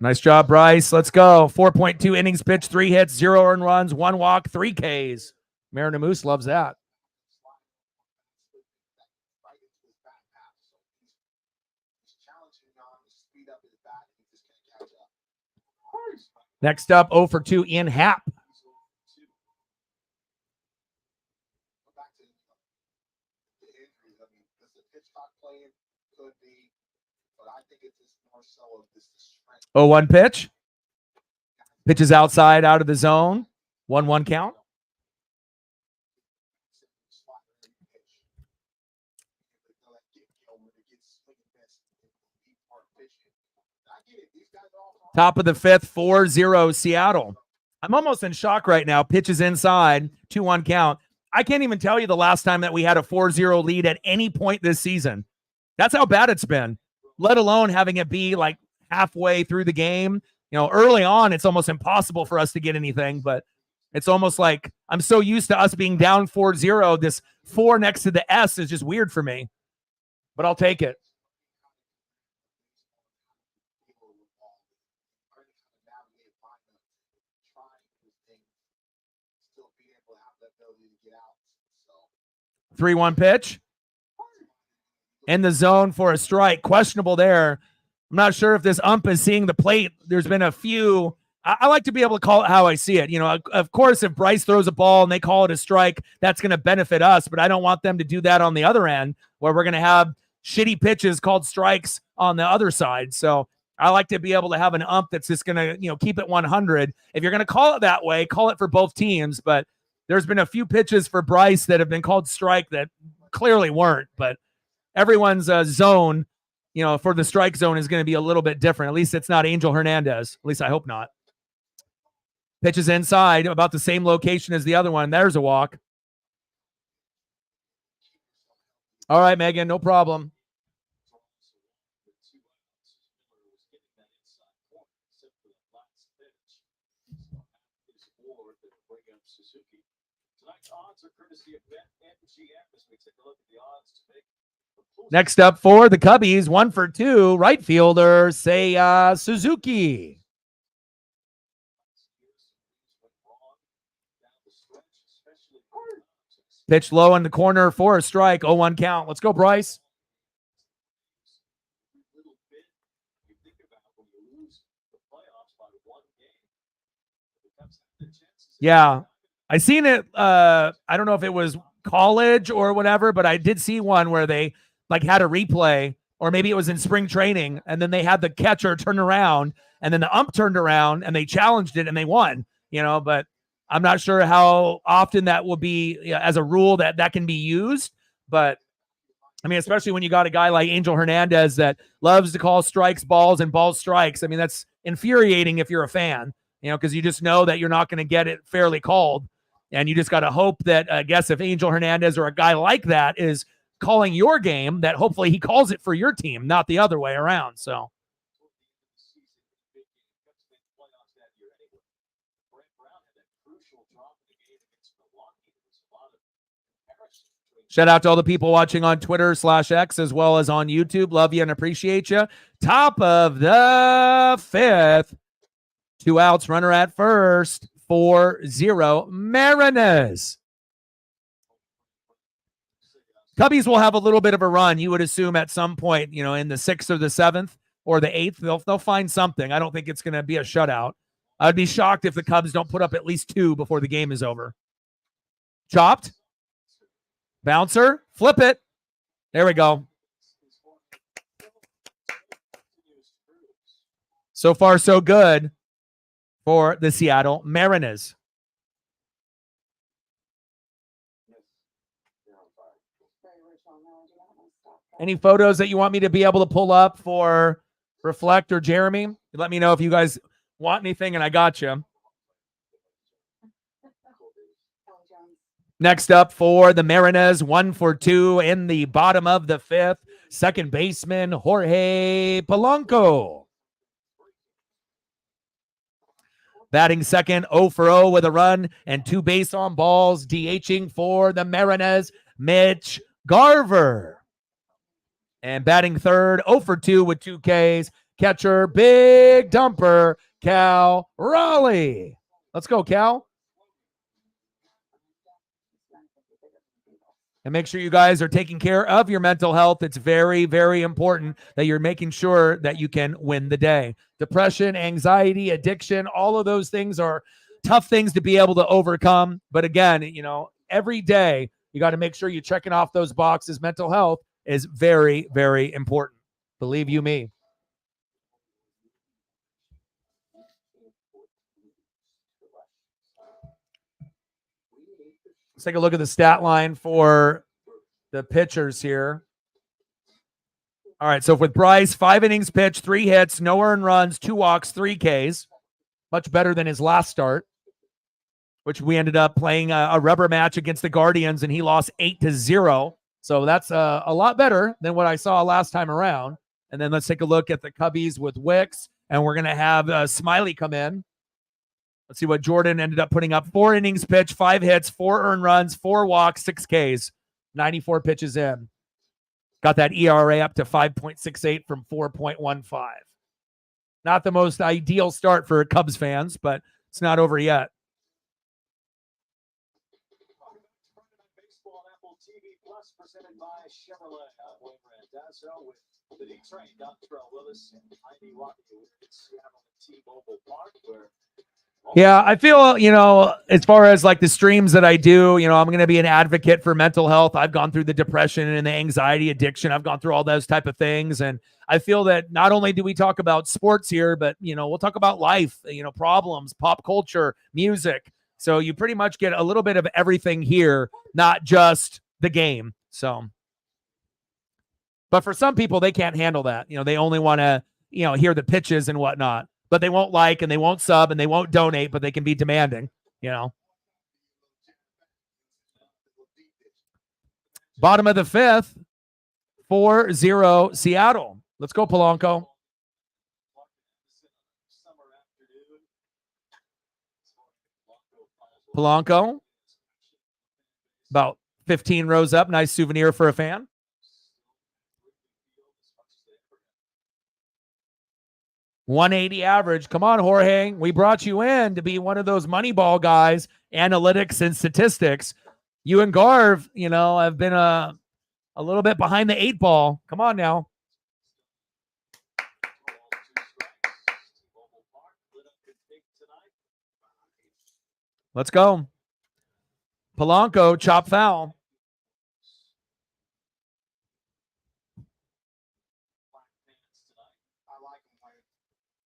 Nice job, Bryce. Let's go. 4.2 innings pitched, 3 hits, 0 earned runs, 1 walk, 3 Ks. Mariner Moose loves that. Next up, 0 for 2 in Hap. Oh, 1 pitch. Pitches outside, out of the zone. 1-1 count. Top of the 5th, 4-0 Seattle. I'm almost in shock right now. Pitches inside, 2-1 count. I can't even tell you the last time that we had a 4-0 lead at any point this season. That's how bad it's been, let alone having it be like halfway through the game. You know, early on, it's almost impossible for us to get anything, but it's almost like I'm so used to us being down 4-0. This 4 next to the S is just weird for me, but I'll take it. So 3-1 pitch. In the zone for a strike. Questionable there. I'm not sure if this ump is seeing the plate. There's been a few. I like to be able to call it how I see it. You know, of course, if Bryce throws a ball and they call it a strike, that's going to benefit us, but I don't want them to do that on the other end where we're going to have shitty pitches called strikes on the other side. So I like to be able to have an ump that's just going to, you know, keep it 100. If you're going to call it that way, call it for both teams. But there's been a few pitches for Bryce that have been called strike that clearly weren't, but everyone's zone, you know, for the strike zone is going to be a little bit different. At least it's not Angel Hernandez. At least I hope not. Pitches inside, about the same location as the other one. There's a walk. All right, Megan, no problem. Next up for the Cubbies, 1 for 2, right fielder, Seiya Suzuki. Pitch low in the corner for a strike, 0-1 count. Let's go, Bryce. Yeah, I seen it. I don't know if it was college or whatever, but I did see one where they like had a replay, or maybe it was in spring training, and then they had the catcher turn around, and then the ump turned around, and they challenged it, and they won. You know, but I'm not sure how often that will be, you know, as a rule that can be used. But I mean, especially when you got a guy like Angel Hernandez that loves to call strikes balls and balls strikes. I mean, that's infuriating if you're a fan, you know, because you just know that you're not going to get it fairly called. And you just got to hope that, I guess, if Angel Hernandez or a guy like that is calling your game, that hopefully he calls it for your team, not the other way around. So. Shout out to all the people watching on Twitter/X as well as on YouTube. Love you and appreciate you. Top of the 5th. 2 outs, runner at first. 4-0 Mariners. Cubbies will have a little bit of a run, you would assume, at some point, you know, in the 6th or the 7th or the 8th. They'll find something. I don't think it's going to be a shutout. I'd be shocked if the Cubs don't put up at least 2 before the game is over. Chopped. Bouncer, flip it. There we go. So far, so good for the Seattle Mariners. Any photos that you want me to be able to pull up for Reflect or Jeremy? Let me know if you guys want anything, and I got you. Next up for the Mariners, 1 for 2 in the bottom of the 5th. Second baseman, Jorge Polanco. Batting second, 0 for 0 with a run and 2 base on balls. DHing for the Mariners, Mitch Garver. And batting third, 0 for 2 with 2 Ks. Catcher, big dumper, Cal Raleigh. Let's go, Cal. And make sure you guys are taking care of your mental health. It's very, very important that you're making sure that you can win the day. Depression, anxiety, addiction, all of those things are tough things to be able to overcome. But again, you know, every day you got to make sure you're checking off those boxes. Mental health is very, very important. Believe you me. Let's take a look at the stat line for the pitchers here. All right, so with Bryce, 5 innings pitched, 3 hits, no earned runs, 2 walks, 3 Ks. Much better than his last start, which we ended up playing a rubber match against the Guardians, and he lost 8-0. So that's a lot better than what I saw last time around. And then let's take a look at the Cubbies with Wicks, and we're going to have Smiley come in. Let's see what Jordan ended up putting up. 4 innings pitched, 5 hits, 4 earned runs, 4 walks, 6 Ks, 94 pitches in. Got that ERA up to 5.68 from 4.15. Not the most ideal start for Cubs fans, but it's not over yet. Baseball on Apple TV Plus, presented by Chevrolet. William Randazzo with the D-Train, Dr. Willis, and Heidi Rocky with Seattle at T-Mobile Park, where yeah, I feel, you know, as far as like the streams that I do, you know, I'm going to be an advocate for mental health. I've gone through the depression and the anxiety, addiction. I've gone through all those type of things. And I feel that not only do we talk about sports here, but, you know, we'll talk about life, you know, problems, pop culture, music. So you pretty much get a little bit of everything here, not just the game. So, but for some people, they can't handle that. You know, they only want to, you know, hear the pitches and whatnot. But they won't like and they won't sub and they won't donate, but they can be demanding, you know. Bottom of the 5th, 4-0 Seattle. Let's go, Polanco. Polanco. About 15 rows up. Nice souvenir for a fan. 180 average. Come on, Jorge. We brought you in to be one of those Moneyball guys, analytics and statistics. You and Garv, you know, have been a little bit behind the 8 ball. Come on now. Let's go. Polanco, chop foul.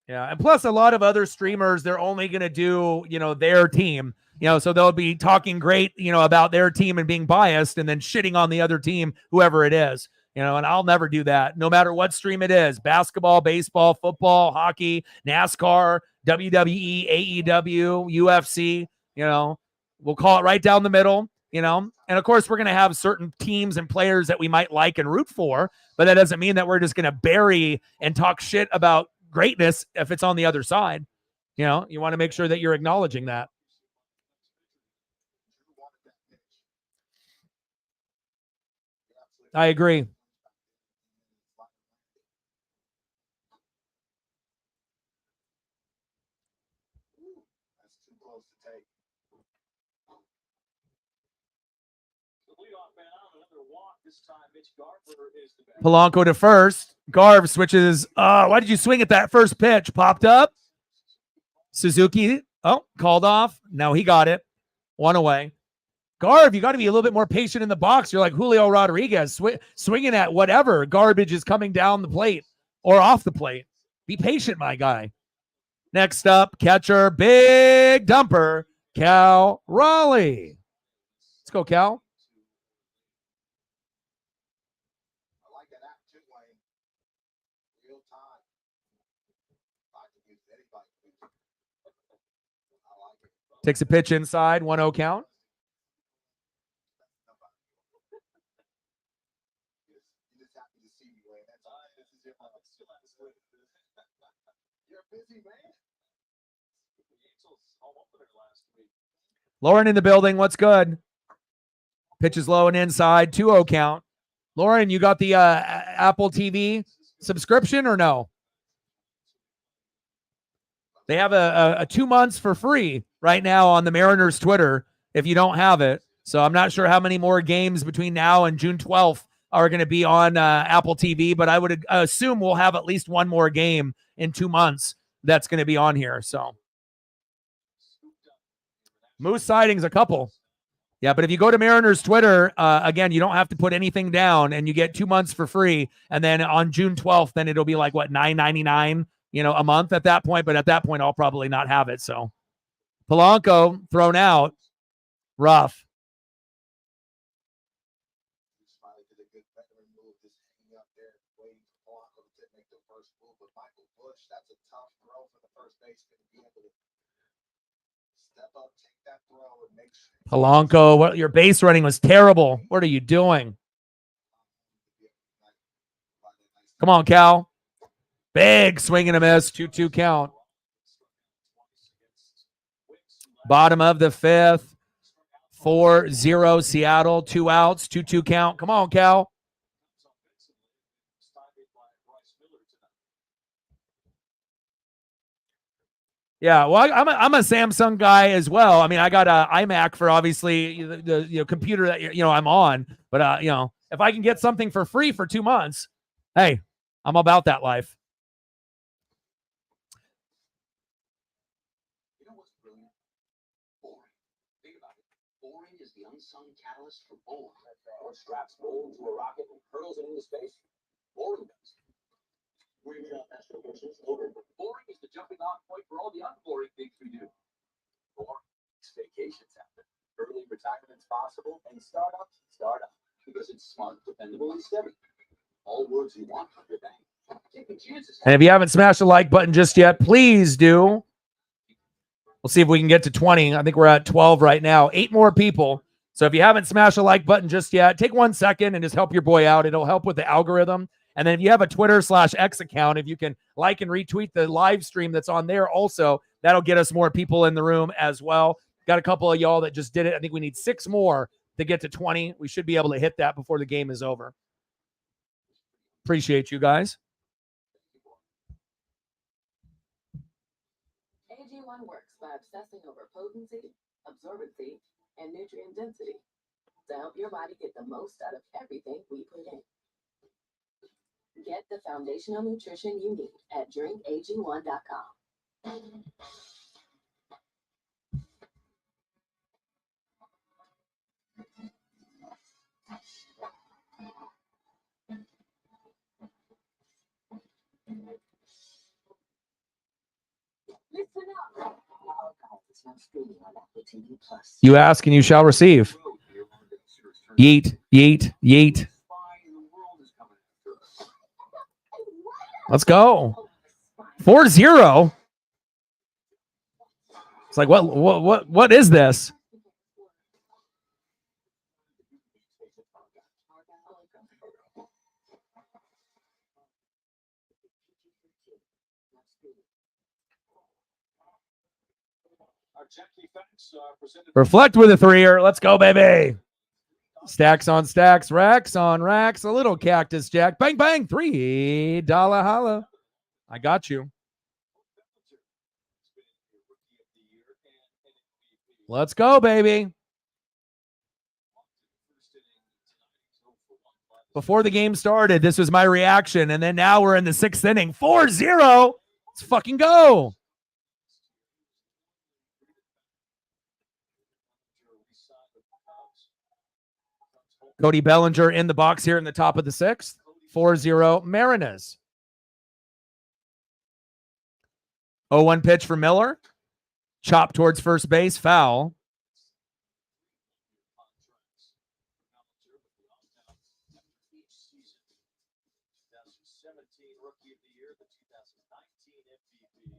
Yeah, and plus a lot of other streamers, they're only going to do, you know, their team, you know, so they'll be talking great, you know, about their team and being biased and then shitting on the other team, whoever it is, you know, and I'll never do that, no matter what stream it is, basketball, baseball, football, hockey, NASCAR, WWE, AEW, UFC, you know, we'll call it right down the middle, you know, and of course we're going to have certain teams and players that we might like and root for, but that doesn't mean that we're just going to bury and talk shit about greatness if it's on the other side. You know, you want to make sure that you're acknowledging that. I agree. Polanco to first. Garv switches. Why did you swing at that first pitch? Popped up. Suzuki. Oh, called off. No, he got it. 1 away. Garv, you got to be a little bit more patient in the box. You're like Julio Rodriguez, swinging at whatever garbage is coming down the plate or off the plate. Be patient, my guy. Next up, catcher, big dumper, Cal Raleigh. Let's go, Cal. Takes a pitch inside, 1-0 count. Lauren in the building. What's good? Pitch is low and inside. 2-0 count. Lauren, you got the Apple TV subscription or no? They have a 2 months for free right now on the Mariners Twitter if you don't have it. So I'm not sure how many more games between now and June 12th are going to be on Apple TV, but I would assume we'll have at least one more game in 2 months that's going to be on here. So Moose sightings, a couple. Yeah, but if you go to Mariners Twitter, again, you don't have to put anything down, and you get 2 months for free. And then on June 12th, then it'll be like, what, $9.99, a month at that point. But at that point, I'll probably not have it. So Polanco thrown out. Rough. Smiley did a good veteran move, just hanging up there, waiting for Polanco to make the first move. But Michael Bush, that's a tough throw for the first baseman to be able to step up, take that throw, and make sure. Polanco, your base running was terrible. What are you doing? Come on, Cal. Big swing and a miss. 2-2 count. Bottom of the fifth. 4-0 Seattle. 2 outs. 2-2 count. Come on, Cal. Yeah, well, I'm a Samsung guy as well. I mean, I got a iMac for obviously the computer that I'm on. But if I can get something for free for 2 months, hey, I'm about that life. You know what's brilliant? Boring. Think about it. Boring is the unsung catalyst for bold. Or straps bold to a rocket and hurls it into space. Boring does. Boring is the jumping off point for all the unboring things we do. Boring is vacations happen. Early retirement's possible, and startups start up because it's smart, dependable, and steady. All words you want from your bank. Taking chances. And if you haven't smashed the like button just yet, please do. We'll see if we can get to 20. I think we're at 12 right now. 8 more people. So if you haven't smashed the like button just yet, take 1 second and just help your boy out. It'll help with the algorithm. And then if you have a Twitter/X account, if you can like and retweet the live stream that's on there also, that'll get us more people in the room as well. Got a couple of y'all that just did it. I think we need 6 more to get to 20. We should be able to hit that before the game is over. Appreciate you guys. AG1 works by obsessing over potency, absorbency, and nutrient density to help your body get the most out of everything we put in. Get the foundational nutrition you need at drinkag1.com. Listen up. It's now streaming on Apple TV Plus. You ask and you shall receive. Yeet, yeet, yeet. Let's go. 4-0. It's like, what is this? Reflect with a 3-er. Let's go, baby. Stacks on stacks, racks on racks. A little cactus jack. Bang, bang. $3 holla. I got you. Let's go, baby. Before the game started, this was my reaction. And then now we're in the 6th inning. 4-0. Let's fucking go. Cody Bellinger in the box here in the top of the 6th. 4-0 Mariners. 0-1 pitch for Miller. Chop towards first base. Foul. Rookie of the Year, the 2019 MVP.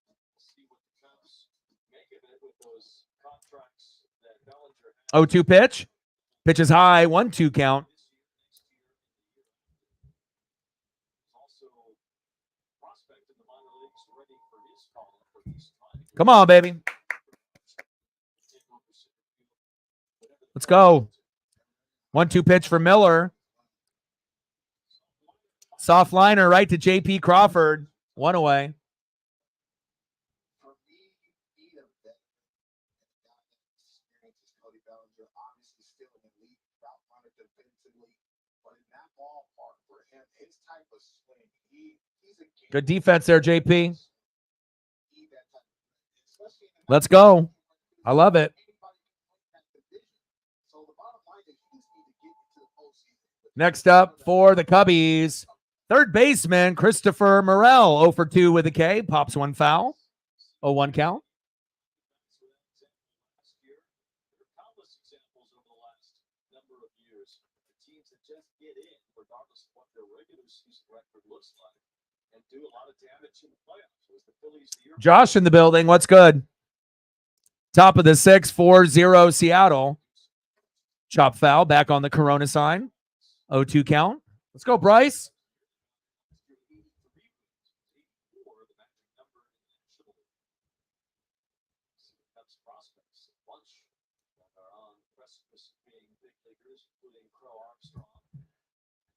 We'll see what the Cubs make of it with those contracts that Bellinger had. 0-2 pitch. Pitch is high. 1-2 count. Come on, baby. Let's go. 1-2 pitch for Miller. Soft liner right to J.P. Crawford. 1 away. For me, you need a vet and a guy that experiences Cody Bellinger, obviously still an elite route runner defensively, but in that ballpark for him, his type of swing, he's a Good defense there, JP. need that type of, especially in the Let's go. I love it. anybody can win that division. So the bottom line is he just need to get into the postseason. Next up for the Cubbies, third baseman Christopher Morel, 0 for 2 with a K. Pops one foul. 0-1 count. Last year, there are countless examples over the last number of years. The teams that just get in, regardless of what their regular season record looks like, and do a lot of damage in the playoffs. It was the Phillies the year Josh in the building. What's good? Top of the 6, 4-0 Seattle. Chop foul back on the Corona sign. 0-2 count. Let's go, Bryce. prospects, a bunch that are on the precipice of being big leaguers, including Crow Armstrong,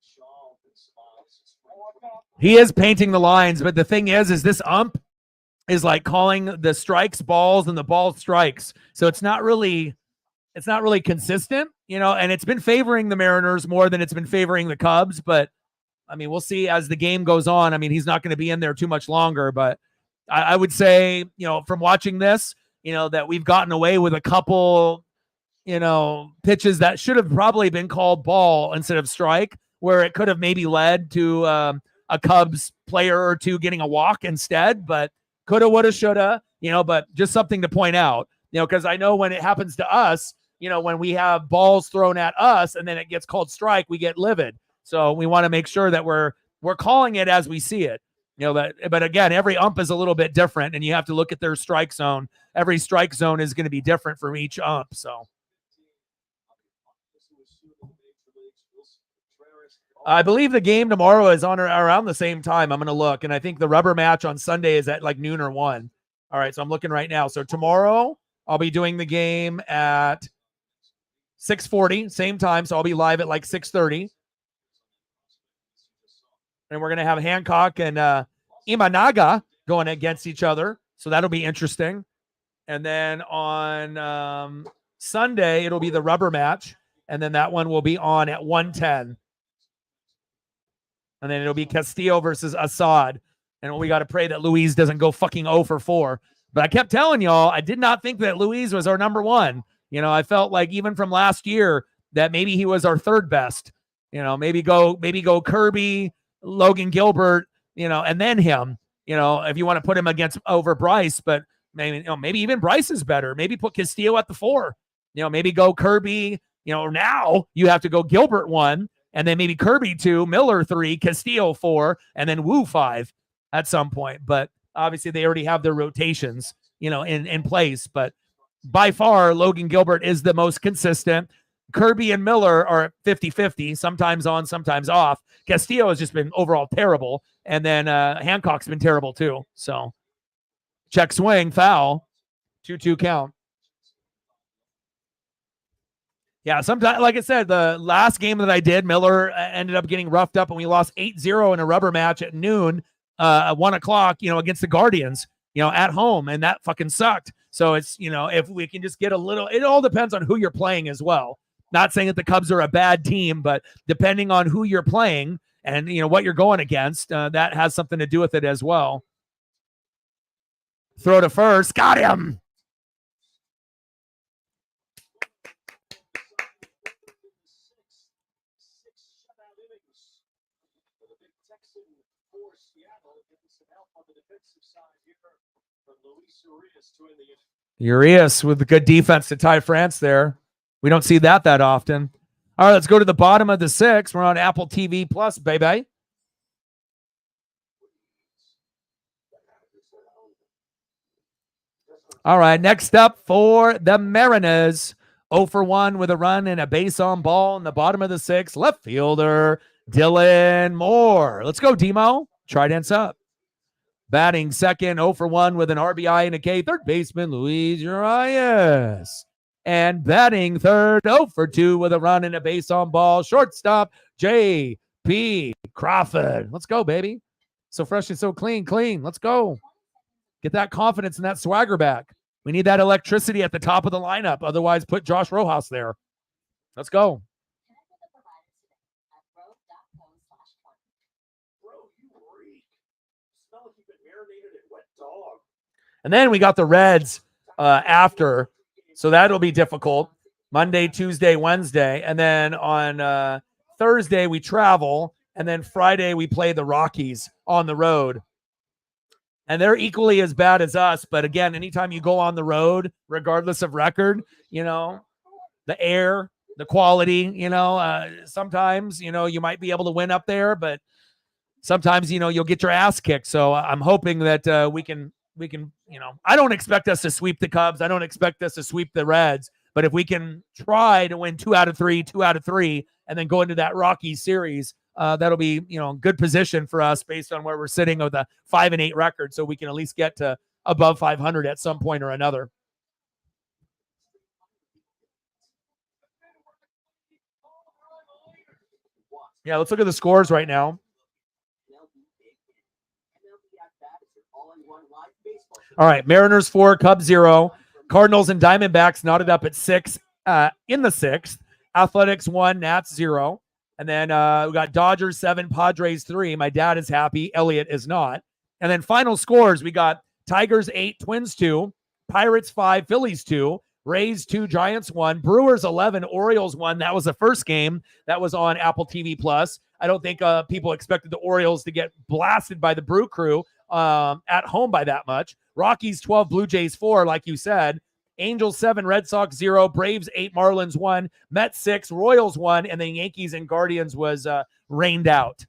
Shaw, and Smiles. He is painting the lines, but the thing is this ump is like calling the strikes balls and the ball strikes. So it's not really consistent, and it's been favoring the Mariners more than it's been favoring the Cubs. But I mean, we'll see as the game goes on. I mean, he's not going to be in there too much longer, but I would say, from watching this, that we've gotten away with a couple, pitches that should have probably been called ball instead of strike, where it could have maybe led to a Cubs player or two getting a walk instead, but coulda, woulda, shoulda, but just something to point out, because I know when it happens to us, when we have balls thrown at us and then it gets called strike, we get livid. So we want to make sure that we're calling it as we see it. But again, every ump is a little bit different, and you have to look at their strike zone. Every strike zone is going to be different from each ump. So I believe the game tomorrow is on around the same time. I'm going to look, and I think the rubber match on Sunday is at like noon or 1. All right, so I'm looking right now. So tomorrow I'll be doing the game at 6:40, same time. So I'll be live at like 6:30. And we're going to have Hancock and Imanaga going against each other. So that'll be interesting. And then on Sunday, it'll be the rubber match. And then that one will be on at 1:10. And then it'll be Castillo versus Assad. And we got to pray that Luis doesn't go fucking 0 for 4. But I kept telling y'all, I did not think that Luis was our number one. I felt like even from last year that maybe he was our third best. Maybe go Kirby, Logan Gilbert, and then him, if you want to put him over Bryce, but maybe even Bryce is better. Maybe put Castillo at the 4, maybe go Kirby, now you have to go Gilbert 1, and then maybe Kirby 2, Miller 3, Castillo 4, and then Wu 5 at some point. But obviously they already have their rotations, in place, but by far Logan Gilbert is the most consistent. Kirby and Miller are 50-50, sometimes on, sometimes off. Castillo has just been overall terrible. And then Hancock's been terrible too. So check swing, foul, 2-2 count. Yeah, sometimes, like I said, the last game that I did, Miller ended up getting roughed up and we lost 8-0 in a rubber match at noon, at 1 o'clock, against the Guardians, at home. And that fucking sucked. So it's, if we can just get a little, it all depends on who you're playing as well. Not saying that the Cubs are a bad team, but depending on who you're playing and, what you're going against, that has something to do with it as well. Throw to first. Got him. Urias with the good defense to Ty France there. We don't see that often. All right, let's go to the bottom of the 6. We're on Apple TV Plus, baby. All right, next up for the Mariners. 0 for 1 with a run and a base on ball in the bottom of the 6. Left fielder, Dylan Moore. Let's go, Demo. Trident's up. Batting second, 0 for 1 with an RBI and a K. Third baseman, Luis Urias. And batting third, 0 for 2 with a run and a base on ball. Shortstop, J.P. Crawford. Let's go, baby. So fresh and so clean. Let's go. Get that confidence and that swagger back. We need that electricity at the top of the lineup. Otherwise, put Josh Rojas there. Let's go. Bro, you reek. Smell like you've been marinated in wet dog. And then we got the Reds after. So that'll be difficult. Monday, Tuesday, Wednesday. And then on Thursday, we travel. And then Friday, we play the Rockies on the road. And they're equally as bad as us. But again, anytime you go on the road, regardless of record, you know, the air, the quality, you know, sometimes, you know, you might be able to win up there, but sometimes, you know, you'll get your ass kicked. So I'm hoping that we can, you know, I don't expect us to sweep the Cubs. I don't expect us to sweep the Reds. But if we can try to win 2 out of 3, and then go into that Rockies series, that'll be, you know, good position for us based on where we're sitting with a 5-8 record. So we can at least get to above 500 at some point or another. Yeah, let's look at the scores right now. All right, Mariners 4, Cubs 0. Cardinals and Diamondbacks knotted up at 6 in the 6th. Athletics 1, Nats 0. And then we got Dodgers 7, Padres 3. My dad is happy. Elliot is not. And then final scores, we got Tigers 8, Twins 2, Pirates 5, Phillies 2, Rays 2, Giants 1, Brewers 11, Orioles 1. That was the first game that was on Apple TV Plus. I don't think people expected the Orioles to get blasted by the Brew Crew at home by that much. Rockies 12, Blue Jays 4, like you said. Angels 7, Red Sox 0, Braves 8, Marlins 1, Mets 6, Royals 1, and then Yankees and Guardians was rained out.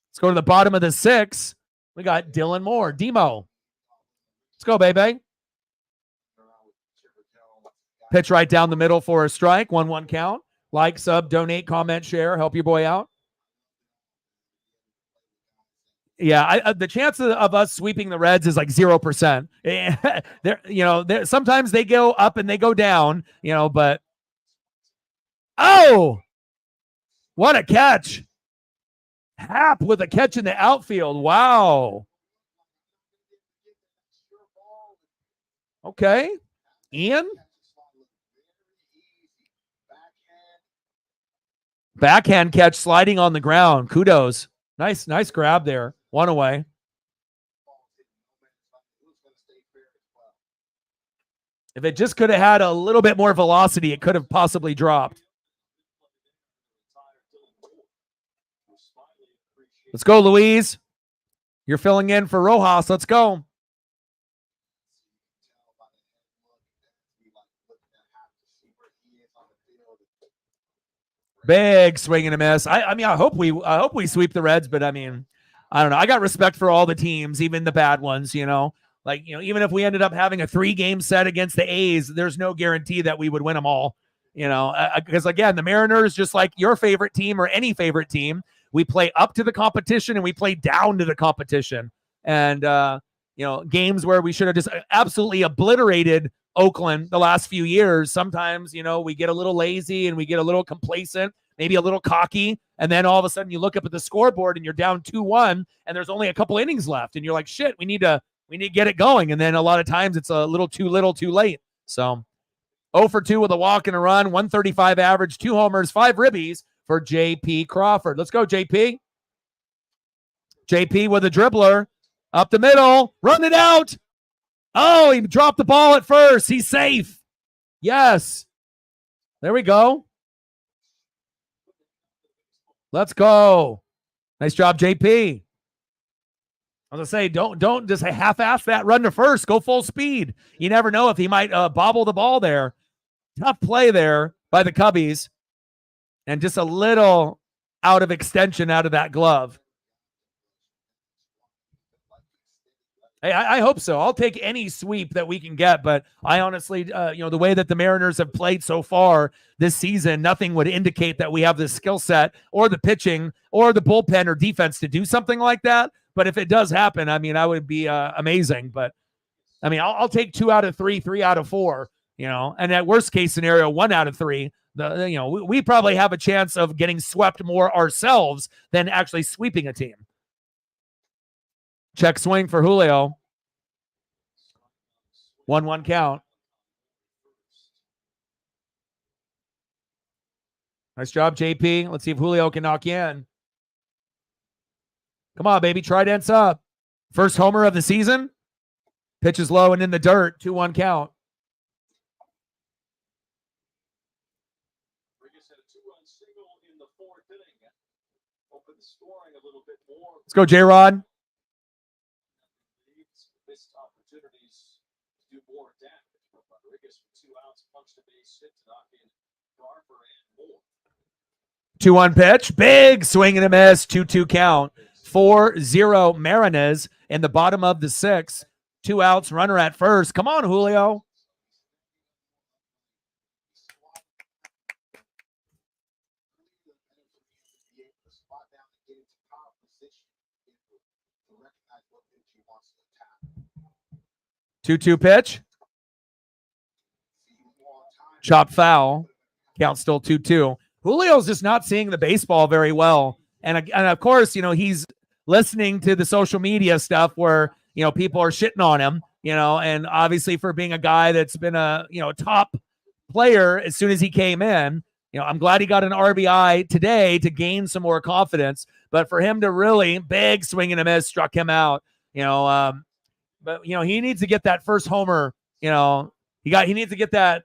Let's go to the bottom of the 6. We got Dylan Moore, Demo. Let's go, baby. Pitch right down the middle for a strike. 1-1 count. Like, sub, donate, comment, share. Help your boy out. Yeah, the chance of us sweeping the Reds is like 0%. Sometimes they go up and they go down, you know, but oh, what a catch. Happ with a catch in the outfield. Wow. Okay. Ian? Backhand catch sliding on the ground. Kudos. Nice grab there. 1 away. If it just could have had a little bit more velocity, it could have possibly dropped. Let's go, Louise. You're filling in for Rojas. Let's go. Big swing and a miss. I hope we sweep the Reds, but I mean, I don't know. I got respect for all the teams, even the bad ones, you know. Like, you know, even if we ended up having a 3-game set against the A's, there's no guarantee that we would win them all, you know, because again, the Mariners, just like your favorite team or any favorite team, we play up to the competition and we play down to the competition. And, you know, games where we should have just absolutely obliterated Oakland the last few years, sometimes, you know, we get a little lazy and we get a little complacent, maybe a little cocky, and then all of a sudden you look up at the scoreboard and you're down 2-1 and there's only a couple innings left and you're like, shit, we need to get it going. And then a lot of times it's a little too late. So 0 for 2 with a walk and a run, 135 average, 2 homers, 5 ribbies for J.P. Crawford. Let's go, J.P. J.P. with a dribbler up the middle, run it out. Oh, he dropped the ball at first. He's safe. Yes. There we go. Let's go. Nice job, JP. I was going to say, don't just half-ass that run to first. Go full speed. You never know if he might bobble the ball there. Tough play there by the Cubbies. And just a little out of extension out of that glove. Hey, I hope so. I'll take any sweep that we can get, but I honestly, the way that the Mariners have played so far this season, nothing would indicate that we have the skill set or the pitching or the bullpen or defense to do something like that. But if it does happen, I mean, I would be amazing. But I mean, I'll take 2 out of 3, 3 out of 4. And at worst case scenario, 1 out of 3. We probably have a chance of getting swept more ourselves than actually sweeping a team. Check swing for Julio. 1-1 count. Nice job, JP. Let's see if Julio can knock you in. Come on, baby. Trident's up. First homer of the season. Pitch is low and in the dirt. 2-1 count. Let's go, J-Rod. Opportunities to do more damage. Rodriguez with 2 outs, punched the base hit to knock in Garver and Moore. 2-1 pitch. Big swing and a miss. 2-2 count. 4-0 Marinez in the bottom of the 6th. 2 outs, runner at first. Come on, Julio. Two-two pitch. Chop foul. Count still 2-2. Julio's just not seeing the baseball very well. And of course, he's listening to the social media stuff where, people are shitting on him, and obviously for being a guy that's been a top player as soon as he came in. I'm glad he got an RBI today to gain some more confidence. But for him to really big swing and a miss struck him out, But he needs to get that first homer. He needs to get that,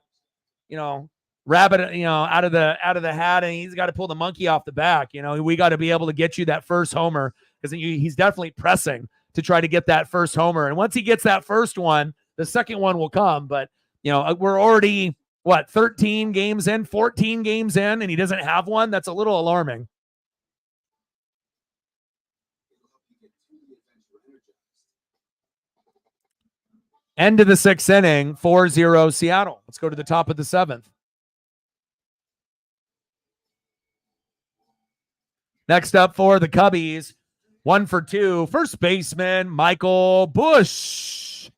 rabbit, out of the hat, and he's got to pull the monkey off the back. We got to be able to get you that first homer because he's definitely pressing to try to get that first homer. And once he gets that first one, the second one will come. But we're already 13 games in, 14 games in, and he doesn't have one. That's a little alarming. End of the 6th inning, 4-0 Seattle. Let's go to the top of the 7th. Next up for the Cubbies, 1 for 2, first baseman Michael Busch.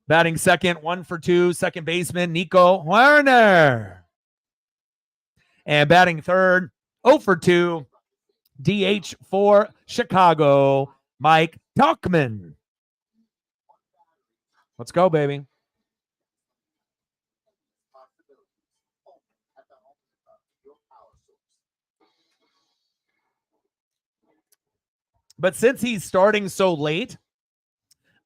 Batting second, 1 for 2, second baseman Nico Werner. And batting third, 0 for 2, DH for Chicago, Mike Tauchman. Let's go, baby. But since he's starting so late,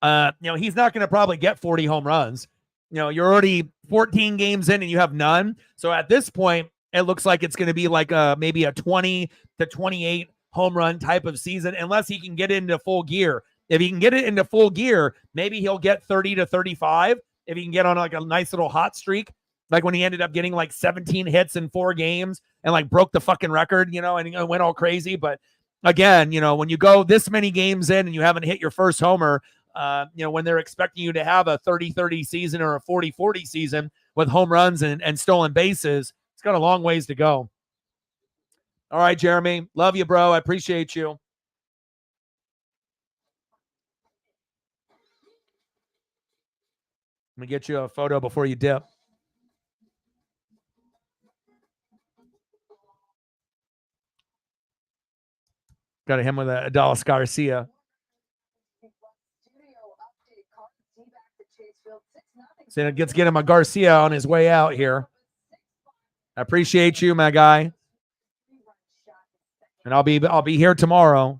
he's not going to probably get 40 home runs. You're already 14 games in and you have none. So at this point, it looks like it's going to be like maybe a 20 to 28 home run type of season, unless he can get into full gear. If he can get it into full gear, maybe he'll get 30 to 35. If he can get on like a nice little hot streak, like when he ended up getting like 17 hits in 4 games and like broke the fucking record, and he went all crazy. But again, when you go this many games in and you haven't hit your first homer, when they're expecting you to have a 30-30 season or a 40-40 season with home runs and stolen bases, it's got a long ways to go. All right, Jeremy. Love you, bro. I appreciate you. Let me get you a photo before you dip. Got him with a Dallas Garcia. So let's get him a Garcia on his way out here. I appreciate you, my guy. And I'll be here tomorrow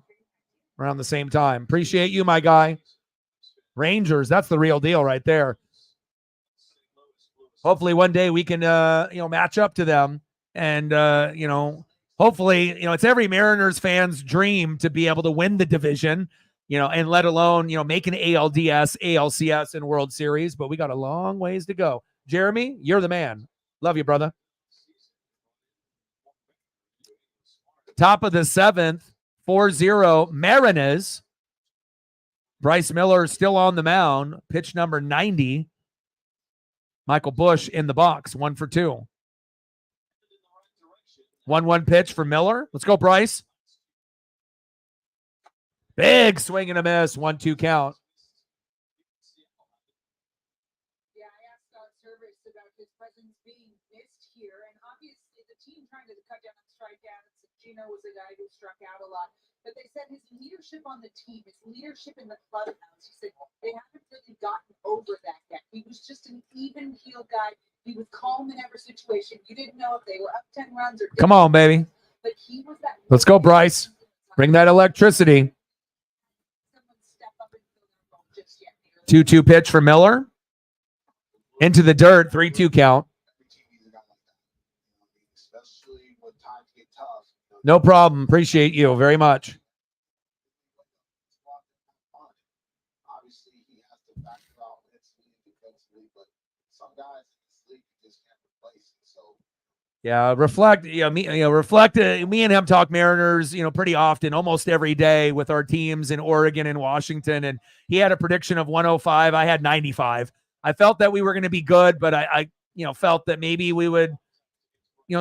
around the same time. Appreciate you, my guy. Rangers, that's the real deal right there. Hopefully one day we can match up to them, and hopefully it's every Mariners fan's dream to be able to win the division, and let alone make an ALDS, ALCS, and World Series. But we got a long ways to go. Jeremy, you're the man. Love you, brother. Top of the 7th, 4-0 Mariners. Bryce Miller still on the mound. Pitch number 90. Michael Busch in the box, 1 for 2. 1-1 pitch for Miller. Let's go, Bryce. Big swing and a miss, 1-2 count. Yeah, I asked Service about his presence being missed here, and obviously the team trying to cut down on strikeouts. Gino was a guy who struck out a lot, but they said his leadership on the team, his leadership in the clubhouse. He said they haven't really gotten over that yet. He was just an even keel guy. He was calm in every situation. You didn't know if they were up 10 runs or. Come on, baby. But he was that. Let's go, Bryce. Bring that electricity. 2-2 pitch for Miller. Into the dirt, 3-2 count. Especially when times get tough. No problem. Appreciate you very much. Obviously, he has to factor out mentally and defensively, but some guys in this league just can't replace it. So Yeah, me and him talk Mariners, pretty often, almost every day with our teams in Oregon and Washington. And he had a prediction of 105. I had 95. I felt that we were going to be good, but I felt that maybe we would,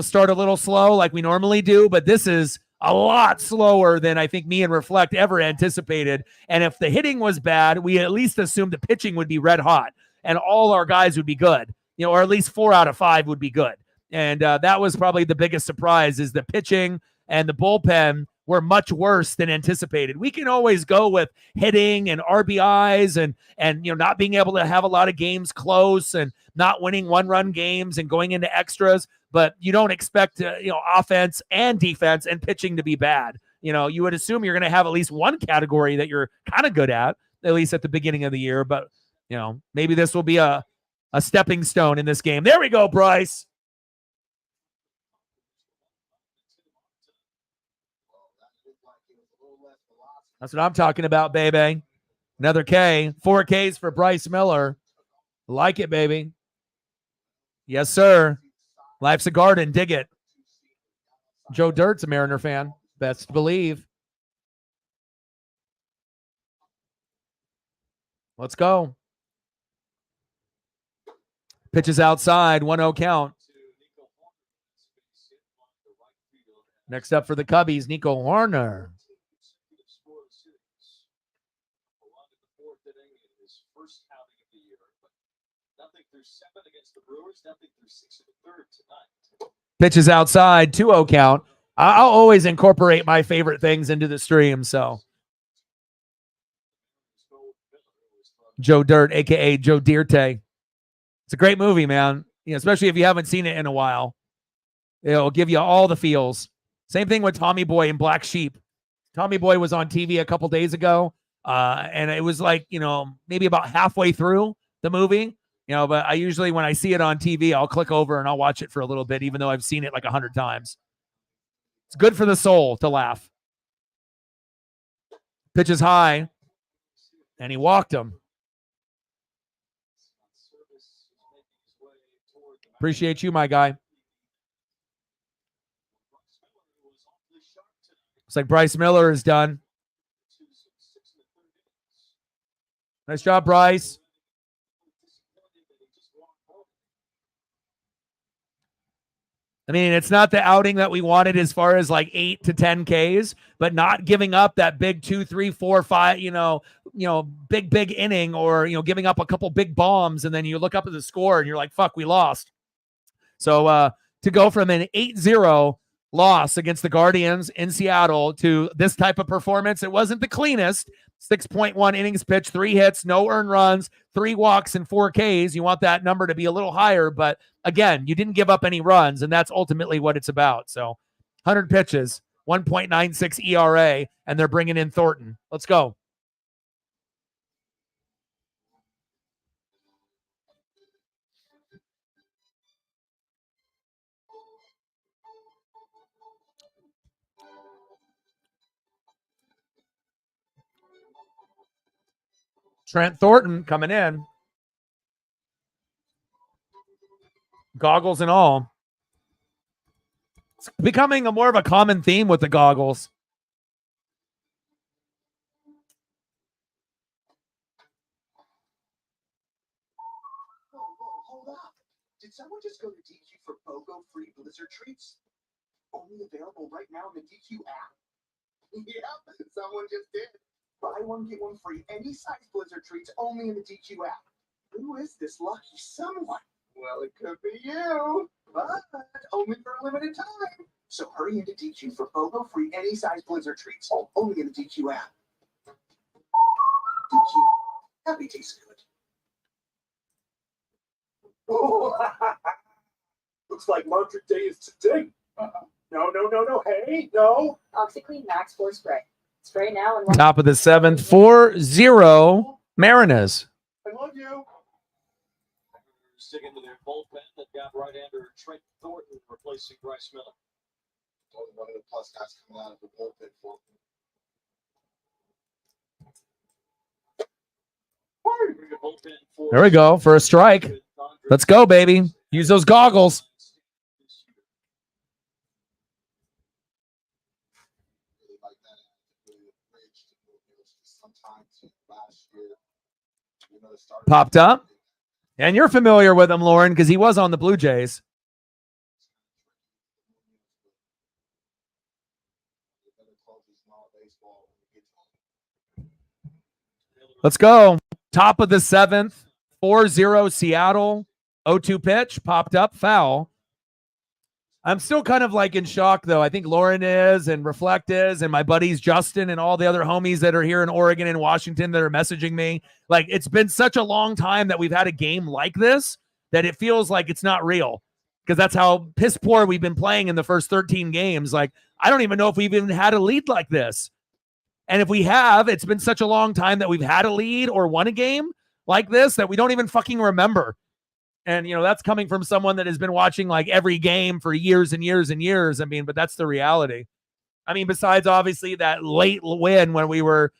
start a little slow like we normally do. But this is a lot slower than I think me and Reflect ever anticipated. And if the hitting was bad, we at least assumed the pitching would be red hot and all our guys would be good, or at least 4 out of 5 would be good. And that was probably the biggest surprise, is the pitching and the bullpen were much worse than anticipated. We can always go with hitting and RBIs and not being able to have a lot of games close and not winning 1-run games and going into extras, but you don't expect offense and defense and pitching to be bad. You would assume you're going to have at least one category that you're kind of good at least at the beginning of the year, but maybe this will be a stepping stone in this game. There we go, Bryce. That's what I'm talking about, baby. Another K. 4 Ks for Bryce Miller. Like it, baby. Yes, sir. Life's a garden. Dig it. Joe Dirt's a Mariner fan. Best to believe. Let's go. Pitches outside. 1-0 count. Next up for the Cubbies, Nico Horner. Pitches outside, 2-0 count. I'll always incorporate my favorite things into the stream. So Joe Dirt, a.k.a. Joe Dirte. It's a great movie, man. Especially if you haven't seen it in a while. It'll give you all the feels. Same thing with Tommy Boy and Black Sheep. Tommy Boy was on TV a couple days ago, and it was like, maybe about halfway through the movie. But I usually, when I see it on TV, I'll click over and I'll watch it for a little bit, even though I've seen it like 100 times. It's good for the soul to laugh. Pitches high, and he walked him. Appreciate you, my guy. Looks like Bryce Miller is done. Nice job, Bryce. I mean, it's not the outing that we wanted as far as like 8 to 10 Ks, but not giving up that big 2, 3, 4, 5, big inning, or, giving up a couple big bombs. And then you look up at the score and you're like, fuck, we lost. So to go from an 8-0 loss against the Guardians in Seattle to this type of performance, it wasn't the cleanest. 6.1 innings pitched, 3 hits, no earned runs, 3 walks, and 4 Ks. You want that number to be a little higher, but again, you didn't give up any runs, and that's ultimately what it's about. So 100 pitches, 1.96 ERA, and they're bringing in Thornton. Let's go. Trent Thornton coming in. Goggles and all. It's becoming more of a common theme with the goggles. Hold up. Did someone just go to DQ for BOGO free Blizzard treats? Only available right now in the DQ app? Yep, someone just did. Buy one, get one free. Any size Blizzard treats only in the DQ app. Who is this lucky someone? Well, it could be you, but only for a limited time. So hurry into DQ for BOGO free any size Blizzard treats. Only in the DQ app. DQ. Happy tastes good. Looks like laundry day is today. No. Hey, no. OxyClean Max 4 Spray. Spray now and Top of the 7th, 4-0 Mariners. I love you. Sticking to their bullpen that got right-hander Trent Thornton replacing Bryce Miller. Only one of the plus guys coming out of the bullpen for There we go for a strike. Let's go, baby. Use those goggles. really like that. Really a bridge to move sometime to last year. You know, the starter Popped up. And you're familiar with him, Lauren, because he was on the Blue Jays. Let's go. Top of the 7th, 4-0 Seattle. 0-2 pitch, popped up, foul. I'm still kind of like in shock, though. I think Lauren is, and Reflect is, and my buddies Justin and all the other homies that are here in Oregon and Washington that are messaging me. Like, it's been such a long time that we've had a game like this that it feels like it's not real, because that's how piss poor we've been playing in the first 13 games. Like, I don't even know if we've even had a lead like this. And if we have, it's been such a long time that we've had a lead or won a game like this that we don't even fucking remember. And, you know, that's coming from someone that has been watching like every game for years and years and years. I mean, but that's the reality. I mean, besides obviously that late win when we were,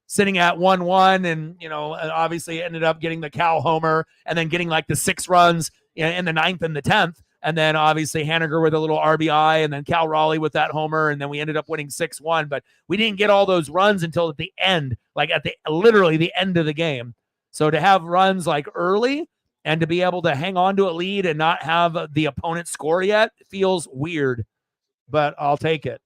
sitting at 1-1 and, obviously ended up getting the Cal homer and then getting like the 6 runs in the 9th and the 10th. And then obviously Haniger with a little RBI and then Cal Raleigh with that homer. And then we ended up winning 6-1, but we didn't get all those runs until at the end, like at literally the end of the game. So to have runs like early and to be able to hang on to a lead and not have the opponent score yet feels weird, but I'll take it.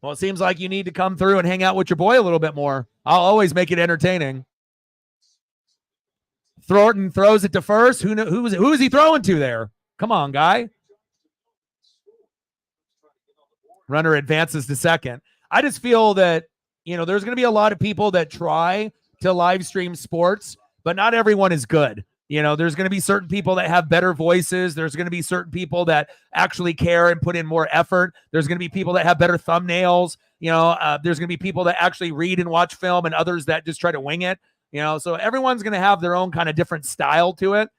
Well, it seems like you need to come through and hang out with your boy a little bit more. I'll always make it entertaining. Thornton throws it to first. Who is he throwing to there? Come on, guy. Runner advances to second. I just feel that, there's going to be a lot of people that try to live stream sports, but not everyone is good. There's going to be certain people that have better voices. There's going to be certain people that actually care and put in more effort. There's going to be people that have better thumbnails. There's going to be people that actually read and watch film and others that just try to wing it. So everyone's going to have their own kind of different style to it.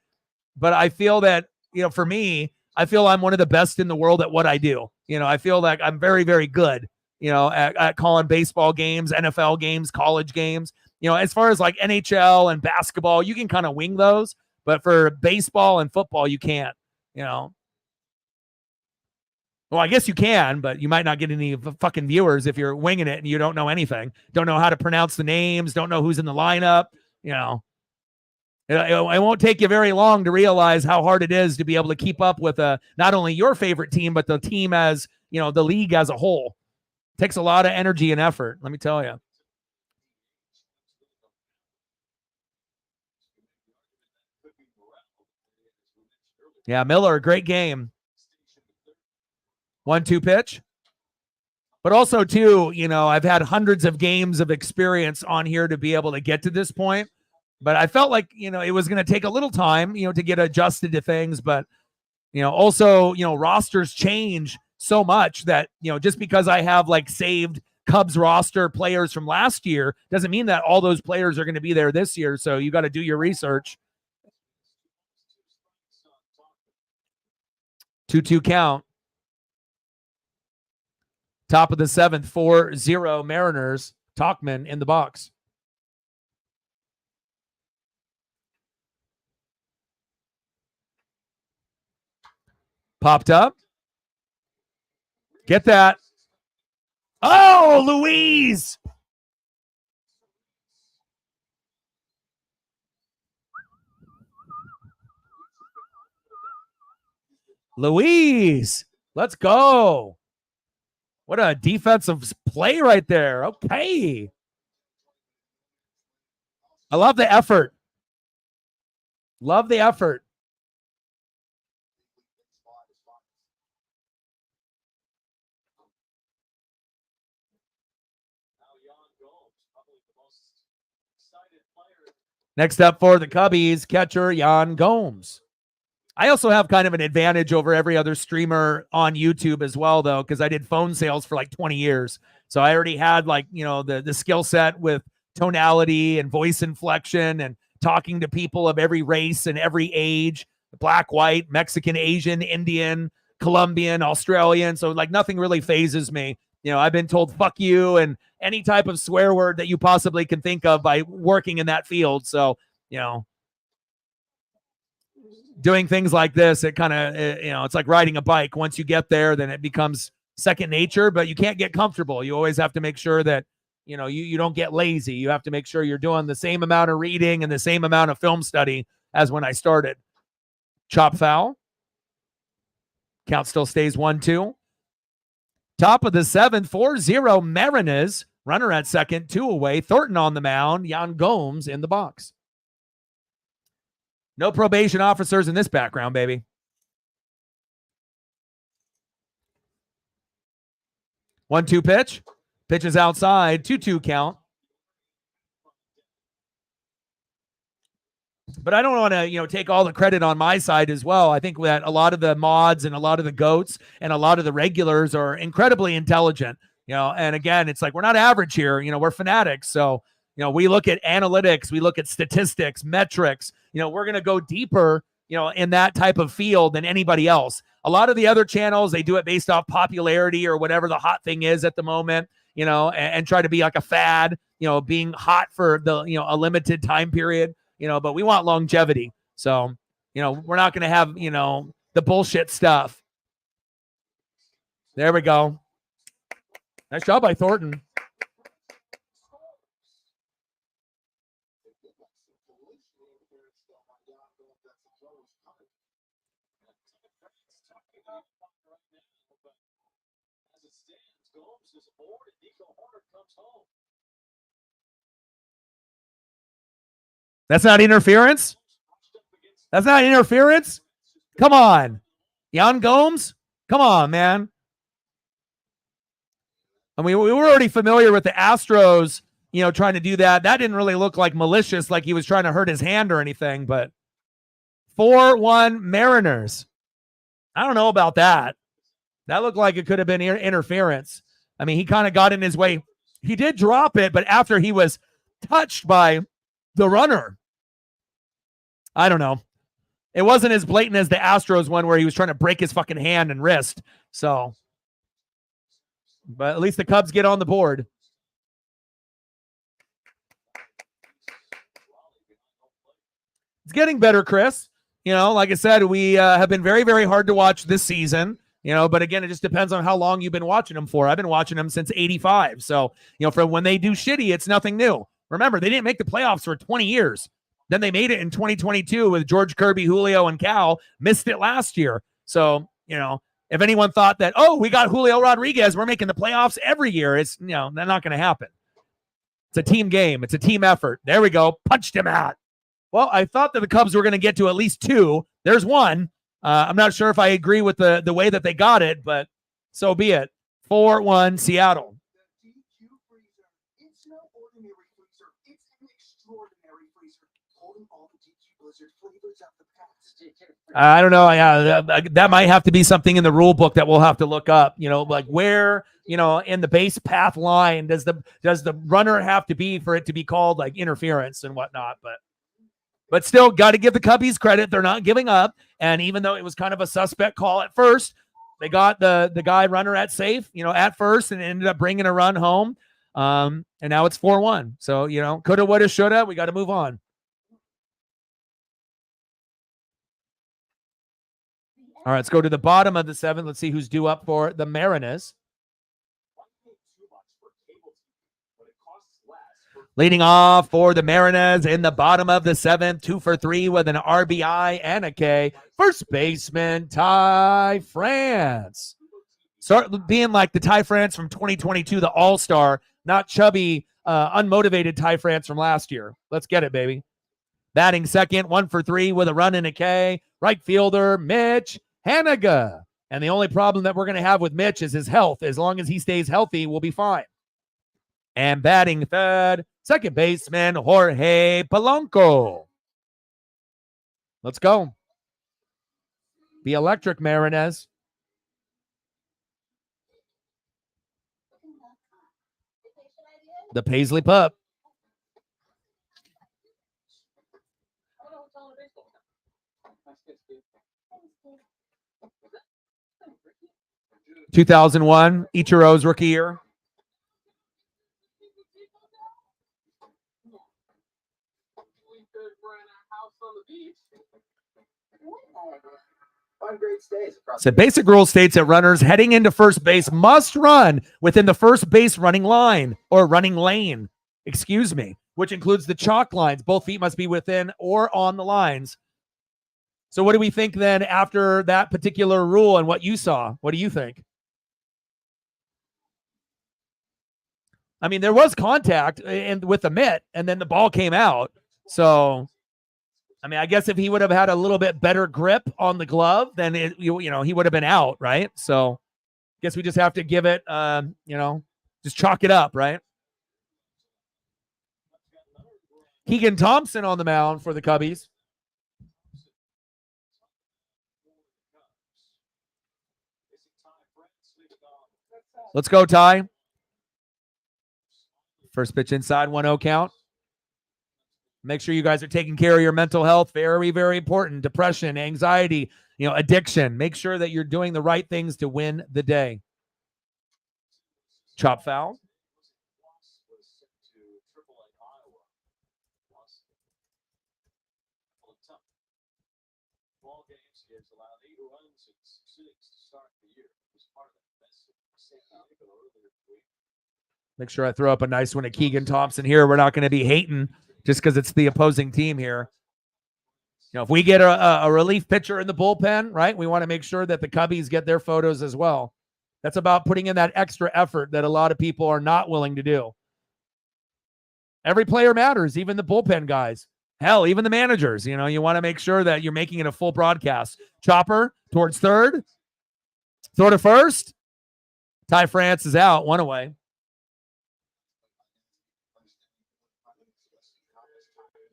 But I feel that, for me, I feel I'm one of the best in the world at what I do. I feel like I'm very, very good, at calling baseball games, NFL games, college games. As far as like NHL and basketball, you can kind of wing those. But for baseball and football, you can't, Well, I guess you can, but you might not get any fucking viewers if you're winging it and you don't know anything. Don't know how to pronounce the names. Don't know who's in the lineup. It won't take you very long to realize how hard it is to be able to keep up with not only your favorite team, but the team as, the league as a whole. It takes a lot of energy and effort, let me tell you. Yeah, Miller, great game. 1-2 pitch. But also, too, I've had hundreds of games of experience on here to be able to get to this point. But I felt like, it was going to take a little time, to get adjusted to things. But, also, rosters change so much that, just because I have like saved Cubs roster players from last year doesn't mean that all those players are going to be there this year. So you got to do your research. 2-2 count. Top of the 7th, 4-0 Mariners. Talkman in the box. Popped up. Get that. Oh, Louise. Louise. Let's go. What a defensive play right there. Okay. I love the effort. Love the effort. Next up for the Cubbies, catcher Yan Gomes. I also have kind of an advantage over every other streamer on YouTube as well, though, because I did phone sales for like 20 years. So I already had like, the skill set with tonality and voice inflection and talking to people of every race and every age, black, white, Mexican, Asian, Indian, Colombian, Australian. So like nothing really phases me. I've been told fuck you and any type of swear word that you possibly can think of by working in that field. So, doing things like this, it kind of, it's like riding a bike. Once you get there, then it becomes second nature, but you can't get comfortable. You always have to make sure that, you don't get lazy. You have to make sure you're doing the same amount of reading and the same amount of film study as when I started. Chop foul. Count still stays 1-2. Top of the 7th, 4-0 Mariners. Runner at second, 2 away. Thornton on the mound. Yan Gomes in the box. No probation officers in this background, baby. 1-2 pitch. Pitch is outside. 2-2 count. But I don't want to, take all the credit on my side as well. I think that a lot of the mods and a lot of the GOATs and a lot of the regulars are incredibly intelligent, and again, it's like, we're not average here. We're fanatics. So, we look at analytics, we look at statistics, metrics, we're going to go deeper, in that type of field than anybody else. A lot of the other channels, they do it based off popularity or whatever the hot thing is at the moment, and try to be like a fad, being hot for the, a limited time period. But we want longevity. So, we're not going to have, the bullshit stuff. There we go. Nice job by Thornton. That's not interference? That's not interference? Come on. Yan Gomes? Come on, man. I mean, we were already familiar with the Astros, trying to do that. That didn't really look like malicious, like he was trying to hurt his hand or anything, but 4-1 Mariners. I don't know about that. That looked like it could have been interference. I mean, he kind of got in his way. He did drop it, but after he was touched by the runner. I don't know. It wasn't as blatant as the Astros one where he was trying to break his fucking hand and wrist. So, but at least the Cubs get on the board. It's getting better, Chris. Like I said, we have been very, very hard to watch this season. But again, it just depends on how long you've been watching them for. I've been watching them since 85. So, from when they do shitty, it's nothing new. Remember, they didn't make the playoffs for 20 years. Then they made it in 2022 with George Kirby, Julio, and Cal. Missed it last year. So, if anyone thought that, we got Julio Rodriguez, we're making the playoffs every year, it's, that's not going to happen. It's a team game. It's a team effort. There we go. Punched him out. Well, I thought that the Cubs were going to get to at least 2. There's 1. I'm not sure if I agree with the way that they got it, but so be it. 4-1 Seattle. It's no ordinary freezer. It's an extraordinary freezer. Holding all the DQ Blizzard flavors of the past. I don't know. Yeah, that might have to be something in the rule book that we'll have to look up. Like where, in the base path line does the runner have to be for it to be called like interference and whatnot. But still, got to give the Cubbies credit. They're not giving up. And even though it was kind of a suspect call at first, they got the guy runner at safe, at first, and ended up bringing a run home. And now it's 4-1. So, coulda, woulda, shoulda. We got to move on. All right, let's go to the bottom of the 7th. Let's see who's due up for the Mariners. Leading off for the Mariners in the bottom of the 7th, 2 for 3 with an RBI and a K. First baseman, Ty France. Start being like the Ty France from 2022, the all-star, not chubby, unmotivated Ty France from last year. Let's get it, baby. Batting second, 1 for 3 with a run and a K. Right fielder, Mitch Haniga. And the only problem that we're going to have with Mitch is his health. As long as he stays healthy, we'll be fine. And batting third, second baseman, Jorge Polanco. Let's go. The electric Marinez. The Paisley Pup. (2001) Ichiro's rookie year. So basic rule states that runners heading into first base must run within the first base running line or running lane, excuse me, which includes the chalk lines. Both feet must be within or on the lines. So what do we think then after that particular rule and what you saw? What do you think? I mean, there was contact with the mitt, and then the ball came out. So, I mean, I guess if he would have had a little bit better grip on the glove, then he would have been out, right? So, I guess we just have to give it, just chalk it up, right? Keegan Thompson on the mound for the Cubbies. Let's go, Ty. First pitch inside, 1-0 count. Make sure you guys are taking care of your mental health. Very, very important. Depression, anxiety, addiction. Make sure that you're doing the right things to win the day. Chop foul. Make sure I throw up a nice one at Keegan Thompson here. We're not going to be hating just because it's the opposing team here. If we get a relief pitcher in the bullpen, right, we want to make sure that the Cubbies get their photos as well. That's about putting in that extra effort that a lot of people are not willing to do. Every player matters, even the bullpen guys. Hell, even the managers. You want to make sure that you're making it a full broadcast. Chopper towards third. Throw to first. Ty France is out, one away.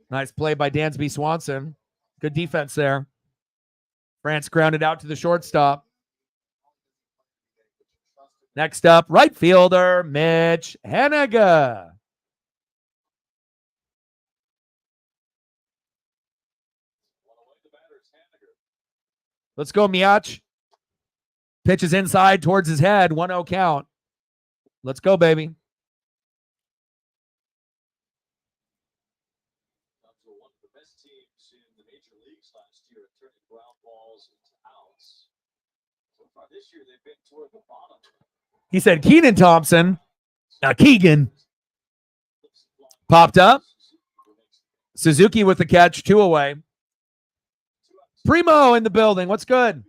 Nice play by Dansby Swanson. Good defense there. France grounded out to the shortstop. Next up, right fielder, Mitch Haniga. Let's go, Miach. Pitches inside towards his head. 1-0 count. Let's go, baby. He said Keegan Thompson. Keegan. Popped up. Suzuki with the catch, 2 away. Primo in the building. What's good?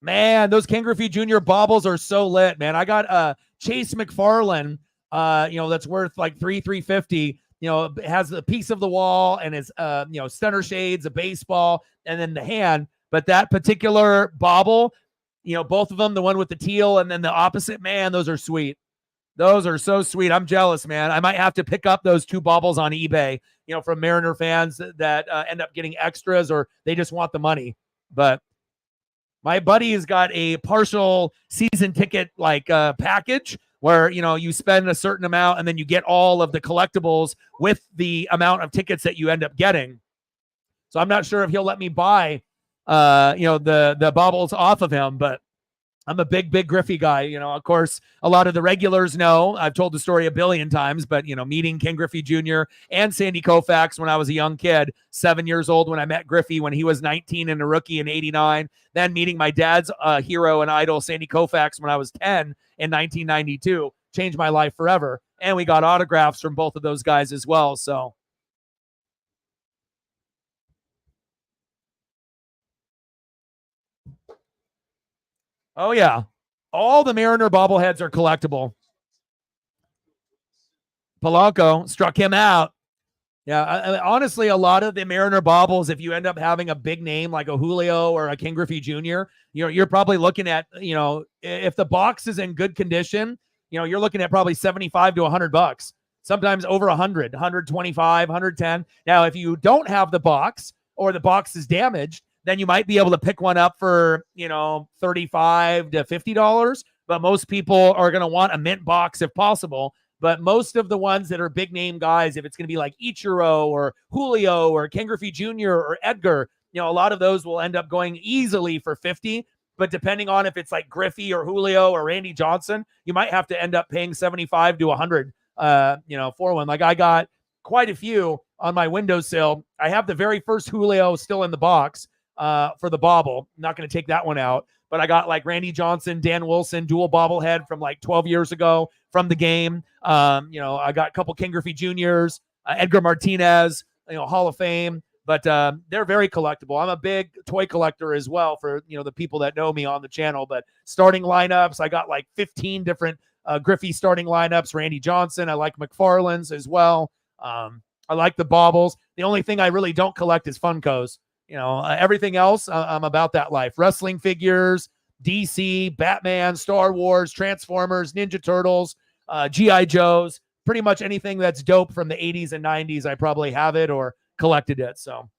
Man, those Ken Griffey Jr. baubles are so lit, man. I got Chase McFarland, that's worth like $350. Has a piece of the wall and his center shades, a baseball, and then the hand. But that particular bauble, both of them, the one with the teal and then the opposite, man, those are sweet. Those are so sweet. I'm jealous, man. I might have to pick up those 2 baubles on eBay, from Mariner fans that end up getting extras or they just want the money. But my buddy has got a partial season ticket package where, you spend a certain amount and then you get all of the collectibles with the amount of tickets that you end up getting. So I'm not sure if he'll let me buy, the baubles off of him, but I'm a big Griffey guy. Of course, a lot of the regulars know. I've told the story a billion times, but, meeting Ken Griffey Jr. and Sandy Koufax when I was a young kid, 7 years old when I met Griffey when he was 19 and a rookie in 89. Then meeting my dad's hero and idol, Sandy Koufax, when I was 10 in 1992, changed my life forever. And we got autographs from both of those guys as well. So. Oh, yeah. All the Mariner bobbleheads are collectible. Polanco struck him out. Yeah, honestly, a lot of the Mariner baubles, if you end up having a big name like a Julio or a Ken Griffey Jr., you're probably looking at, if the box is in good condition, you're looking at probably $75 to $100. Sometimes over 100, 125, 110. Now, if you don't have the box or the box is damaged, then you might be able to pick one up for, $35 to $50. But most people are going to want a mint box if possible. But most of the ones that are big name guys, if it's going to be like Ichiro or Julio or Ken Griffey Jr. or Edgar, a lot of those will end up going easily for 50. But depending on if it's like Griffey or Julio or Randy Johnson, you might have to end up paying 75 to 100, for one. Like I got quite a few on my windowsill. I have the very first Julio still in the box for the bobble. I'm not going to take that one out. But I got like Randy Johnson, Dan Wilson, dual bobblehead from like 12 years ago from the game. I got a couple Ken Griffey Juniors, Edgar Martinez, Hall of Fame. But they're very collectible. I'm a big toy collector as well for, the people that know me on the channel. But starting lineups, I got like 15 different Griffey starting lineups. Randy Johnson, I like McFarland's as well. I like the baubles. The only thing I really don't collect is Funkos. Everything else, I'm about that life. Wrestling figures, DC, Batman, Star Wars, Transformers, Ninja Turtles, G.I. Joes, pretty much anything that's dope from the 80s and 90s, I probably have it or collected it. So,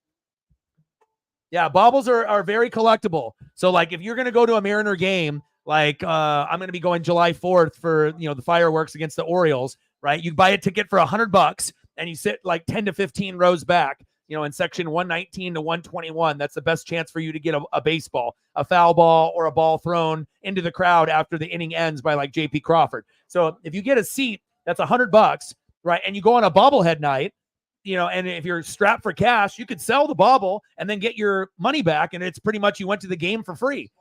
yeah, baubles are very collectible. So, like, if you're going to go to a Mariner game, like I'm going to be going July 4th for, the fireworks against the Orioles, right? You buy a ticket for $100 and you sit like 10 to 15 rows back. In section 119 to 121, that's the best chance for you to get a baseball, a foul ball, or a ball thrown into the crowd after the inning ends by like J.P. Crawford. So if you get a seat, that's $100, right? And you go on a bobblehead night, and if you're strapped for cash, you could sell the bobble and then get your money back. And it's pretty much you went to the game for free,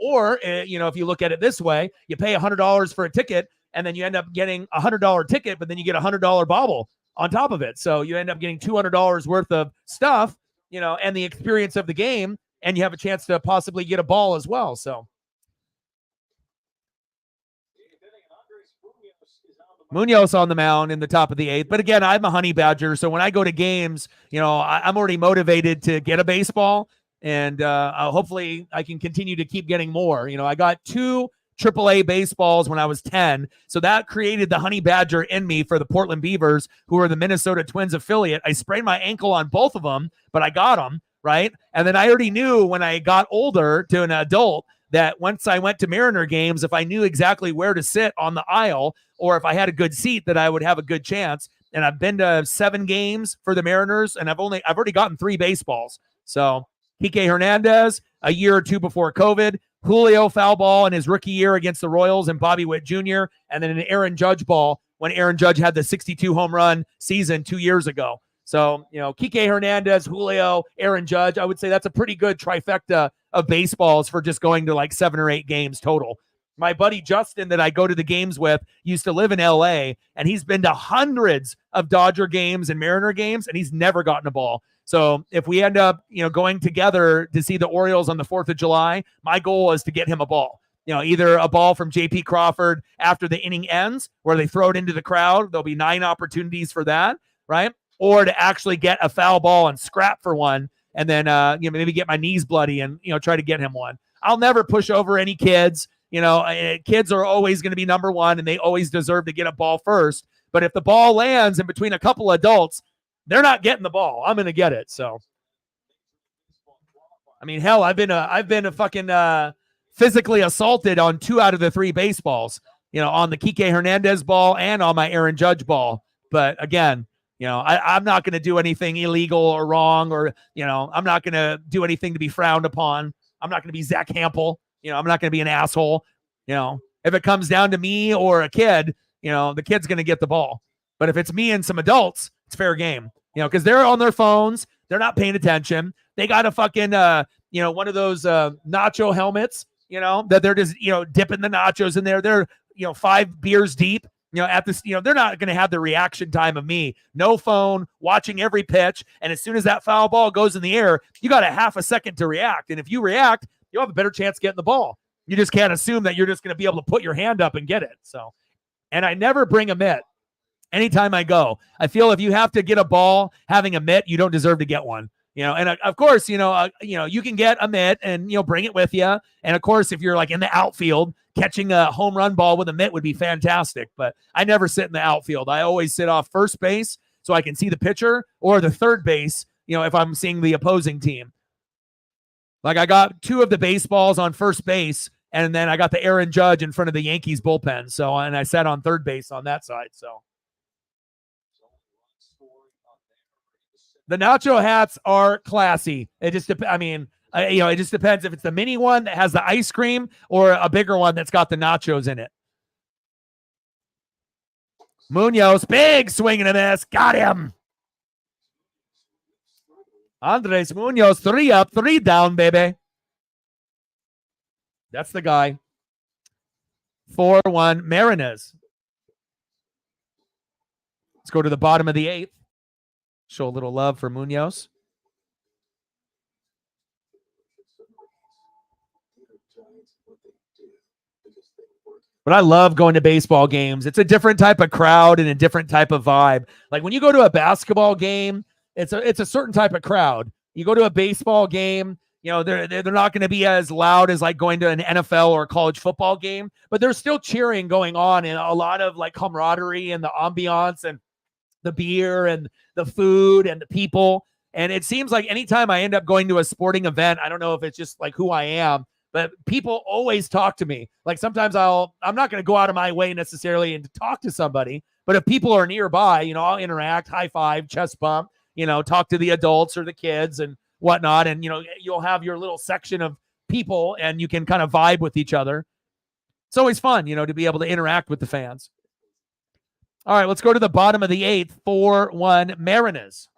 or, if you look at it this way, you pay $100 for a ticket and then you end up getting a $100 ticket, but then you get a $100 bobble on top of it. So you end up getting $200 worth of stuff, and the experience of the game, and you have a chance to possibly get a ball as well. So Munoz on the mound in the top of the 8th. But again, I'm a honey badger. So when I go to games, I'm already motivated to get a baseball, and hopefully I can continue to keep getting more. I got 2 AAA baseballs when I was 10. So that created the honey badger in me for the Portland Beavers, who are the Minnesota Twins affiliate. I sprained my ankle on both of them, but I got them, right? And then I already knew when I got older to an adult that once I went to Mariner games, if I knew exactly where to sit on the aisle or if I had a good seat, that I would have a good chance. And I've been to 7 games for the Mariners, and I've already gotten 3 baseballs. So Kike Hernandez, a year or 2 before COVID, Julio foul ball in his rookie year against the Royals and Bobby Witt Jr., and then an Aaron Judge ball when Aaron Judge had the 62 home run season 2 years ago. So, Kike Hernandez, Julio, Aaron Judge, I would say that's a pretty good trifecta of baseballs for just going to like 7 or 8 games total. My buddy Justin that I go to the games with used to live in LA, and he's been to hundreds of Dodger games and Mariner games, and he's never gotten a ball. So if we end up, going together to see the Orioles on the 4th of July, my goal is to get him a ball. Either a ball from J.P. Crawford after the inning ends where they throw it into the crowd. There'll be 9 opportunities for that, right? Or to actually get a foul ball and scrap for one, and then maybe get my knees bloody and try to get him one. I'll never push over any kids. Kids are always going to be number one, and they always deserve to get a ball first. But if the ball lands in between a couple adults, they're not getting the ball. I'm going to get it. So, I mean, hell, I've been a fucking physically assaulted on 2 out of the 3 baseballs, on the Kike Hernandez ball and on my Aaron Judge ball. But again, I'm not going to do anything illegal or wrong, or, I'm not going to do anything to be frowned upon. I'm not going to be Zach Hampel. I'm not going to be an asshole. If it comes down to me or a kid, the kid's going to get the ball. But if it's me and some adults, it's fair game, because they're on their phones. They're not paying attention. They got a fucking, one of those nacho helmets, that they're just, dipping the nachos in there. They're, 5 beers deep, at this, they're not going to have the reaction time of me. No phone, watching every pitch. And as soon as that foul ball goes in the air, you got a half a second to react. And if you react, you'll have a better chance getting the ball. You just can't assume that you're just going to be able to put your hand up and get it. So, and I never bring a mitt anytime I go. I feel if you have to get a ball having a mitt, you don't deserve to get one. And of course, you can get a mitt and, bring it with you. And of course, if you're like in the outfield, catching a home run ball with a mitt would be fantastic. But I never sit in the outfield. I always sit off first base so I can see the pitcher, or the third base, if I'm seeing the opposing team. Like I got 2 of the baseballs on first base, and then I got the Aaron Judge in front of the Yankees bullpen. So, and I sat on third base on that side. So the nacho hats are classy. It just it just depends if it's the mini one that has the ice cream or a bigger one that's got the nachos in it. Munoz, big swing and a miss. Got him. Andres Munoz, 3 up, 3 down, baby. That's the guy. 4-1 Mariners. Let's go to the bottom of the 8th. Show a little love for Munoz. But I love going to baseball games. It's a different type of crowd and a different type of vibe. Like when you go to a basketball game, it's a certain type of crowd. You go to a baseball game, they're not going to be as loud as like going to an NFL or college football game, but there's still cheering going on and a lot of like camaraderie and the ambiance and the beer and the food and the people. And it seems like anytime I end up going to a sporting event, I don't know if it's just like who I am, but people always talk to me. Like sometimes I'm not going to go out of my way necessarily and to talk to somebody, but if people are nearby, I'll interact, high five, chest bump, talk to the adults or the kids and whatnot. And, you'll have your little section of people and you can kind of vibe with each other. It's always fun, to be able to interact with the fans. All right, let's go to the bottom of the 8th, 4-1 Mariners.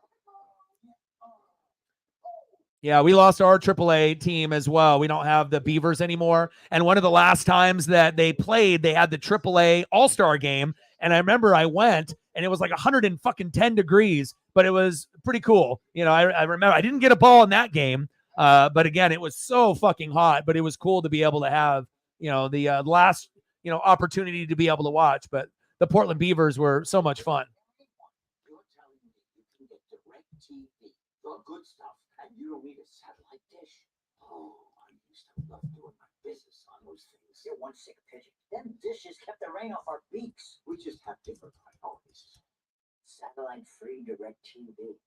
Yeah, we lost our AAA team as well. We don't have the Beavers anymore. And one of the last times that they played, they had the AAA All-Star game. And I remember I went, and it was like 110 degrees, but it was pretty cool. I remember I didn't get a ball in that game, but again, it was so fucking hot. But it was cool to be able to have, the last, opportunity to be able to watch. But the Portland Beavers were so much fun. You're telling me you can get direct TV, the good stuff, and you don't need a satellite dish? Oh, I used to love doing my business on those things. You're one sick pigeon. Them dishes kept the rain off our beaks. We just have different priorities. Satellite-free direct TV.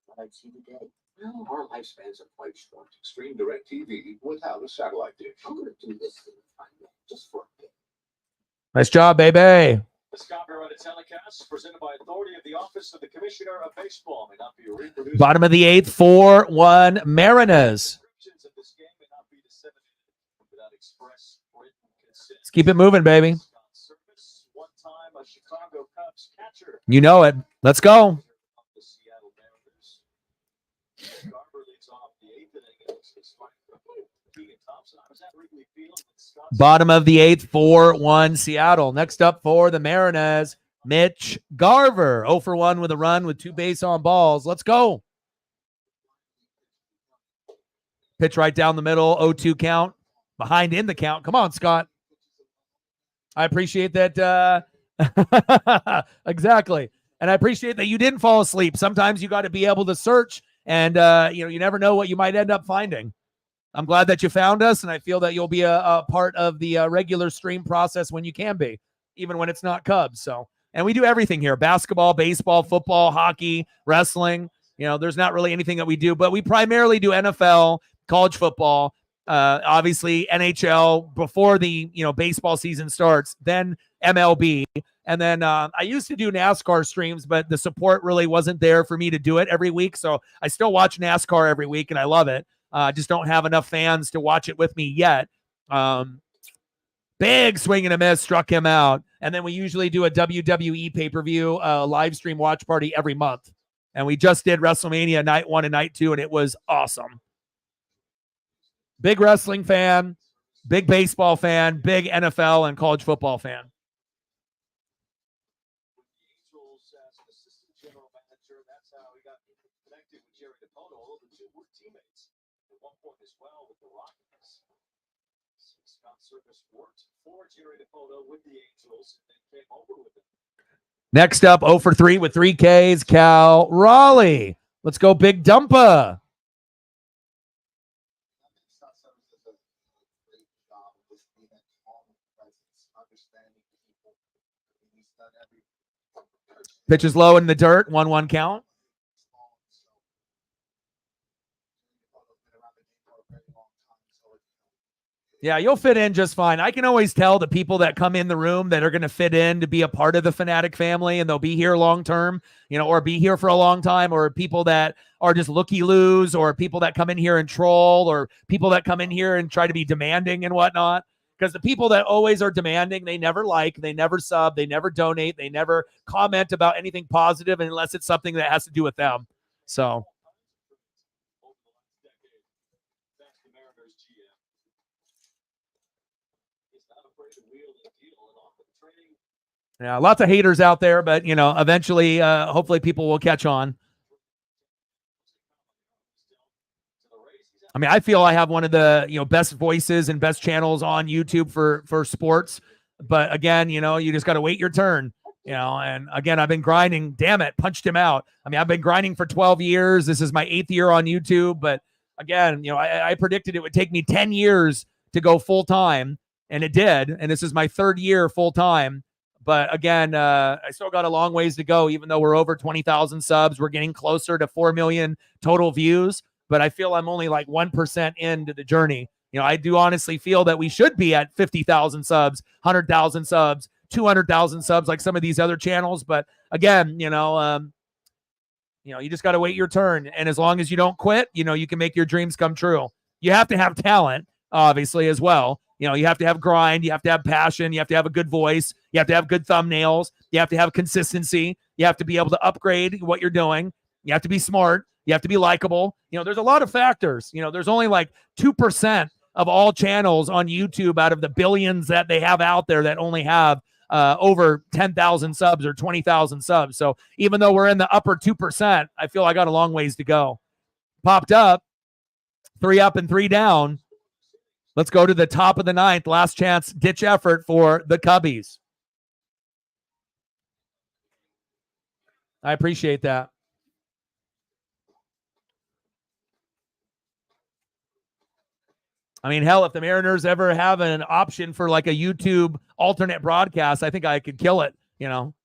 Thought I'd see the day. Well, our lifespans are quite short. Stream direct TV without a satellite dish. I'm going to do this thing if I may, just for a bit. Nice job, baby. The copyrighted telecast presented by authority of the Office of the Commissioner of Baseball may not be reproduced. Bottom of the 8th, 4-1 Mariners. Let's keep it moving, baby. You know it. Let's go. Bottom of the 8th, 4-1 Seattle. Next up for the Mariners, Mitch Garver. 0 for 1 with a run with 2 base on balls. Let's go. Pitch right down the middle, 0-2 count. Behind in the count. Come on, Scott. I appreciate that. Exactly. And I appreciate that you didn't fall asleep. Sometimes you got to be able to search and, you never know what you might end up finding. I'm glad that you found us, and I feel that you'll be a part of the regular stream process when you can be, even when it's not Cubs. So, and we do everything here: basketball, baseball, football, hockey, wrestling. There's not really anything that we do, but we primarily do NFL, college football, obviously NHL before the baseball season starts, then MLB, and then I used to do NASCAR streams, but the support really wasn't there for me to do it every week. So I still watch NASCAR every week, and I love it. Just don't have enough fans to watch it with me yet. Big swing and a miss, struck him out. And then we usually do a WWE pay-per-view live stream watch party every month. And we just did WrestleMania night 1 and night 2, and it was awesome. Big wrestling fan, big baseball fan, big NFL and college football fan. Scott Circus worked for Jerry DePoto with the Angels and then came over with them. Next up, 0 for 3 with 3 Ks, Cal Raleigh. Let's go, Big Dumpa. I think Scott Summers does a great job of just being that calm presence, understanding people. I mean, he's done every Pitches low in the dirt, 1-1 count. Yeah, you'll fit in just fine. I can always tell the people that come in the room that are going to fit in to be a part of the Fanatic family, and they'll be here long term, or be here for a long time, or people that are just looky-loos, or people that come in here and troll, or people that come in here and try to be demanding and whatnot. Because the people that always are demanding, they never like, they never sub, they never donate, they never comment about anything positive unless it's something that has to do with them. So. Yeah, lots of haters out there, but, eventually, hopefully people will catch on. I mean, I feel I have one of the, best voices and best channels on YouTube for sports. But again, you just got to wait your turn, and again, I've been grinding. Damn it, punched him out. I mean, I've been grinding for 12 years. This is my 8th year on YouTube. But again, I predicted it would take me 10 years to go full time, and it did. And this is my 3rd year full time. But again, I still got a long ways to go, even though we're over 20,000 subs. We're getting closer to 4 million total views. But I feel I'm only like 1% into the journey. I do honestly feel that we should be at 50,000 subs, 100,000 subs, 200,000 subs, like some of these other channels. But again, you just got to wait your turn. And as long as you don't quit, you can make your dreams come true. You have to have talent, obviously, as well. You have to have grind. You have to have passion. You have to have a good voice. You have to have good thumbnails. You have to have consistency. You have to be able to upgrade what you're doing. You have to be smart. You have to be likable. There's a lot of factors. There's only like 2% of all channels on YouTube out of the billions that they have out there that only have over 10,000 subs or 20,000 subs. So even though we're in the upper 2%, I feel I got a long ways to go. Popped up, 3 up and 3 down. Let's go to the top of the 9th. Last chance ditch effort for the Cubbies. I appreciate that. I mean, hell, if the Mariners ever have an option for like a YouTube alternate broadcast, I think I could kill it.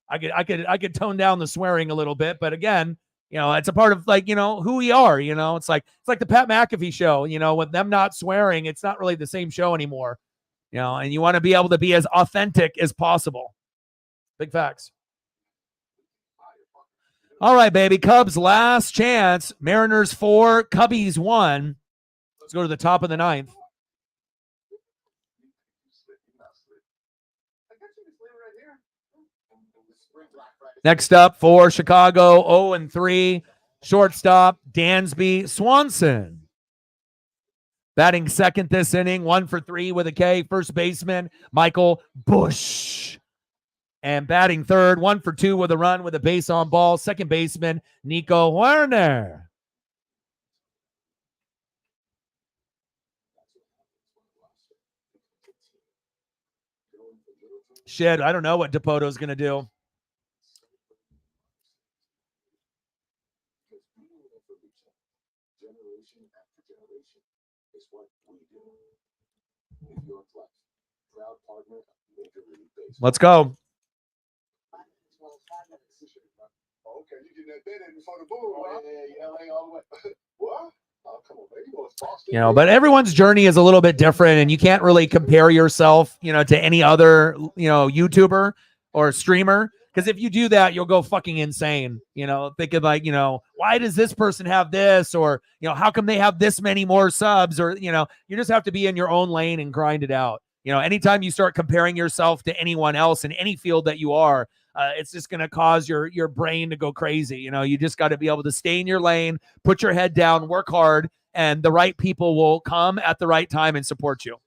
I could tone down the swearing a little bit, but again, it's a part of like, who we are, it's like the Pat McAfee show, with them not swearing, it's not really the same show anymore, and you want to be able to be as authentic as possible. Big facts. All right, baby. Cubs last chance. Mariners 4, Cubbies 1. Let's go to the top of the 9th. Next up for Chicago, 0-3, shortstop Dansby Swanson. Batting second this inning, 1 for 3 with a K. First baseman Michael Busch. And batting third, 1 for 2 with a run with a base on ball. Second baseman Nico Werner. Shit, I don't know what DePoto's going to do. Let's go. Okay, you getting that bid in before the boom, right? Yeah, LA all the way. What? Oh, come on, man. You go as Boston. But everyone's journey is a little bit different, and you can't really compare yourself, to any other, YouTuber or streamer. Because if you do that, you'll go fucking insane. Thinking like, why does this person have this? Or, how come they have this many more subs? Or, you just have to be in your own lane and grind it out. Anytime you start comparing yourself to anyone else in any field that you are, it's just going to cause your brain to go crazy. You just got to be able to stay in your lane, put your head down, work hard, and the right people will come at the right time and support you.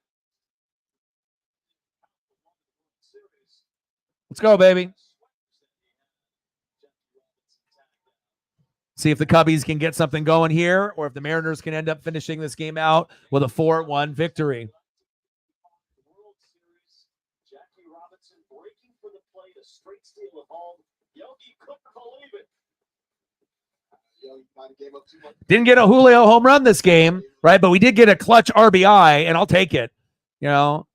Let's go, baby. See if the Cubbies can get something going here, or if the Mariners can end up finishing this game out with a 4-1 victory. Yogi couldn't believe it. Yogi might have gave up too much. Didn't get a Julio home run this game, right? But we did get a clutch RBI, and I'll take it. You know,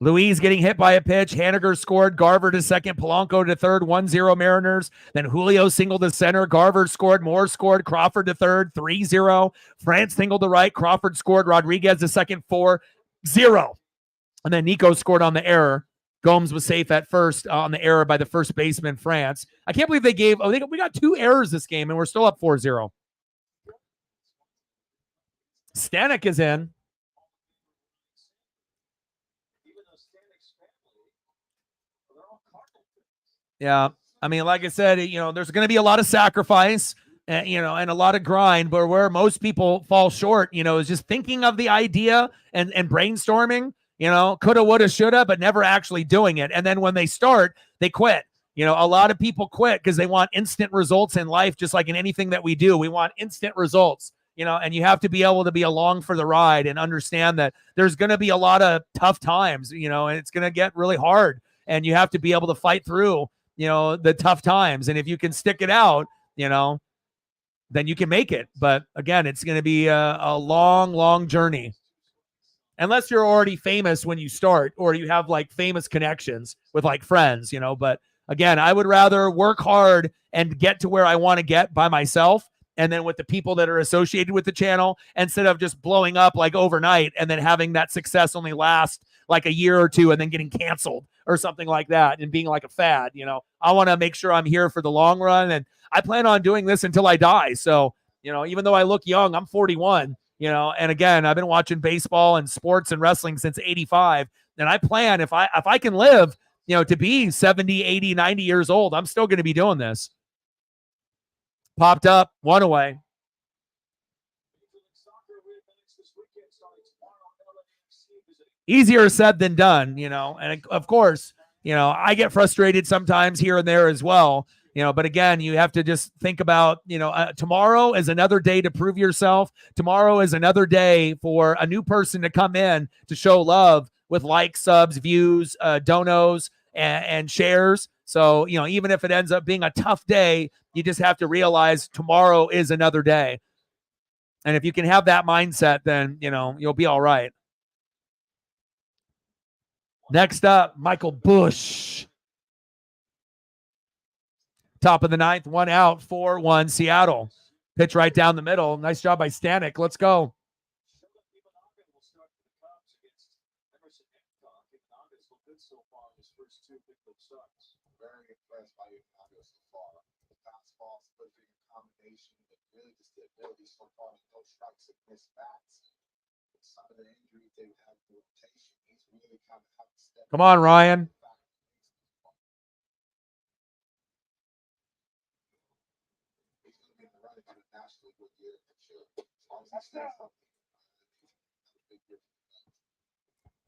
Luis getting hit by a pitch. Haniger scored. Garver to second. Polanco to third. 1-0 Mariners. Then Julio singled to center. Garver scored. Moore scored. Crawford to third. 3-0. France singled to right. Crawford scored. Rodriguez to second. 4-0. And then Nico scored on the error. Gomes was safe at first on the error by the first baseman, France. I can't believe we got 2 errors this game, and we're still up 4-0. Stanek is in. Yeah. I mean, like I said, there's going to be a lot of sacrifice, and a lot of grind, but where most people fall short, is just thinking of the idea and brainstorming, coulda, woulda, shoulda, but never actually doing it. And then when they start, they quit. A lot of people quit because they want instant results in life, just like in anything that we do. We want instant results, and you have to be able to be along for the ride and understand that there's going to be a lot of tough times, and it's going to get really hard, and you have to be able to fight through the tough times. And if you can stick it out, then you can make it. But again, it's going to be a long, long journey. Unless you're already famous when you start, or you have like famous connections with like friends, but again, I would rather work hard and get to where I want to get by myself, and then with the people that are associated with the channel, instead of just blowing up like overnight and then having that success only last like a year or two and then getting canceled or something like that and being like a fad. I want to make sure I'm here for the long run, and I plan on doing this until I die. So, even though I look young, I'm 41, and again, I've been watching baseball and sports and wrestling since 85. And I plan, if I can live, to be 70, 80, 90 years old, I'm still going to be doing this. Popped up, 1 away. Easier said than done, and of course, I get frustrated sometimes here and there as well, but again, you have to just think about, tomorrow is another day to prove yourself. Tomorrow is another day for a new person to come in to show love with likes, subs, views, donos, and shares. So, even if it ends up being a tough day, you just have to realize tomorrow is another day. And if you can have that mindset, then, you'll be all right. Next up, Michael Busch. Top of the 9th, 1 out, 4-1 Seattle. Pitch right down the middle. Nice job by Stanek. Let's go. Very impressed by Chicago so far. The fastball, split finger combination, but really just the ability so far to throw strikes and miss bats. With some of the injuries they've had in the rotation, he's really kind of had to step. Come on, Ryan. He's going to be in the running for the National League with year for sure. As long as he stays healthy.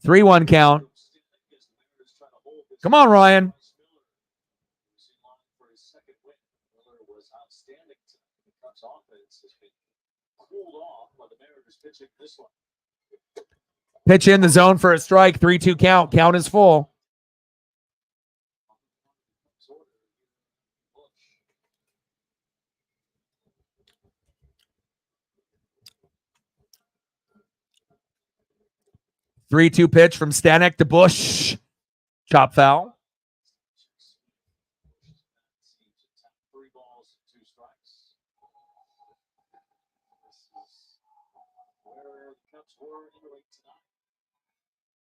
3-1 count. Come on, Ryan. Pitch in the zone for a strike. 3-2 count. Count is full. Three-two pitch from Stanek to Busch. Chop foul.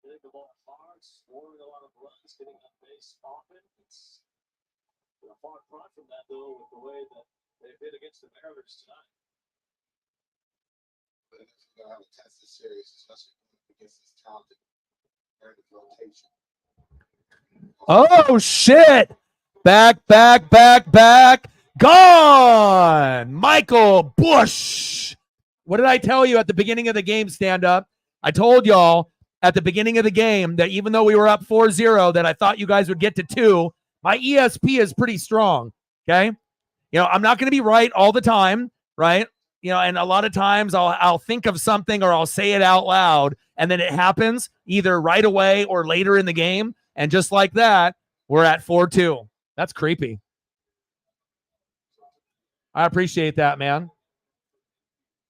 Hitting the ball hard, scoring a lot of runs, getting on base often. It's a far cry from that, though, with the way that they've hit against the Mariners tonight. But if you're going to have a tested series, especially against this talented Mariners rotation. Oh, shit. Back. Gone. Michael Busch. What did I tell you at the beginning of the game, stand up? I told y'all at the beginning of the game that even though we were up 4-0, that I thought you guys would get to 2. My ESP is pretty strong, okay? I'm not going to be right all the time, right? And a lot of times I'll think of something or I'll say it out loud, and then it happens either right away or later in the game. And just like that, we're at 4-2. That's creepy. I appreciate that, man.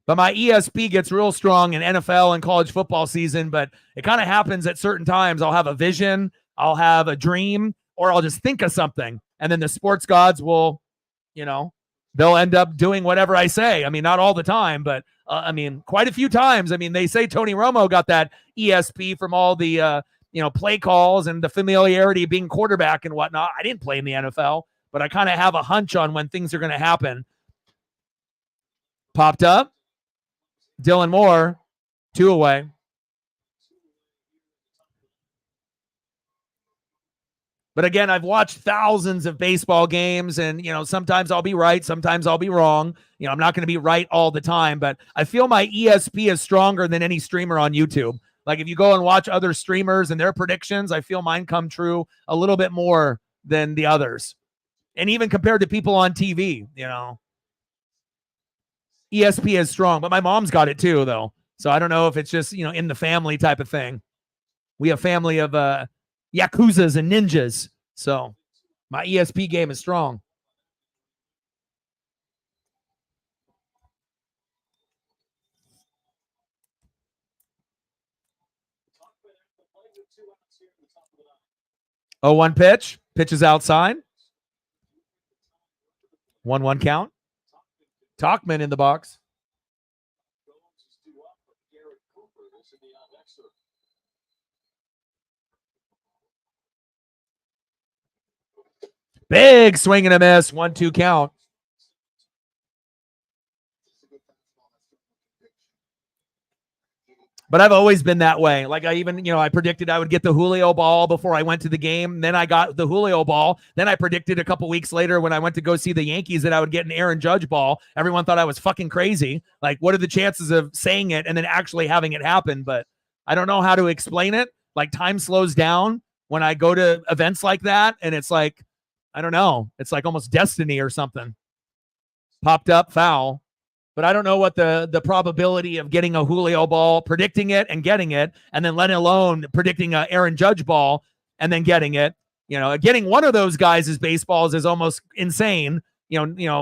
But my ESP gets real strong in NFL and college football season, but it kind of happens at certain times. I'll have a vision, I'll have a dream, or I'll just think of something. And then the sports gods will, they'll end up doing whatever I say. I mean, not all the time, but quite a few times. I mean, they say Tony Romo got that ESP from all the, play calls and the familiarity of being quarterback and whatnot. I didn't play in the NFL, but I kind of have a hunch on when things are going to happen. Popped up. Dylan Moore, 2 away. But again, I've watched thousands of baseball games, and, sometimes I'll be right, sometimes I'll be wrong. I'm not going to be right all the time, but I feel my ESP is stronger than any streamer on YouTube. Like, if you go and watch other streamers and their predictions, I feel mine come true a little bit more than the others. And even compared to people on TV, ESP is strong, but my mom's got it too, though. So I don't know if it's just, in the family type of thing. We have family of Yakuzas and ninjas. So my ESP game is strong. Oh, 1 pitch. Pitch is outside. 1-1 count. Talkman in the box. Big swing and a miss. 1-2 count. But I've always been that way. Like, I predicted I would get the Julio ball before I went to the game. Then I got the Julio ball. Then I predicted a couple weeks later when I went to go see the Yankees that I would get an Aaron Judge ball. Everyone thought I was fucking crazy. Like, what are the chances of saying it and then actually having it happen? But I don't know how to explain it. Like, time slows down when I go to events like that. And it's like, I don't know. It's like almost destiny or something. Popped up, foul. But I don't know what the probability of getting a Julio ball, predicting it and getting it, and then let alone predicting a Aaron Judge ball and then getting it. Getting one of those guys' baseballs is almost insane,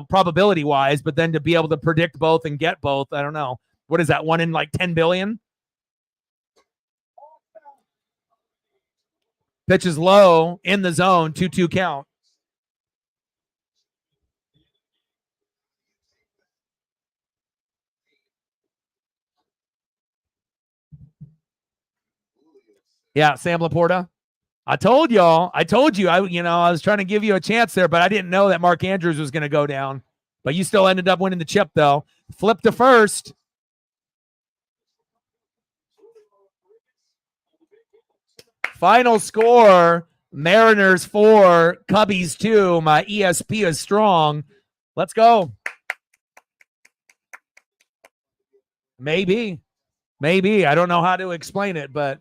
probability wise. But then to be able to predict both and get both, I don't know. What is that? 1 in like 10 billion? Pitch is low in the zone, 2-2 count. Yeah, Sam Laporta. I told you. I was trying to give you a chance there, but I didn't know that Mark Andrews was going to go down. But you still ended up winning the chip, though. Flip to first. Final score, Mariners 4, Cubbies 2. My ESP is strong. Let's go. Maybe. I don't know how to explain it, but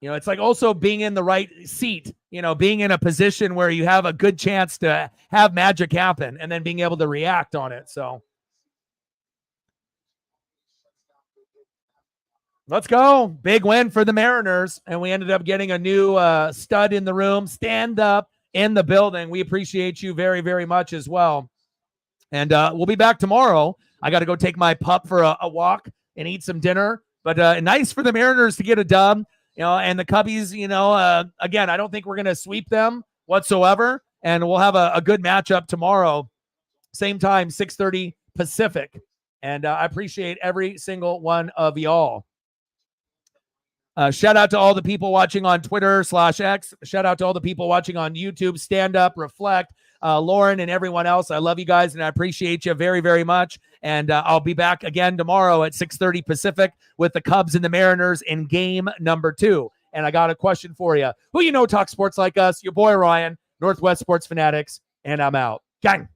it's like also being in the right seat, being in a position where you have a good chance to have magic happen and then being able to react on it. So let's go. Big win for the Mariners. And we ended up getting a new stud in the room, stand up in the building. We appreciate you very, very much as well. And we'll be back tomorrow. I got to go take my pup for a walk and eat some dinner. But nice for the Mariners to get a dub. And the Cubbies, again, I don't think we're going to sweep them whatsoever. And we'll have a good matchup tomorrow. Same time, 6:30 Pacific. And I appreciate every single one of y'all. Shout out to all the people watching on Twitter/X. Shout out to all the people watching on YouTube. Stand Up, Reflect, Lauren, and everyone else. I love you guys, and I appreciate you very, very much. And I'll be back again tomorrow at 6:30 Pacific with the Cubs and the Mariners in game number 2. And I got a question for you. Who talks sports like us? Your boy Ryan, Northwest Sports Fanatics, and I'm out. Gang.